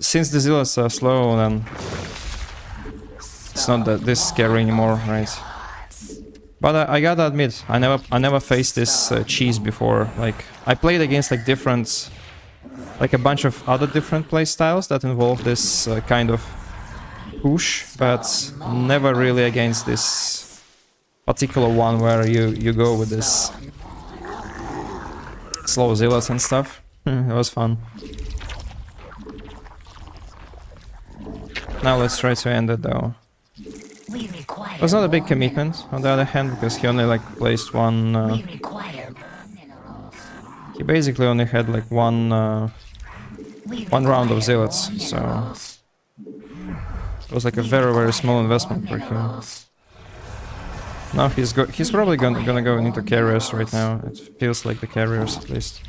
since the Zealots are slow, then it's not that this scary anymore, right? But I gotta admit, I never faced this cheese before. Like I played against like different, like a bunch of other different play styles that involve this kind of push, but never really against this particular one where you go with this slow zealots and stuff. It was fun. Now let's try to end it though. It was not a big commitment on the other hand, because he only like placed one he basically only had like one round of zealots, so it was like a very small investment for him. Now he's probably gonna go into carriers right now. It feels like the carriers at least.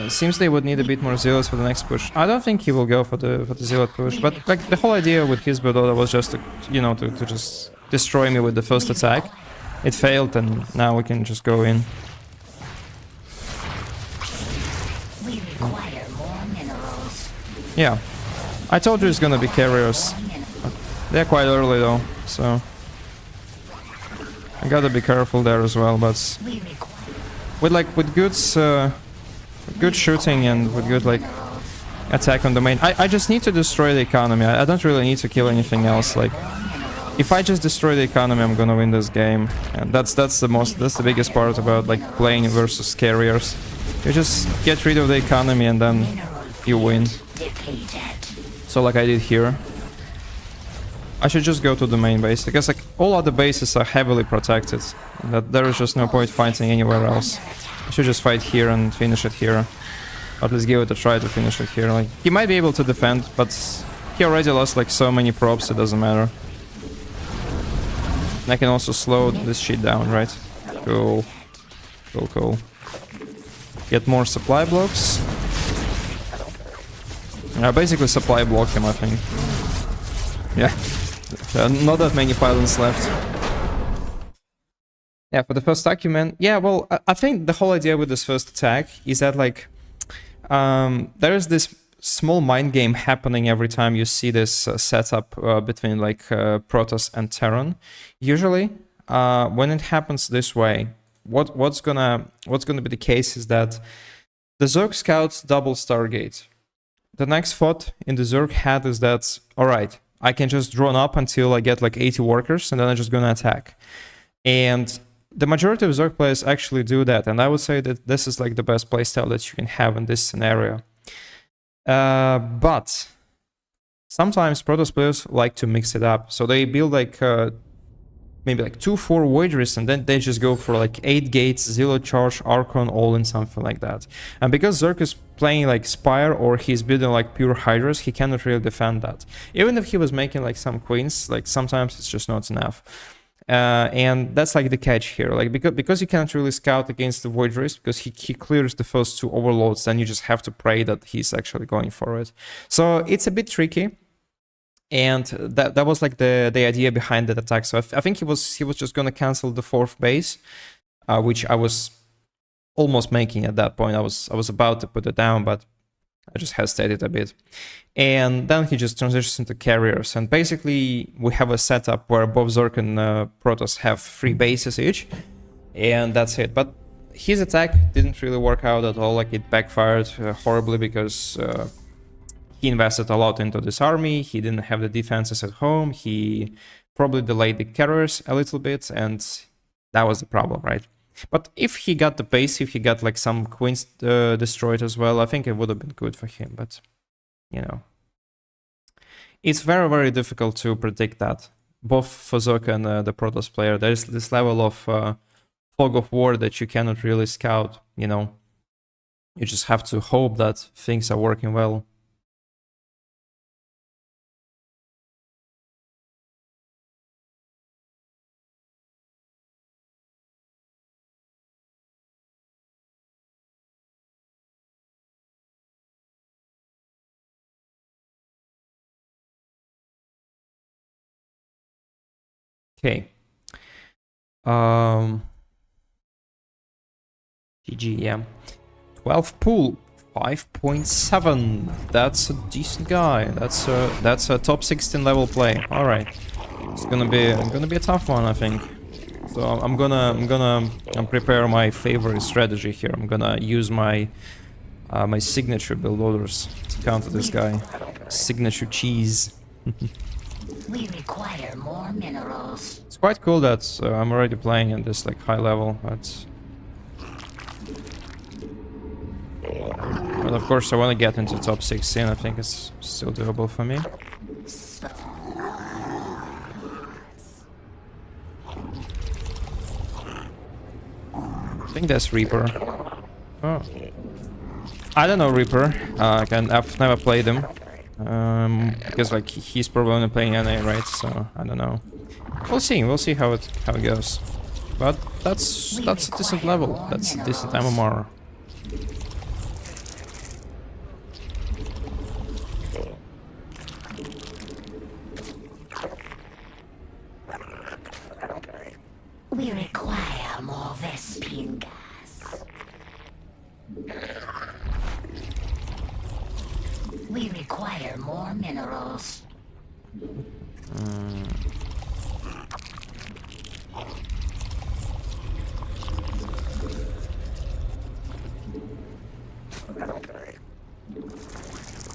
Seems they would need a bit more zealots for the next push. I don't think he will go for the zealot push, but like the whole idea with his build order was just to, you know, to just destroy me with the first attack. It failed, and now we can just go in. We require more minerals. Yeah, I told you it's gonna be carriers. They're quite early though, so I gotta be careful there as well. But with good shooting and with good like attack on the main, I just need to destroy the economy. I don't really need to kill anything else. Like if I just destroy the economy, I'm gonna win this game, and that's the biggest part about like playing versus carriers. You just get rid of the economy and then you win. So like I did here. I should just go to the main base, because like all other bases are heavily protected. That there is just no point fighting anywhere else. I should just fight here and finish it here. Or at least give it a try to finish it here. Like he might be able to defend, but he already lost like so many props, it doesn't matter. And I can also slow this shit down, right? Cool. Cool. Get more supply blocks. I basically supply block him, I think. Yeah. Not that many pylons left. Yeah, for the first argument, yeah, well, I think the whole idea with this first attack is that, like, there is this small mind game happening every time you see this setup between, like, Protoss and Terran. Usually, when it happens this way, what's gonna be the case is that the Zerg scouts double Stargate. The next thought in the Zerg head is that, alright, I can just drone up until I get like 80 workers and then I'm just gonna attack. And the majority of Zerg players actually do that, and I would say that this is like the best playstyle that you can have in this scenario. But sometimes Protoss players like to mix it up, so they build like maybe like 2-4 Voiders, and then they just go for like 8 gates, Zealot Charge, Archon, all in, something like that. And because Zerg is playing like Spire or he's building like pure Hydras, he cannot really defend that. Even if he was making like some Queens, like sometimes it's just not enough. And that's like the catch here, like because you can't really scout against the Voiders, because he clears the first 2 overloads, then you just have to pray that he's actually going for it. So it's a bit tricky. And that was like the idea behind that attack. So I think he was just gonna cancel the 4th base, which I was almost making at that point. I was about to put it down, but I just hesitated a bit. And then he just transitions into carriers, and basically we have a setup where both Zerg and Protoss have 3 bases each, and that's it. But his attack didn't really work out at all. Like it backfired horribly, because he invested a lot into this army, he didn't have the defenses at home, he probably delayed the carriers a little bit, and that was the problem, right? But if he got the base, if he got like some queens destroyed as well, I think it would have been good for him, but, you know. It's very, very difficult to predict that, both for Zerg and the Protoss player. There's this level of fog of war that you cannot really scout, you know. You just have to hope that things are working well. Okay. GG, yeah. 12 pool, 5.7. That's a decent guy. That's a top 16 level play. All right. It's gonna be a tough one, I think. So I'm gonna prepare my favorite strategy here. I'm gonna use my my signature build orders to counter this guy. Signature cheese. We require more minerals. It's quite cool that I'm already playing at this like high level, but of course I want to get into top 16. I think it's still doable for me. I think that's Reaper. Oh, I don't know Reaper. I've never played him. Because like he's probably only playing NA, right? So I don't know. We'll see how it goes. But that's a decent level. That's a decent MMR. minerals.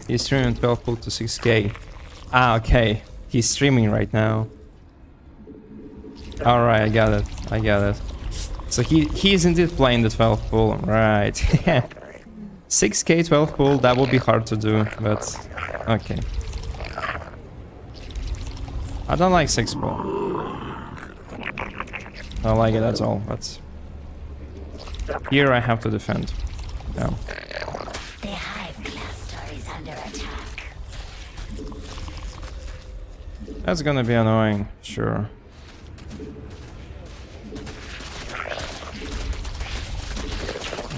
He's streaming 12 pull to 6k. Ah, okay. He's streaming right now. Alright, I got it. I got it. So he's indeed playing the 12 pull, right. 6k 12 pull, that would be hard to do, but okay. I don't like 6 pull. I don't like it at all, but here I have to defend. Yeah. The hive cluster is under attack. That's gonna be annoying, sure.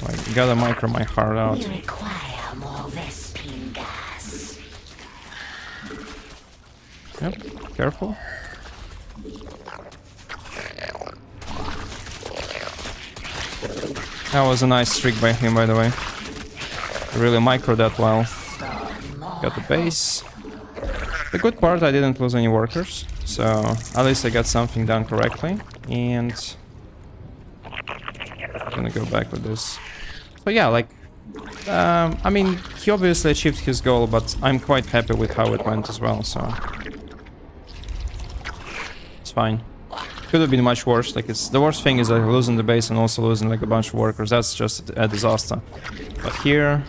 I gotta micro my heart out. We require more Vespine gas. Yep, careful. That was a nice streak by him, by the way. Really micro that well. Got the base. The good part, I didn't lose any workers, so at least I got something done correctly. And I'm gonna go back with this. So yeah, like, I mean, he obviously achieved his goal, but I'm quite happy with how it went as well, so it's fine. Could have been much worse. Like, it's the worst thing is like losing the base and also losing like a bunch of workers. That's just a disaster. But here,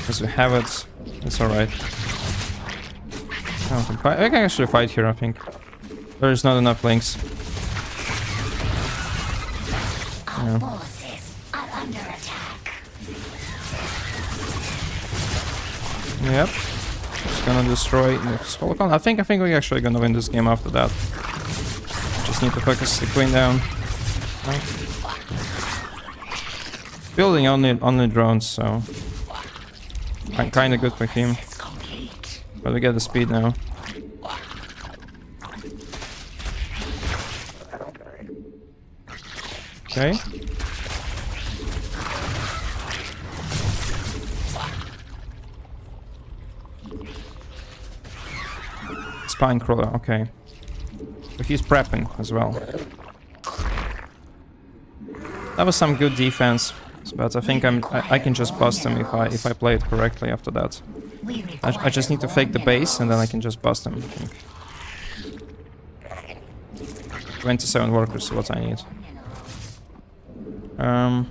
as we have it, it's all right. I can actually fight here. I think there is not enough links. Our forces are under attack. Yep. Just gonna destroy this Holocron. I think we're actually gonna win this game after that. Just need to focus the queen down. No. Building only drones, so I'm kinda good for him. But we get the speed now. Okay. Spine crawler, okay. But he's prepping as well. That was some good defense, but I think I can just bust him if I play it correctly after that. I just need to fake the base and then I can just bust him, I think. 27 workers is what I need. Yeah.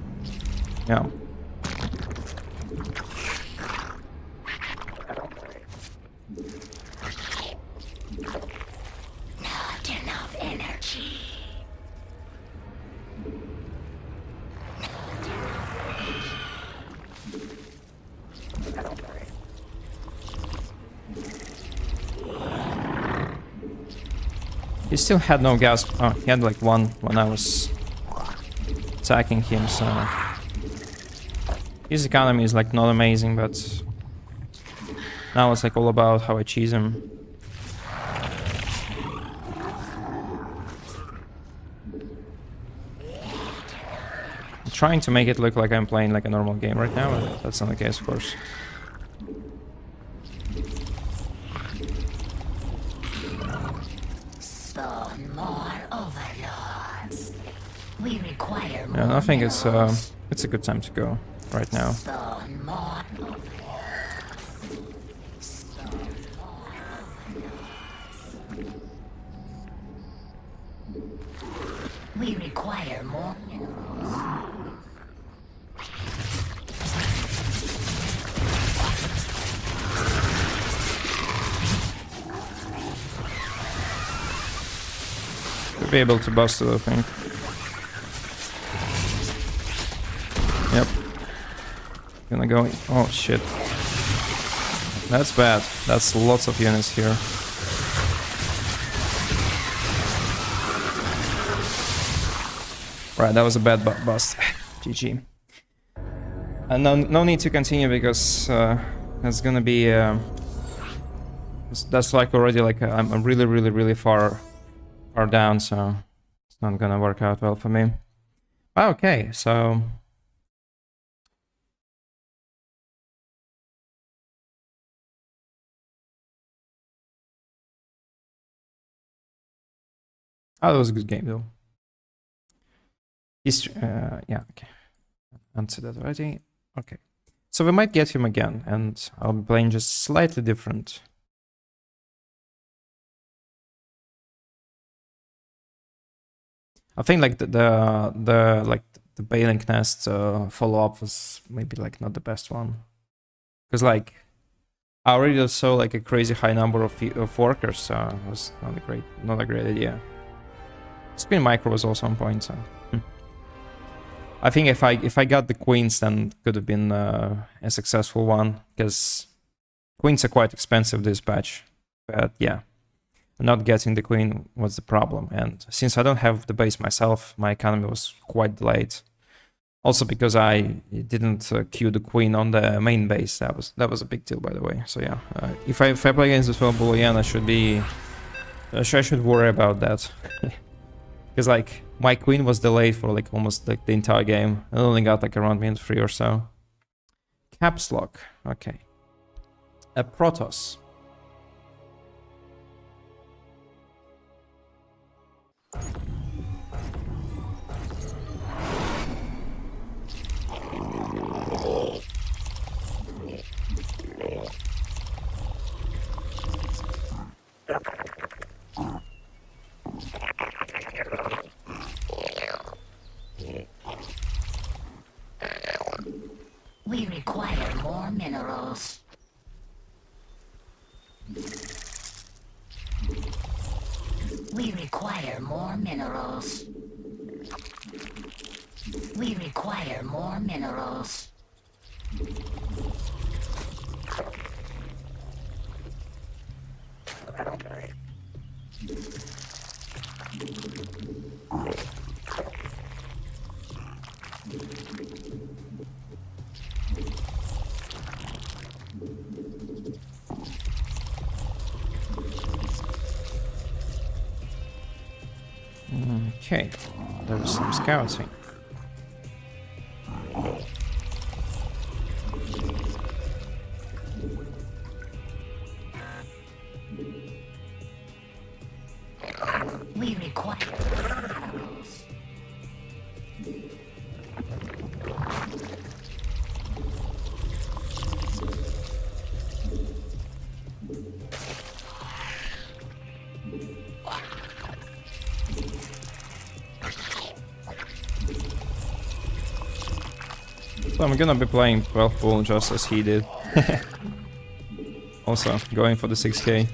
Not enough energy. He still had no gas. Oh, he had like one when I was attacking him, so his economy is like not amazing, but now it's like all about how I cheese him. I'm trying to make it look like I'm playing like a normal game right now, but that's not the case, of course. Spawn more overlords. We require more. Yeah, I think it's a good time to go right now. Spawn more overlords. Spawn more overlords. We require more minerals. Should be able to bust it, I think. Yep. Gonna go. Oh shit. That's bad. That's lots of units here. Right, that was a bad bust. GG. And no need to continue because that's gonna be. That's like already like I'm really far down, so it's not gonna work out well for me. Okay, so Oh, that was a good game though. Yeah, okay. Answer that already. Okay. So we might get him again, and I'll be playing just slightly different. I think like the Bailing Nest follow-up was maybe like not the best one. Because like I already saw like a crazy high number of workers, so it was not a great idea. Spin micro was also on point, so I think if I got the queens, then it could have been a successful one, because queens are quite expensive this patch. But yeah, not getting the queen was the problem, and since I don't have the base myself, my economy was quite delayed. Also because I didn't queue the queen on the main base. That was a big deal, by the way. So yeah, if I play against this Boolean, I should worry about that. Because like my queen was delayed for like almost like the entire game. I only got like around minute 3 or so. Caps lock. Okay. A Protoss. We require more minerals. We require more minerals. We require more minerals. Okay, there was some scouting. We require minerals. So I'm gonna be playing 12 pool just as he did. Also, going for the 6k.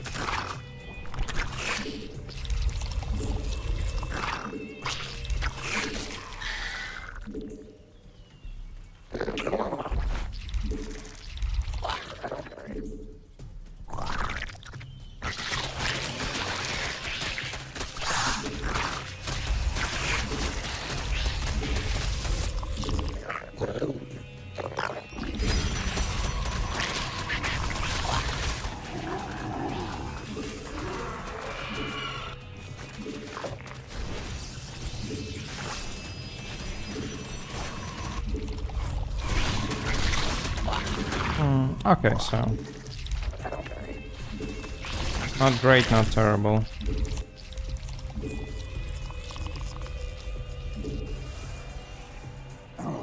Okay, so not great, not terrible.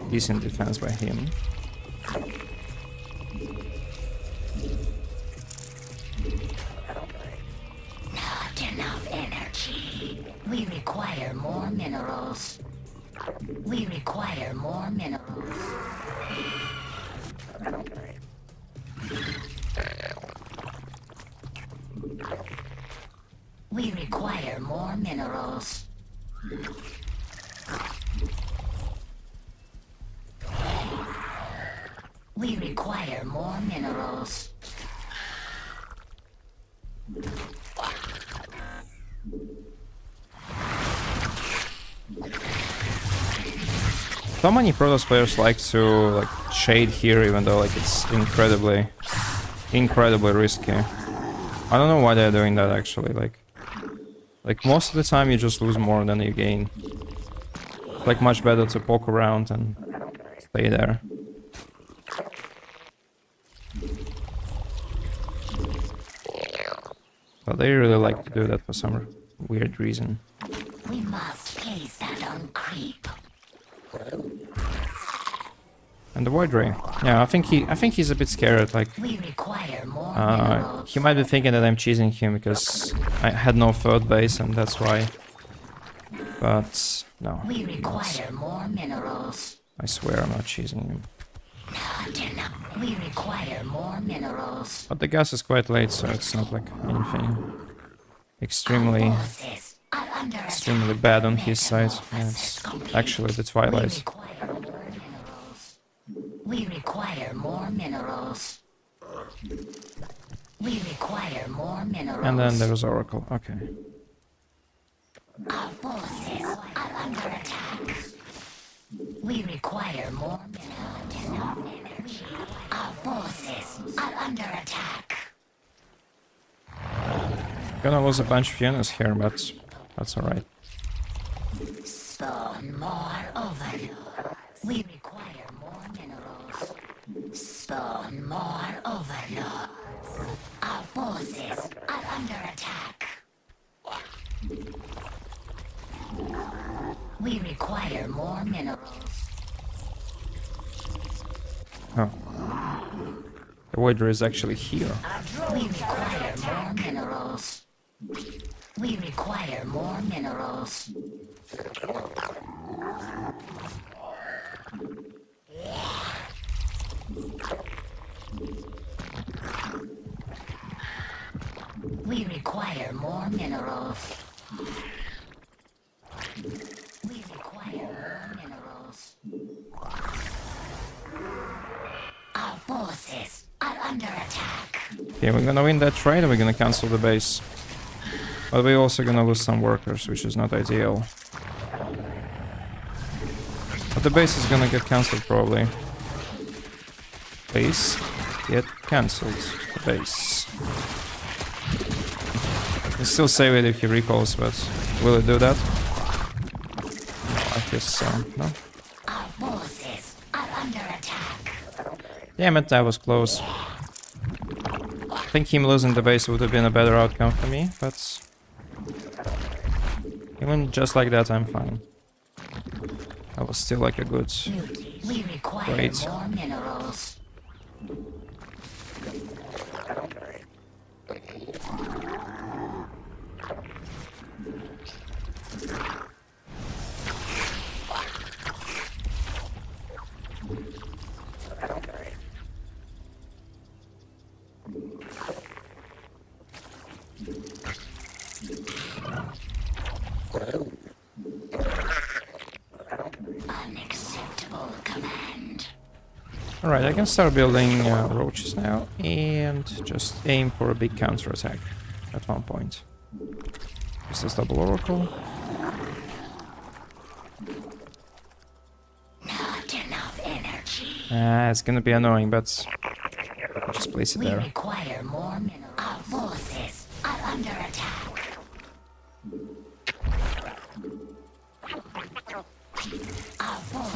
Decent defense by him. Not enough energy. We require more minerals. We require more minerals. We require more minerals. We require more minerals. So many Protoss players like to like shade here, even though like it's incredibly risky. I don't know why they're doing that actually. Like most of the time you just lose more than you gain. Like much better to poke around and stay there. But they really like to do that for some weird reason. We must place that on creep. And the Void Ray. Yeah, I think he's a bit scared. Like, We require more minerals. he might be thinking that I'm cheesing him because I had no third base, and that's why. But no, We require more minerals. I swear I'm not cheesing him. Not enough. We require more minerals. But the gas is quite late, so it's not like anything extremely Forces are under extremely attack. bad on his side. Yeah, it's actually the We Twilight. require more minerals. We require more minerals. We require more minerals. And then there's Oracle. Okay. Our forces are under attack. We require more minerals. Our forces are under attack. Gonna lose a bunch of units here, but that's alright. Spawn more overlords. We require more minerals. Spawn more overlords. Our forces are under attack. We require more minerals. Oh. The Void Ray is actually here. We require more minerals. We require more minerals. We require more minerals. We require more minerals. Our forces are under attack. Okay, we're gonna win that trade and we're gonna cancel the base. But we're also gonna lose some workers, which is not ideal. But the base is gonna get cancelled probably. Base get cancelled. The base. I'll still save it if he recalls, but will it do that? No, I guess so. No? Our forces are under attack. Damn it, that was close. I think him losing the base would have been a better outcome for me, but even just like that, I'm fine. That was still like a good. We require Great. more minerals. Unacceptable command. Alright, I can start building roaches now and just aim for a big counterattack at one point. Is this double oracle? Not enough energy. It's gonna be annoying, but I'll just place it We there. require more minerals. Our forces are under attack.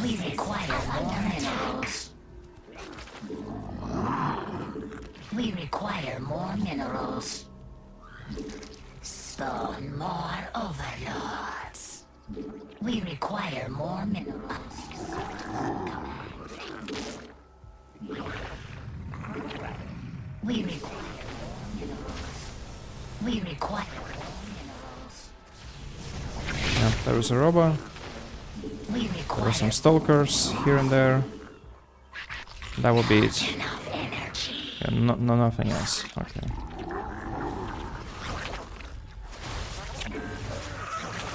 We require more minerals. We require more minerals. Spawn more overlords. We require more minerals. We require more minerals. We require more minerals. Yeah, there is a robot. We There require are some stalkers here and there. That will be it. enough energy. Yeah, nothing else. Okay.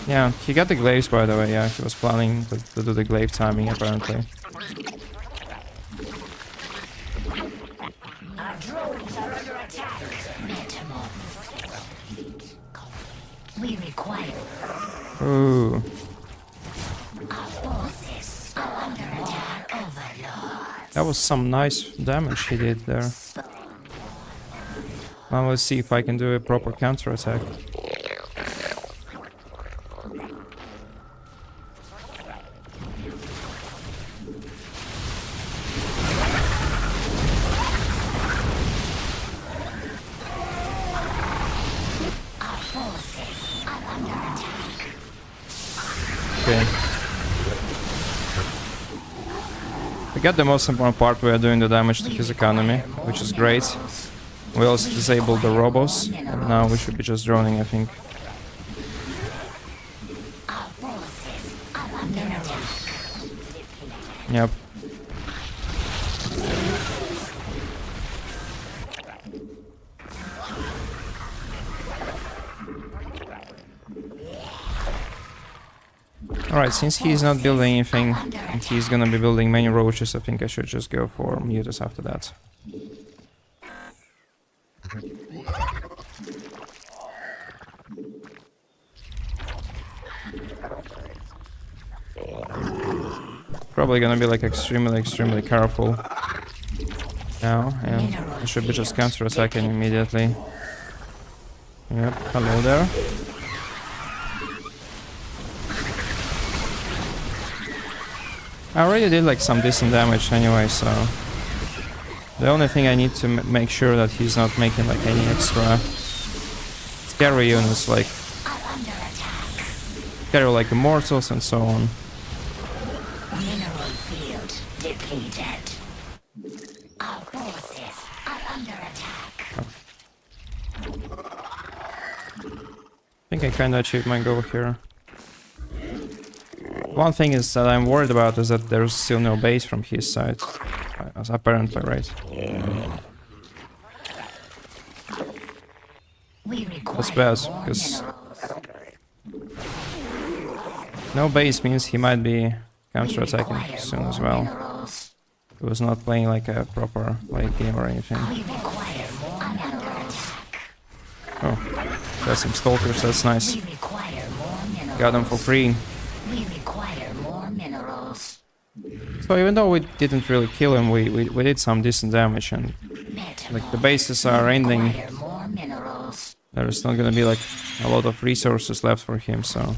Yeah, he got the glaives by the way. Yeah, he was planning to do the glaive timing apparently. Our drones are under attack. We require Ooh. our forces are under attack. Overlords. That was some nice damage he did there. Now let's see if I can do a proper counterattack. Our forces are under attack. Okay. We got the most important part. We are doing the damage to his economy, which is great. We also disabled the robos, and now we should be just droning, I think. Yep. Alright, since he's not building anything, and he's gonna be building many roaches, I think I should just go for mutas after that. Probably gonna be like extremely careful now, and I should be just counter-attacking immediately. Yep, hello there. I already did like some decent damage anyway, so the only thing I need to make sure that he's not making like any extra scary units, like scary like immortals and so on. Mineral field depleted. Our forces are under attack. I think I kinda achieved my goal here. One thing is that I'm worried about is that there's still no base from his side. Apparently, right? That's bad, because no base means he might be counter-attacking soon as well. He was not playing like a proper late game or anything. Oh, got some stalkers, that's nice. Got them for free. So even though we didn't really kill him, we did some decent damage, and like the bases are ending. There's not gonna be like a lot of resources left for him, so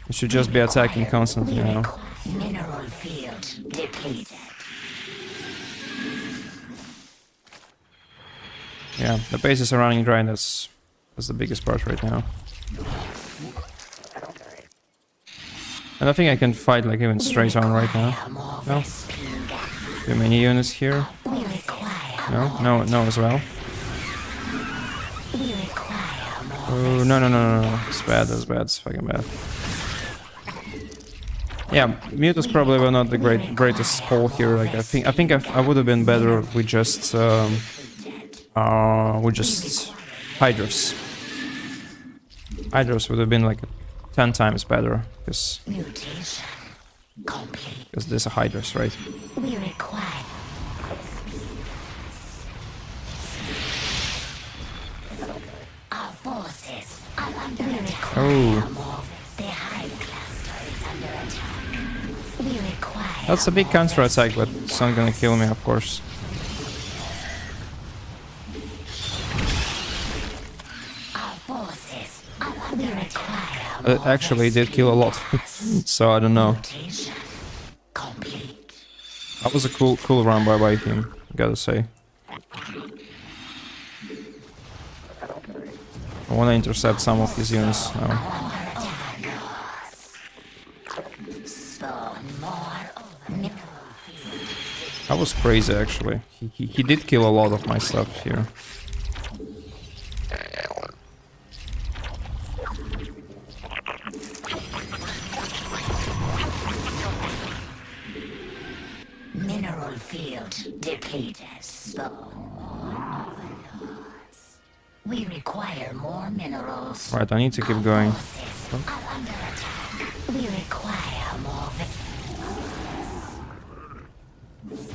we should just be attacking constantly now. Mineral field depleted. Yeah, the bases are running dry, and that's the biggest part right now. And I think I can fight like even straight on right now. No? Too many units here. No as well. Oh, no. It's bad, that's bad, it's fucking bad. Yeah, mutas probably were not the greatest call here. Like I think I would have been better with just Hydras. Hydras would have been like 10 times better, because this are Hydras, right? We require our forces are under attack. Oh, The hive cluster is under attack. We require that's a big counter-attack, but it's not gonna kill me, of course. our forces are under attack. It actually did kill a lot, so I don't know. Complete. That was a cool run by him, gotta say. I wanna intercept some of his units now. That was crazy, actually. He did kill a lot of my stuff here. Mineral field depleted. We require more minerals. Right, I need to keep going. We require more.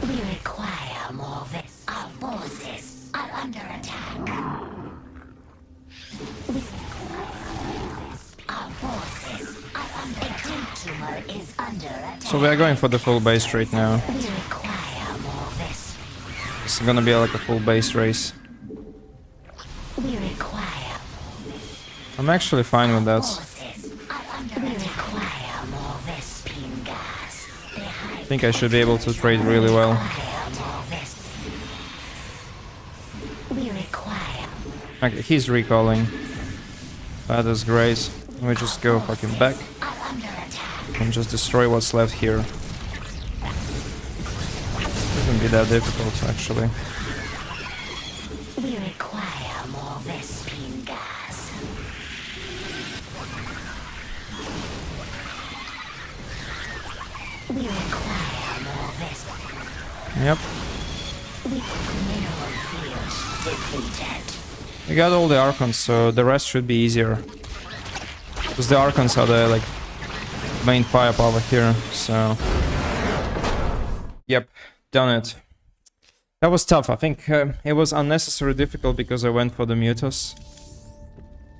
We require more. Our forces are under attack. Our forces are under attack. Tumor is under attack. So we are going for the full base right now. We require more. It's gonna be like a full base race. We require. I'm actually fine with that. We require more Vespine gas. I think I should be able to trade really well. We require. Okay, he's recalling. That is great. Let me just go fucking back. Under can just destroy what's left here. Shouldn't be that difficult, actually. We require more Vespine gas. We require more Vespine. Yep. Mineral fields depleted. We got all the Archons, so the rest should be easier. Because the Archons are the, like, main firepower here, so... Yep, done it. That was tough. I think it was unnecessarily difficult because I went for the Mutas.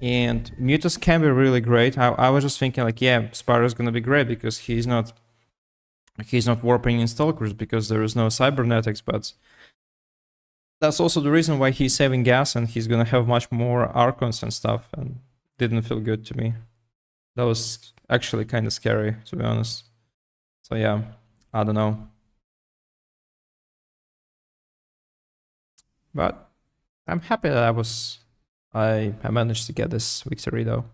And Mutas can be really great. I was just thinking, like, yeah, Spyro's gonna be great because he's not warping in Stalkers because there is no cybernetics, but that's also the reason why he's saving gas and he's gonna have much more Archons and stuff, and didn't feel good to me. That was actually kind of scary, to be honest. So yeah, I don't know. But I'm happy that I managed to get this victory though.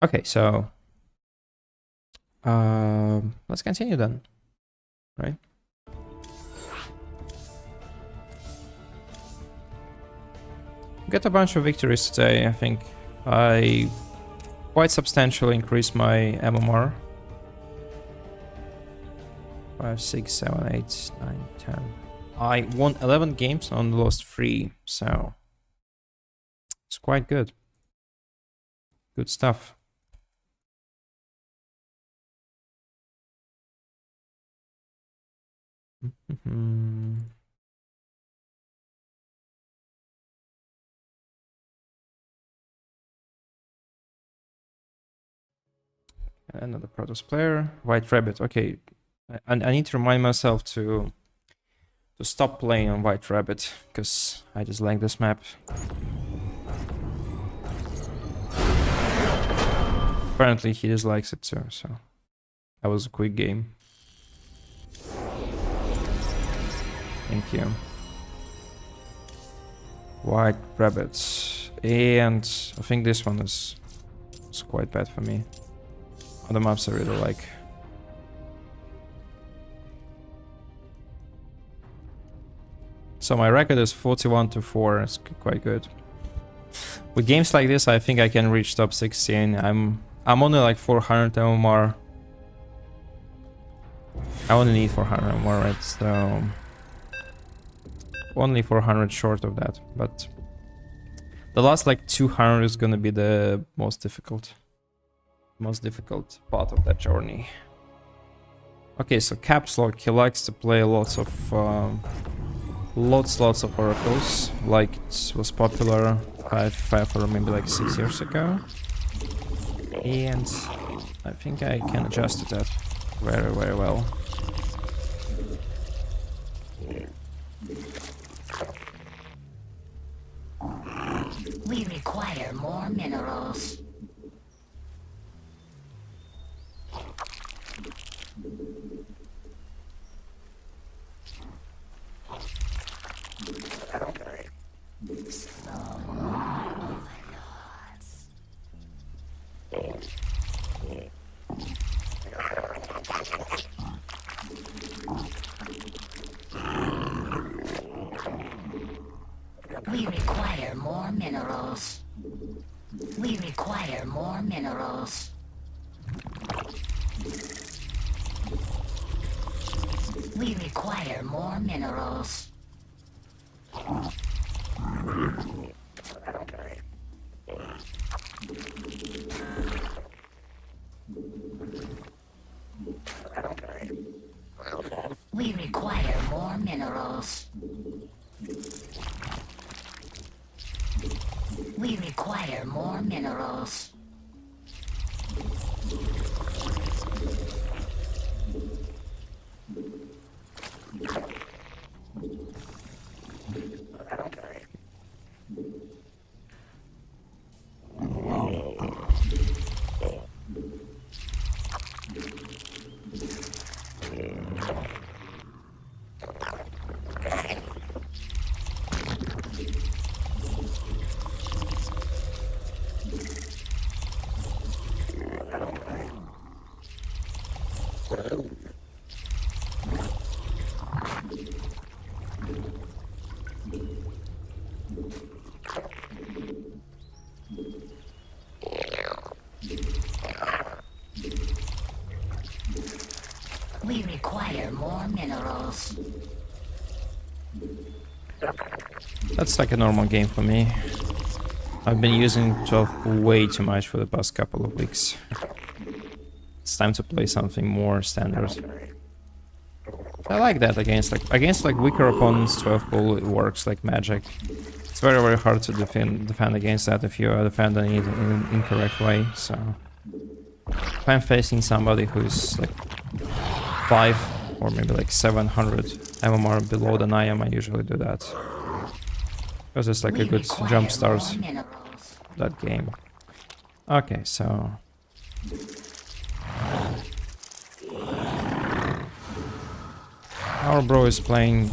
Okay, so let's continue then, right? Got a bunch of victories today. I think I quite substantially increased my MMR. 5, 6, 7, 8, 9, 10. I won 11 games and lost 3, so it's quite good. Good stuff. Another Protoss player, White Rabbit. Okay, I need to remind myself to stop playing on White Rabbit because I just like this map. Apparently he dislikes it too, so that was a quick game. Thank you. White Rabbits, and I think this one is quite bad for me. Other maps I really like. So my record is 41-4. It's quite good. With games like this, I think I can reach top 16. I'm only like 400 MMR. I only need 400 MMR, right? So only 400 short of that. But the last like 200 is gonna be the most difficult part of that journey. Okay, so Caps Lock, he likes to play lots of oracles, like it was popular 5 or maybe like 6 years ago, and I think I can adjust to that very, very well. We require more minerals. We require more minerals. We require more minerals. We require more minerals. We require more minerals. We require more minerals. require more minerals. That's like a normal game for me. I've been using 12 way too much for the past couple of weeks. It's time to play something more standard. I like that against like weaker opponents. 12 pool, it works like magic. It's very hard to defend against that if you defend it in an incorrect way. So if I'm facing somebody who's like 5 or maybe like 700 MMR below than I am, I usually do that. Because it's like a good jump start that game. Okay, so our bro is playing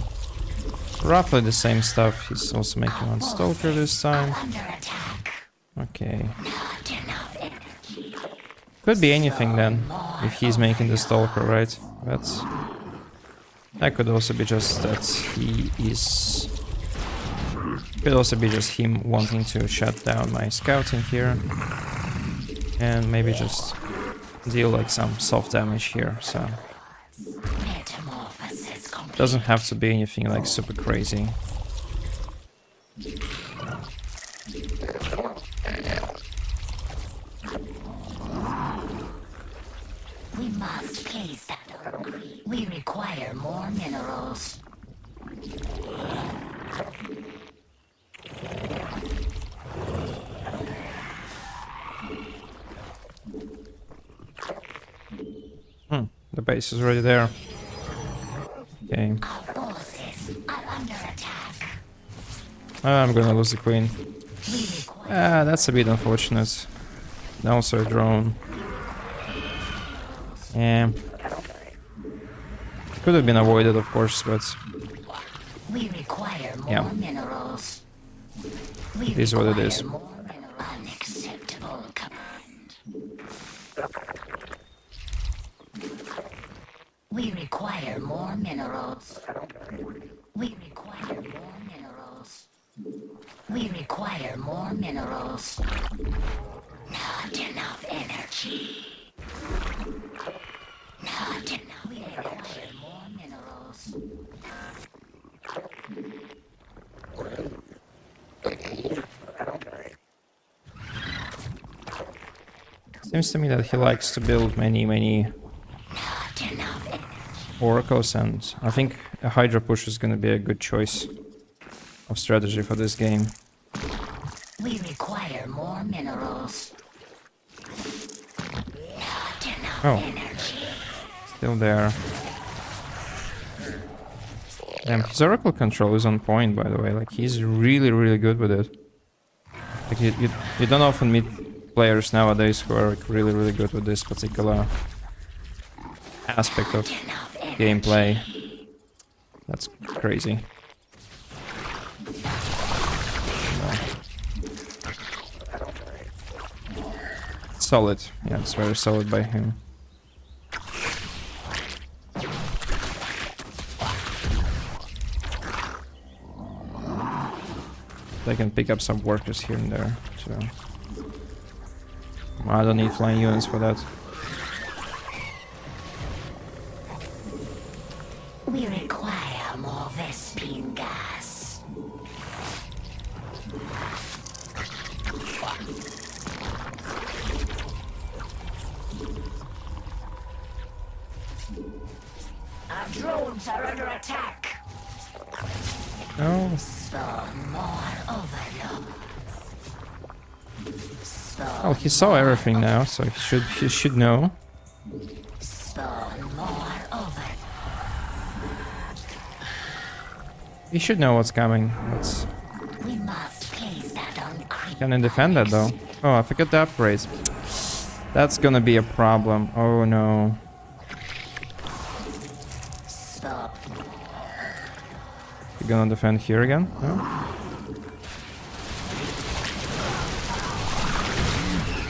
roughly the same stuff. He's also making one Stalker this time. Okay. Could be anything then, if he's making the Stalker, right? But that could also be just that he is... Could also be just him wanting to shut down my scouting here. And maybe just deal like some soft damage here, so... Doesn't have to be anything like super crazy. We must place that on. We require more minerals. The base is already there. Okay. Our forces are under attack. I'm gonna lose the queen. We require That's a bit unfortunate. And also a drone. Yeah. Could have been avoided, of course, but we require more yeah. minerals. It is what it is. More unacceptable command. We require more minerals. We require more minerals. We require more minerals. Not enough energy. Not enough. We require more minerals. Seems to me that he likes to build many Not enough energy. oracles, and I think a Hydra push is gonna be a good choice of strategy for this game. We require more minerals. Not enough energy. Still there. Damn, his oracle control is on point, by the way. Like, he's really good with it. Like, you don't often meet players nowadays who are like really good with this particular aspect of gameplay. That's crazy. No. Solid. Yeah, it's very solid by him. They can pick up some workers here and there, so... I don't need flying units for that. We require more Vespine gas. Our drones are under attack. Oh, Spawn more overlords. well, he saw everything now, so he should know. Spawn more overlords. He should know what's coming. Let's... We must place that on creep. Can I defend that though? Oh, I forgot the upgrades. That's gonna be a problem. Oh no. Stop. You gonna defend here again? No?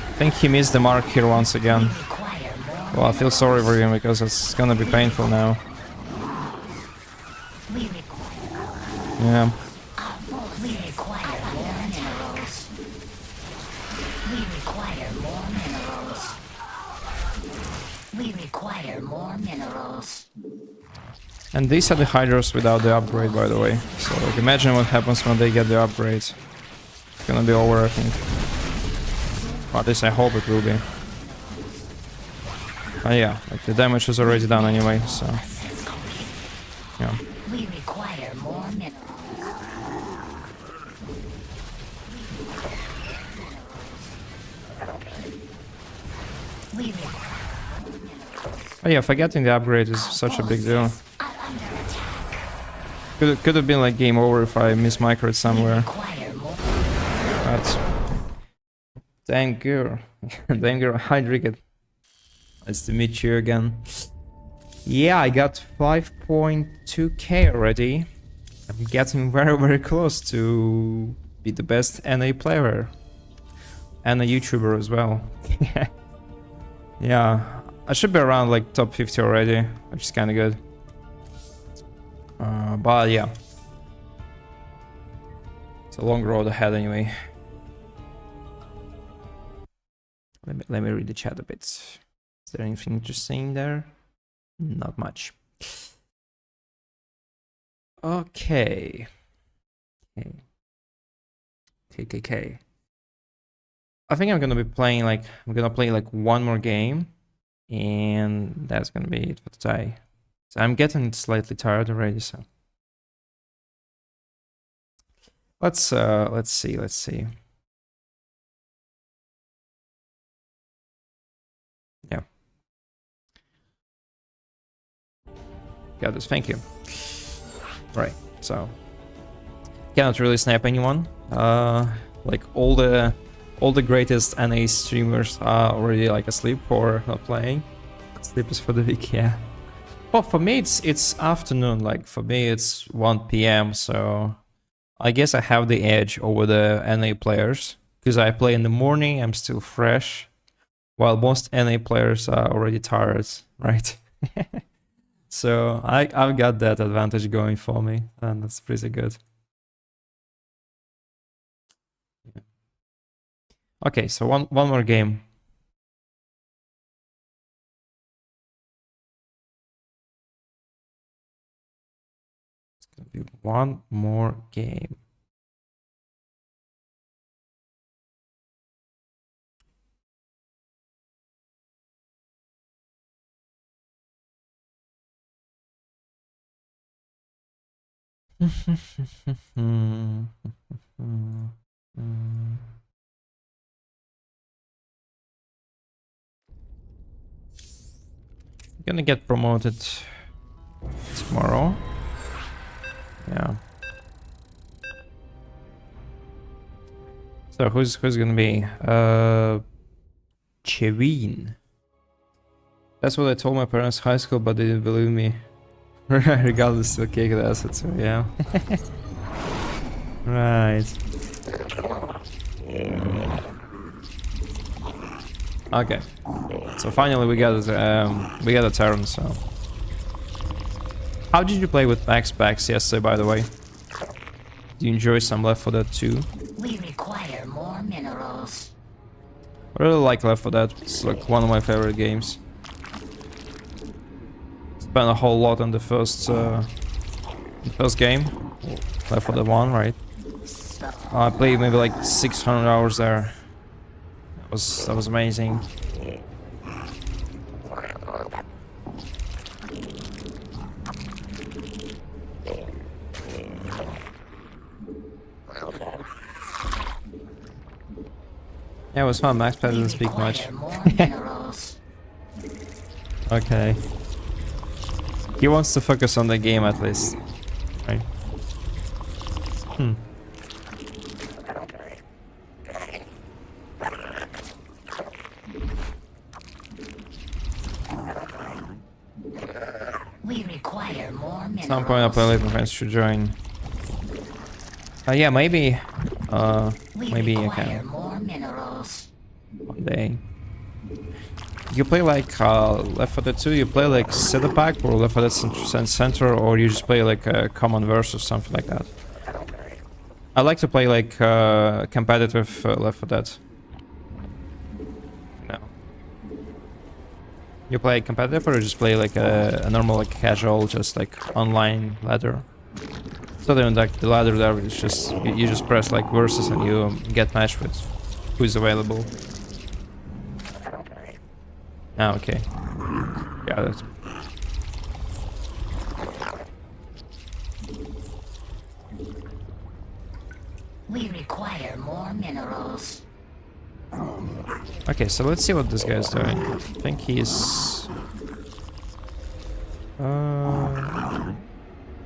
I think he missed the mark here once again. Require more. Well, I feel sorry for him because it's gonna be painful now. We require. Yeah. We require more minerals. We require more minerals. We require more minerals. And these are the Hydras without the upgrade, by the way. So like, imagine what happens when they get the upgrade. It's gonna be over, I think. Or at least I hope it will be. But yeah, like the damage is already done anyway, so... Yeah. We require more minerals. Oh yeah, forgetting the upgrade is such a big deal. Could have been like game over if I mismicroed somewhere. But thank you. Thank you, Hydricket. Nice to meet you again. Yeah, I got 5.2k already. I'm getting very, very close to be the best NA player. And a YouTuber as well. Yeah, I should be around like top 50 already, which is kind of good. But yeah, it's a long road ahead anyway. Let me read the chat a bit. Is there anything interesting there? Not much. Okay. Okay. I think I'm gonna play like one more game, and that's gonna be it for today. So I'm getting slightly tired already, so let's see. Yeah. Got this, thank you. Right, so cannot really snap anyone. Like all the greatest NA streamers are already like asleep or not playing. Sleep is for the weak, yeah. Well, for me it's afternoon. Like for me it's 1 p.m. So I guess I have the edge over the NA players because I play in the morning. I'm still fresh, while most NA players are already tired, right? So I've got that advantage going for me, and that's pretty good. Okay, so one more game. It's gonna be one more game. Gonna get promoted tomorrow. Yeah. So who's gonna be? Chevine. That's what I told my parents in high school, but they didn't believe me. Regardless of cake assets, so yeah. Right. Okay. So finally we got a turn, so. How did you play with Max Packs yesterday, by the way? Do you enjoy some Left 4 Dead 2? We require more minerals. I really like Left 4 Dead. It's like one of my favorite games. Spent a whole lot on the first game, Left 4 Dead 1, right? I played maybe like 600 hours there. That was amazing. Yeah, it was fun. Max Pad didn't speak much. Okay. He wants to focus on the game at least. Right. We require more minerals. At some point I'll play my friends should join. Yeah, maybe maybe I can more minerals. one day. You play like Left 4 Dead 2, you play like City Pack or Left 4 Dead Center, or you just play like a common verse or something like that? I like to play like competitive Left 4 Dead. No. You play competitive or you just play like a normal, like casual, just like online ladder? So then like the ladder there is just, you just press like versus and you get matched with who's available. Ah, okay. Yeah, that's... We require more minerals. Okay, so let's see what this guy's doing. I think he's...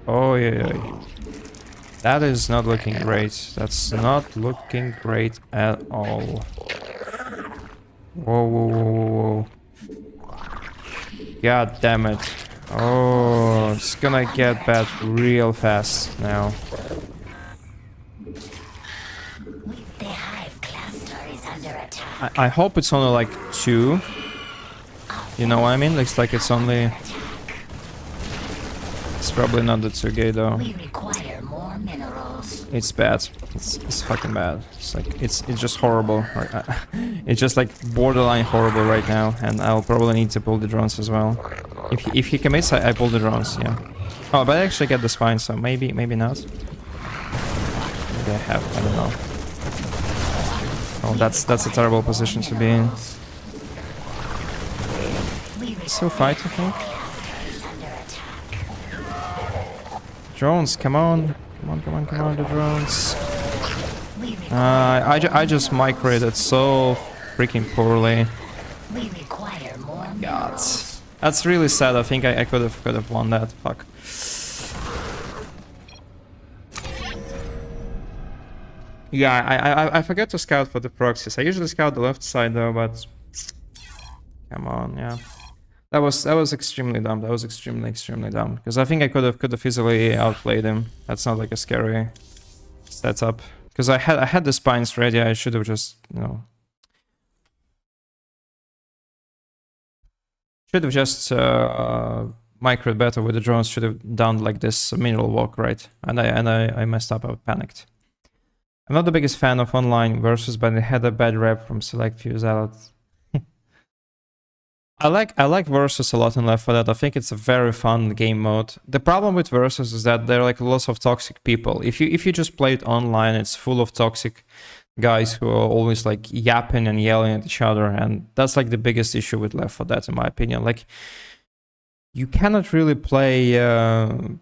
Oh, yeah. That is not looking great. That's not looking great at all. Whoa. God damn it. Oh, it's gonna get bad real fast now. The hive cluster is under attack. I hope it's only like 2. You know what I mean? Looks like it's only... It's probably not the 2 gay though. We require more minerals. It's bad. It's fucking bad. It's like it's just horrible. It's just like borderline horrible right now, and I'll probably need to pull the drones as well. If he commits, I pull the drones. Yeah. Oh, but I actually get the spine, so maybe not. Maybe I have. I don't know. Oh, that's a terrible position to be in. Still fight, I think. Drones, come on. Come on, the drones. I just migrated so freaking poorly. We require more God. minerals. That's really sad. I think I could have won that. Fuck. Yeah, I forgot to scout for the proxies. I usually scout the left side though, but come on, yeah. That was extremely dumb. That was extremely dumb. Because I think I could have easily outplayed him. That's not like a scary setup. Because I had the spines ready. I should have just, you know, should have just microed better with the drones. Should have done like this mineral walk, right? And I messed up. I panicked. I'm not the biggest fan of online versus, but it had a bad rep from select few zealots. I like versus a lot in Left 4 Dead. I think it's a very fun game mode. The problem with versus is that there are like lots of toxic people. If you just play it online, it's full of toxic guys who are always like yapping and yelling at each other, and that's like the biggest issue with Left 4 Dead in my opinion. Like you cannot really play a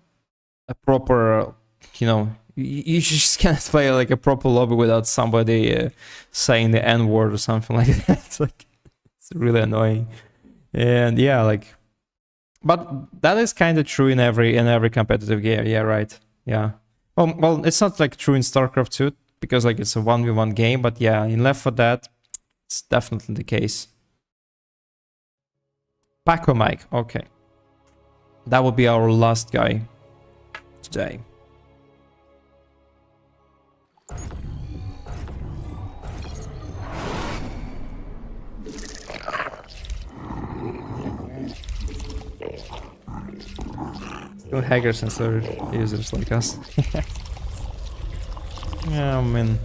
proper, you know, you just can't play like a proper lobby without somebody saying the N-word or something like that. It's like it's really annoying. And yeah, like, but that is kind of true in every competitive game. Yeah, right. Yeah. Well, it's not like true in StarCraft 2 because like it's a 1v1 game, but yeah, in Left 4 Dead, it's definitely the case. Paco Mike. Okay, that would be our last guy today. Still hackers and server users like us. Yeah, I mean,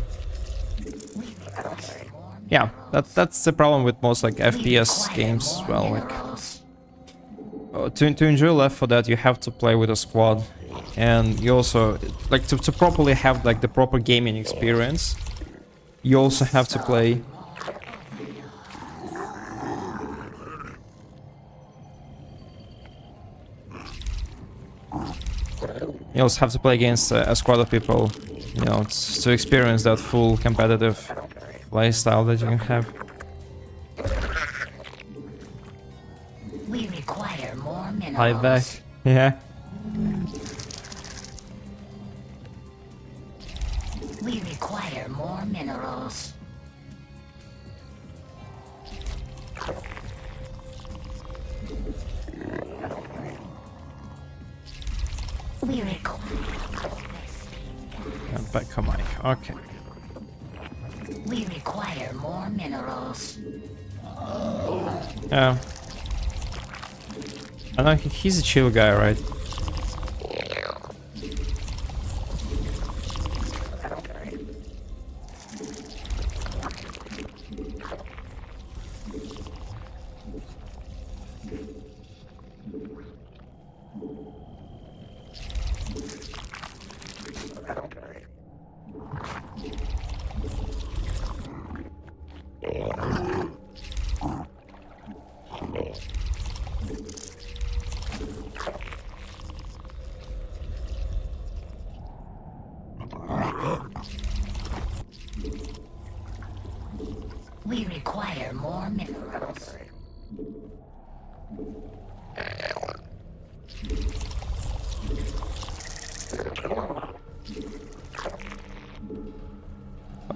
yeah, that's the problem with most like FPS games as well. Like, to enjoy Left 4 Dead, you have to play with a squad, and you also like to properly have like the proper gaming experience. You also have to play. You also have to play against a squad of people, you know, to experience that full competitive playstyle that you can have. We require more minerals. Hi back. Yeah. We require more minerals. We require... Back on mic. Okay. We require more minerals. Yeah. I know he's a chill guy, right?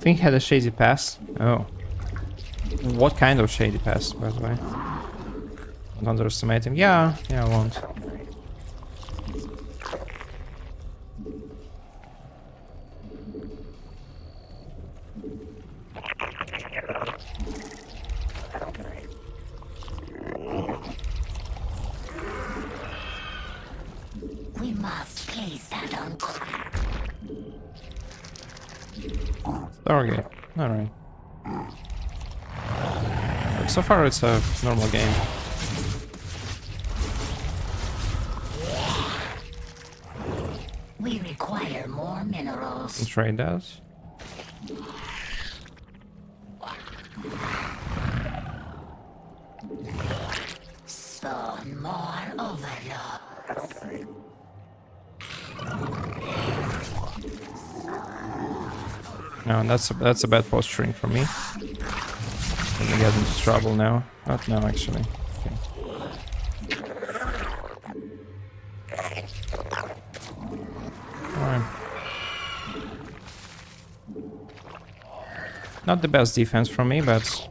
think he had a shady past. Oh. What kind of shady past, by the way? Don't underestimate him. Yeah, I won't. We must place that on. Stargate. Alright. So far it's a normal game. We require more minerals. Trade that. Spawn more overlords. No, that's a bad posturing for me. Gonna get into trouble now. Not now, actually. Okay. Alright. Not the best defense from me, but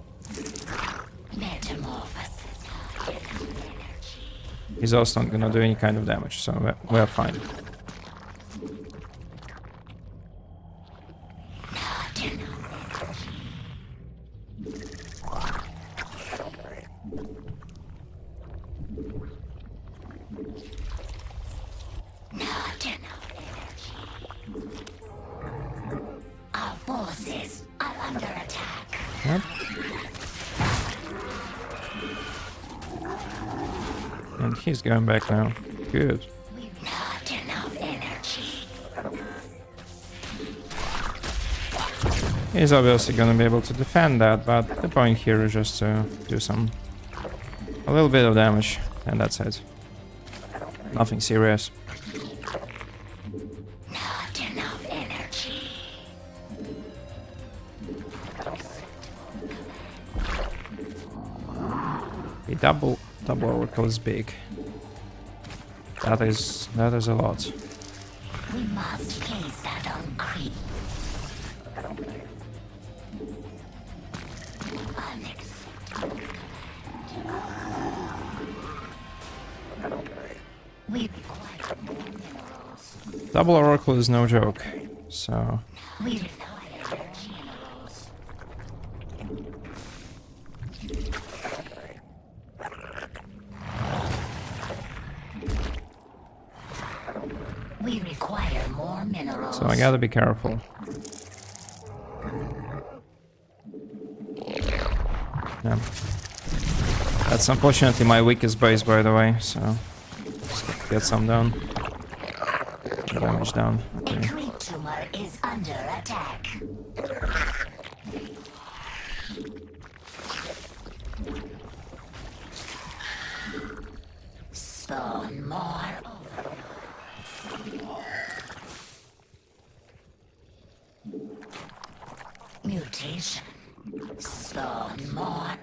he's also not gonna do any kind of damage, so we're fine. Our forces are under attack. Yep. And he's going back now. Good. Not enough energy. He's obviously gonna be able to defend that, but the point here is just to do a little bit of damage, and that's it. Nothing serious. Not enough energy. The double oracle is big. That is a lot. We must place that on creep. We require more minerals. Double oracle is no joke. So We require minerals. We require more minerals. I gotta be careful. Yeah. That's unfortunately my weakest base, by the way, so let's get some down. Damage down. A Okay. creep tumor is under attack. Spawn more mutation. Spawn more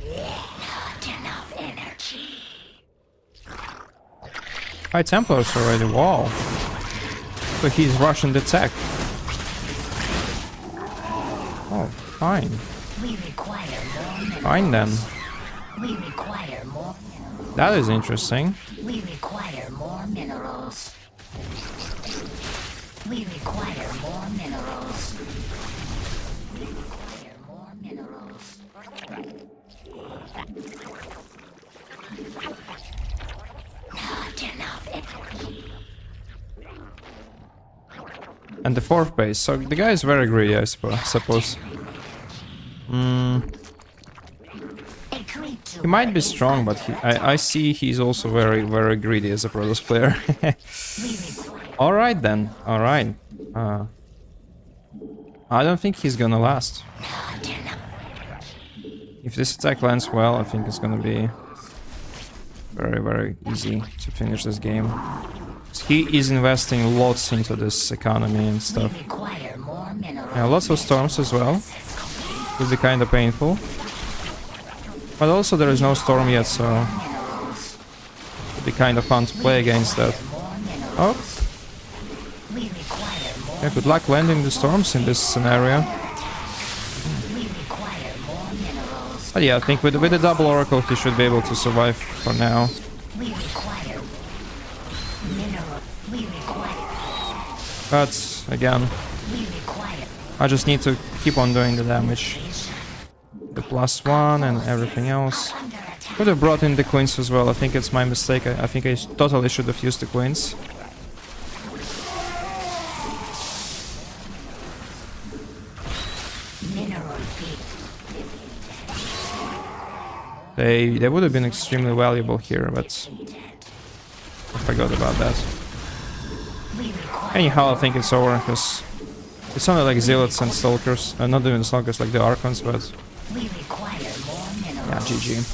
not enough energy. High Templars already, wow. So he's rushing the tech. Oh, fine. We require more minerals. Fine then. We require more minerals. That is interesting. We require more minerals. We require more minerals. We require more minerals. Not enough energy. And the fourth base. So the guy is very greedy, I suppose. A creep He tumor might be is strong, but I see he's also very, very greedy as a Protoss player. We require Alright then, alright. I don't think he's gonna last. not enough. If this attack lands well, I think it's gonna be very, very easy to finish this game. He is investing lots into this economy and We stuff. require more minerals. Yeah, lots of storms as well. Will be kinda painful. But also there is no storm yet, so Minerals. be kind of fun to play against that. Oh, We require more. yeah, good luck landing the storms in this scenario. We require more minerals. But yeah, I think with the double oracle, he should be able to survive for now. We require mineral. We require. But again, We require. I just need to keep on doing the damage. The +1 and everything else. Under attack. Could have brought in the queens as well. I think it's my mistake. I think I totally should have used the queens. Mineral feed. They would have been extremely valuable here, but I forgot about that. We require. Anyhow, I think it's over, because it sounded like zealots and stalkers. Not even stalkers, like the archons, but We require more minerals. yeah, GG.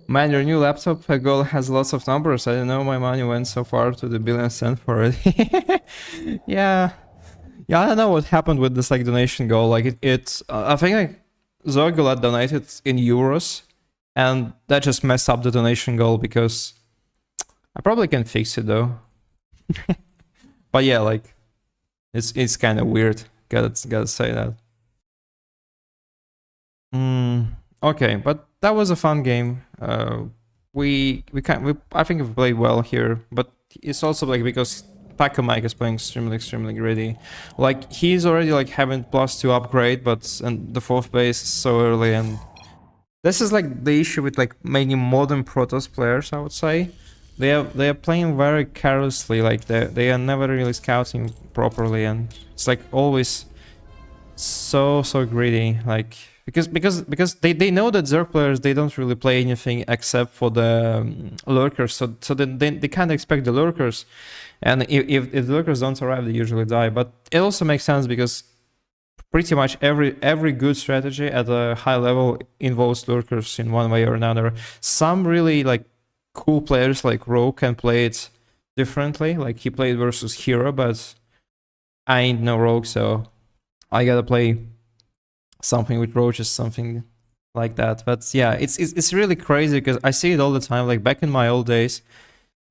Man, your new laptop goal has lots of numbers. I didn't know my money went so far to the billion cent for it. Yeah. Yeah, I don't know what happened with this like donation goal. Like it's I think like Zerg donated in euros, and that just messed up the donation goal because I probably can fix it though. But yeah, like it's kind of weird. Gotta say that. Okay, but that was a fun game. I think we played well here, but it's also like because Paco Mike is playing extremely greedy. Like he's already like having +2 upgrade, but and the 4th base is so early, and this is like the issue with like many modern Protoss players, I would say. They are playing very carelessly, like they are never really scouting properly, and it's like always so greedy, like because they know that Zerg players, they don't really play anything except for the lurkers, so then they kind of expect the lurkers, and if the lurkers don't arrive, they usually die. But it also makes sense because pretty much every good strategy at a high level involves lurkers in one way or another. Some really like cool players like Rogue can play it differently, like he played versus Hero, but I ain't no Rogue, so I gotta play something with roaches, something like that. But yeah, it's really crazy because I see it all the time. Like back in my old days,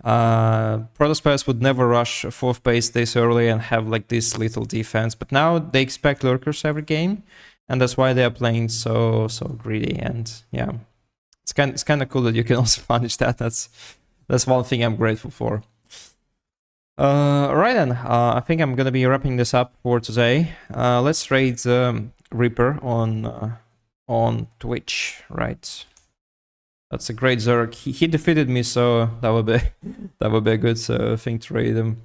Protoss players would never rush 4th base this early and have like this little defense. But now they expect lurkers every game, and that's why they are playing so greedy. And yeah, it's kind of cool that you can also punish that. That's one thing I'm grateful for. Right then, I think I'm gonna be wrapping this up for today. Let's raid Reaper on Twitch, right? That's a great Zerg. He defeated me, so that would be a good thing to raid him.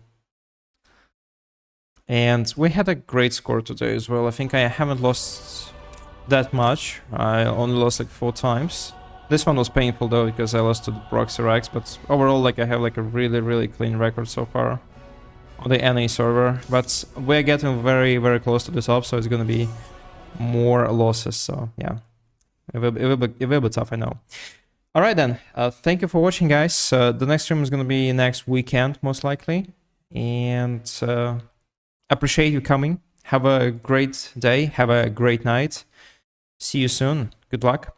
And we had a great score today as well. I think I haven't lost that much. I only lost like 4 times. This one was painful though because I lost to the Proxy Rax, but overall like I have like a really clean record so far on the NA server. But we're getting very close to the top, so it's gonna be more losses. So yeah, it will be tough, I know. All right then, thank you for watching, guys. The next stream is gonna be next weekend most likely, and appreciate you coming. Have a great day. Have a great night. See you soon. Good luck.